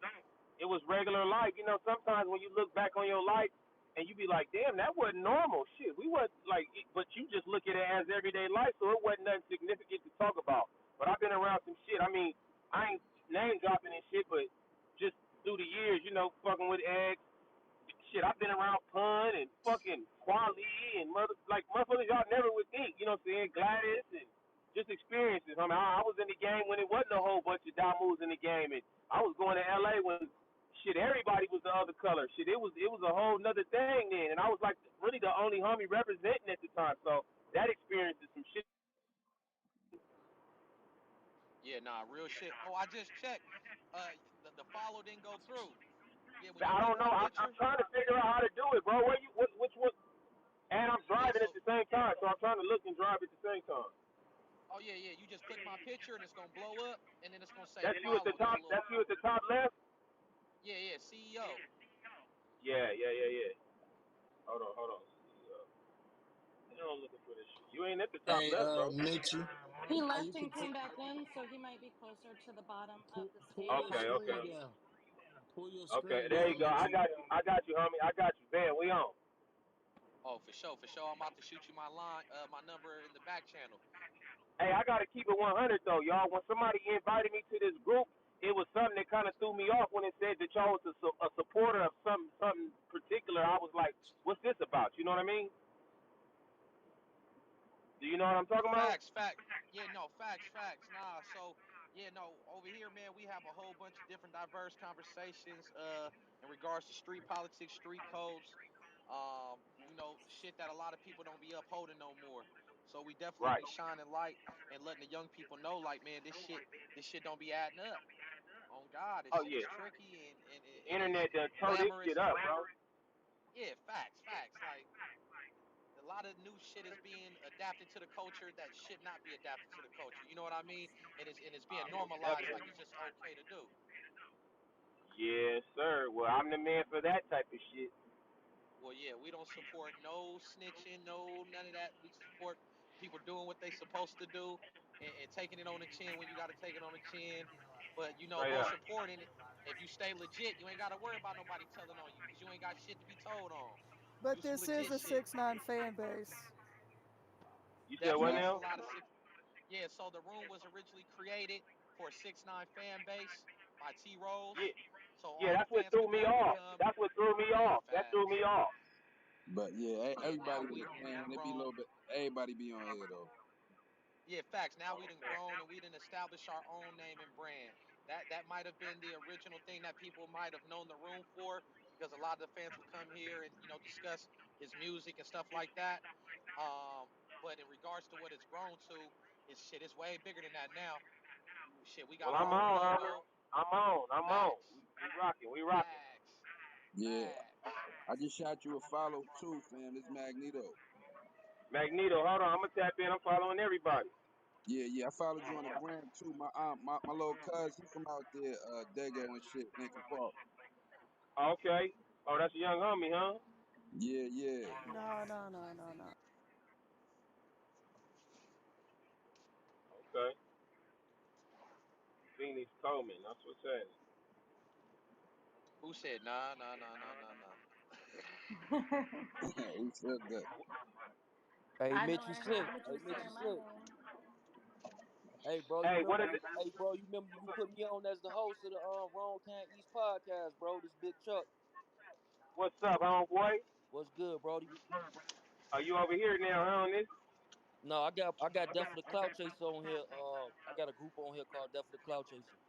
it was regular life. Sometimes when you look back on your life and you be like, damn, that wasn't normal. Shit, we wasn't like, but you just look at it as everyday life, so it wasn't nothing significant to talk about. But I've been around some shit. I mean, I ain't name dropping and shit, but just through the years, fucking with eggs. Shit, I've been around Pun and fucking Quali and motherfuckers y'all never would think. You know what I'm saying? Gladys and just experiences. I mean, I was in the game when it wasn't a whole bunch of Damus in the game, and I was going to LA when shit everybody was the other color. Shit, it was a whole nother thing then, and I was like really the only homie representing at the time. So that experience is some shit. Yeah, nah, real shit. Oh, I just checked. The follow didn't go through. Yeah, when you I click don't know. my I'm picture. trying to figure out how to do it, bro. Which one? And I'm Yeah, driving at so the same time, so I'm trying to look and drive at the same time. oh yeah, you just click my picture and it's gonna blow up and then it's gonna say That's you at the follow. There's a top. little That's you at the top left. yeah, CEO. Yeah. Hold on. I'm looking for this shit. You ain't at the top Hey, left, bro. Mitchie. He You left and could came back in, so he might be closer to the bottom of the pull your stage. screen Okay. down. Pull your Okay, screen there you down, go. I Mitchie. got you. Homie. I got you. Bam, we on. Oh, for sure, for sure. I'm about to shoot you my line, my number in the back channel. Hey, I gotta keep it 100 though, y'all. When somebody invited me to this group, it was something that kind of threw me off when it said that y'all was a supporter of something particular. I was like, what's this about? You know what I mean? Do you know what I'm talking about? Fact. Yeah, no, facts. Nah, so yeah, no, over here, man, we have a whole bunch of different diverse conversations in regards to street politics, street codes, shit that a lot of people don't be upholding no more. So we definitely Right. be shining light and letting the young people know, like, man, this shit don't be adding up. On God, Oh it's yeah. tricky and it is Internet done tore this shit glamorous. up, bro. Yeah, facts. Like a lot of new shit is being adapted to the culture that should not be adapted to the culture. You know what I mean? And it's being Most normalized like definitely. it's just okay to do. Yes, sir. Well, I'm the man for that type of shit. Well, yeah, we don't support no snitching, no none of that. We support people doing what they supposed to do and taking it on the chin when you got to take it on the chin. But Straight up. most important, if you stay legit, you ain't got to worry about nobody telling on you because you ain't got shit to be told on. But Do some this is legit a shit. 6ix9ine fan base. You said what Definitely, Nah, it's a now? lot of six. Yeah, so the room was originally created for a 6ix9ine fan base by T Yeah. Rose, so Yeah, all the that's what fans threw could me be able to off. come. That's what threw me off. That threw me Facts. off. but yeah, Yeah, now everybody in the we done fan, it be a grown. little bit. Everybody be on here though. Yeah, facts. Now we done grown and we done established our own name and brand. That might have been the original thing that people might have known the room for because a lot of the fans would come here and discuss his music and stuff like that. But in regards to what it's grown to, it's way bigger than that now. Shit, we got Well, our I'm own on, Hummer. logo. I'm on. I'm on. Facts, We rocking. We rocking. facts, Yeah, facts. I just shot you a follow too, fam. This Magneto. Magneto, hold on. I'm gonna tap in. I'm following everybody. Yeah, yeah. I followed you on the gram too. My little cuz, he from out there, Dago and shit, Lincoln Park. Okay. Oh, that's a young homie, huh? Yeah, yeah. No, no, no, no, no. Okay. Phoenix Coleman. That's what's happening. Who said nah, nah, nah, nah, nah, nah? Who said that? Hey, I know Mitchy I Slick. heard Mitch Hey, was Mitchy saying my Slick. name. Hey, bro, you Hey, remember what is you? it? Hey, bro, you remember you put me on as the host of the Wrong Can't East podcast, bro. This Big Chuck. What's up, homeboy? What's good, Brody? Are you over here now, huh, on this? No, I got Death of the Cloud Chaser on here. I got a group on here called Death of the Cloud Chaser.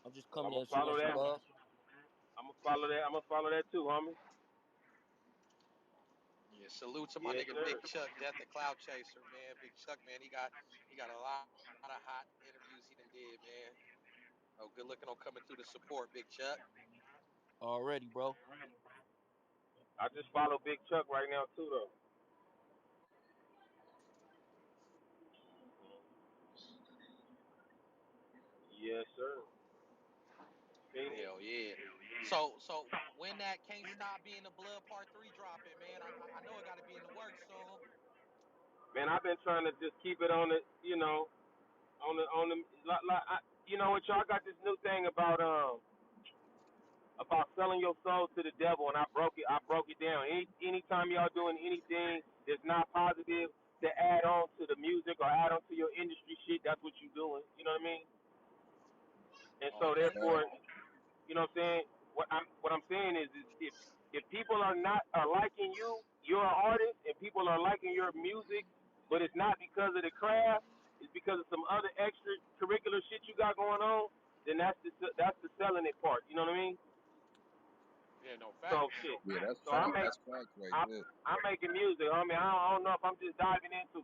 I'm just Well, I'm coming gonna in showing follow some that. love. I'm gonna follow that. I'm gonna follow that too, homie. Yeah, salute to my Yes, nigga sir. Big Chuck, Death the Cloud Chaser, man. Big Chuck, man, he got a lot of hot interviews he done did, man. Oh, good looking on coming through the support, Big Chuck. Already, bro. I just follow Big Chuck right now too, though. Yes, sir. Phoenix. Hell yeah. So when that Can't Stop Being the Blood Part 3 dropping, man, I know it got to be in the works soon. Man, I've been trying to just keep it on the, on the, you know what, y'all got this new thing about selling your soul to the devil, and I broke it down. Anytime y'all doing anything that's not positive to add on to the music or add on to your industry shit, that's what you doing. You know what I mean? And so Okay. Fact. therefore, you know what I'm saying? What I'm saying is if people are liking you, you're an artist, and people are liking your music, but it's not because of the craft, it's because of some other extracurricular shit you got going on. Then that's the selling it part. You know what I mean? Yeah, no So facts. shit. Yeah, that's So fact. That's facts right I'm there. I'm making music. I mean, I don't know if I'm just diving into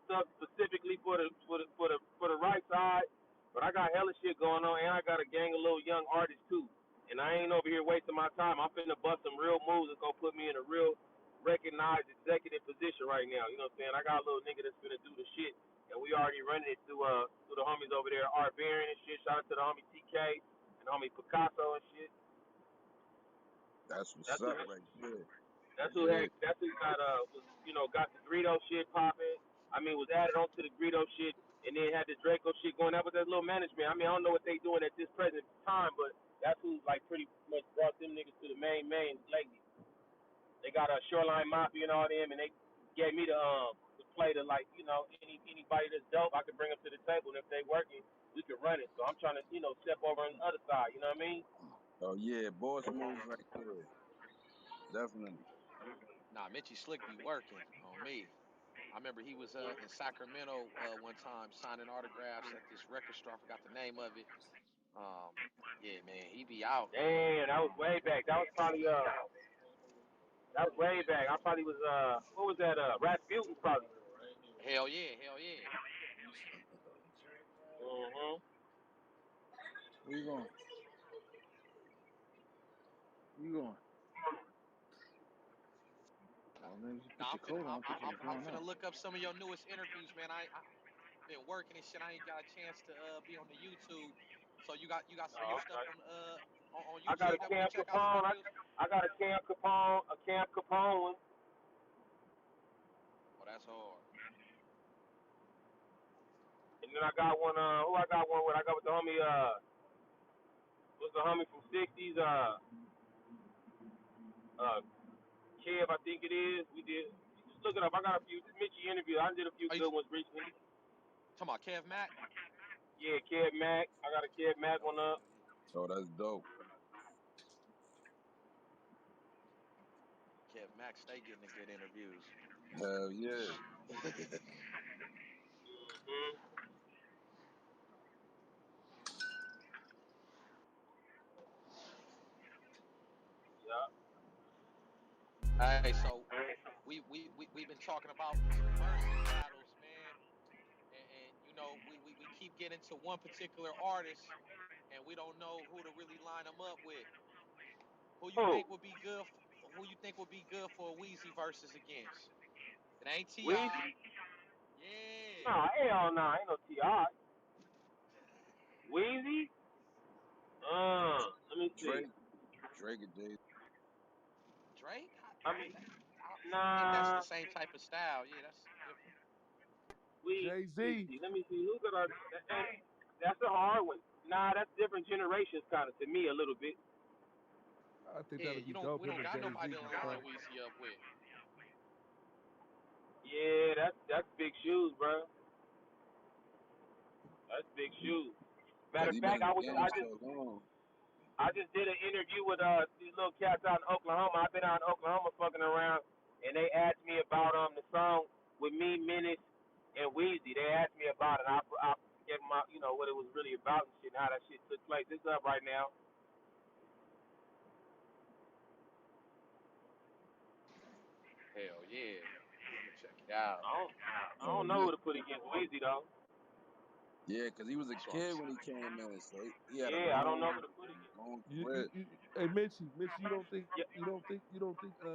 stuff specifically for the right side, but I got hella shit going on, and I got a gang of little young artists too. And I ain't over here wasting my time. I'm finna bust some real moves that's gonna put me in a real recognized executive position right now. You know what I'm saying? I got a little nigga that's finna do the shit, and we already running it through the homies over there, Art Baron and shit. Shout out to the homie TK and homie Picasso and shit. That's what's That's up who right there. Yeah, got the Greedo shit popping. I mean, was added onto the Greedo shit, and then had the Draco shit going. That was that little management. I mean, I don't know what they doing at this present time, but that's who like pretty much brought them niggas to the main lately. They got a Shoreline Mafia and all them, and they gave me the play to like anybody that's dope, I could bring them to the table, and if they working, we could run it. So I'm trying to step over on the other side. You know what I mean? oh yeah, boss moves right there. Definitely. Nah, Mitchy Slick be working on me. I remember he was in Sacramento one time signing autographs at this record store. I forgot the name of it. Um, yeah, man, he be out, man. Damn, that was way back. That was way back. I probably was what was that? Rasputin probably. Hell yeah, hell yeah. Mhm. Where you going? Where you going? Oh man, you put Nah, your coat on. I thought you was I'm going finna out. look up some of your newest interviews, man. I been working and shit. I ain't got a chance to be on the YouTube. So you got some new Oh, stuff okay. on on I got YouTube a that we can Cam check out some Capone. interviews? I got a Cam Capone one. Oh, that's hard. And then I got one. Who I got one with? I got with the homie. What's the homie from '60s? Kev, I think it is. We did. Just look it up. I got a few Mitchie interviews. I did a few Are you good ones recently. talking about Kev Mack? Yeah, Kev Mack. I got a Kev Mack one Oh up. yeah, yeah. Oh, that's dope. Kev Mack stay getting the good interviews. Hell yeah. Hmm. Yeah. Hey, so we've been talking about some versus battles, man, and you know we keep getting to one particular artist, and we don't know who to really line them up with. Who you Who? think would be good? Who you think would be good for a Wheezy versus against? It ain't Ti. Weezy? Yeah. Nah, hell nah. Ain't no T.I. Weezy? Let me see. Drake, Drake and Jay. Drake? I mean, I think that's the nah. same type of style. Yeah, that's different. Jay Let me Z. see. Let me see. Who could I? That's a hard one. Nah, that's different generations, kind of to me a little bit. I think Yeah, that'd be dope. we Him don't and got Jay nobody Z to just line fight. Weezy up with. Yeah, that's big shoes, bro. That's big shoes. Cause Matter of he been fact, in the game so long. I just did an interview with these little cats out in Oklahoma. I've been out in Oklahoma fucking around, and they asked me about the song with me, Menace, and Weezy. They asked me about it. I gave them my, what it was really about and shit, and how that shit took place. It's up right now. Hell yeah. I'm gonna check it out. I don't Hell know yeah. who to put against Weezy though. Yeah, cause he was a That's what I'm kid saying. when he came in, so he had a Yeah, I don't know who to put against. long You, career. hey Mitchie, you don't think Yeah. you don't think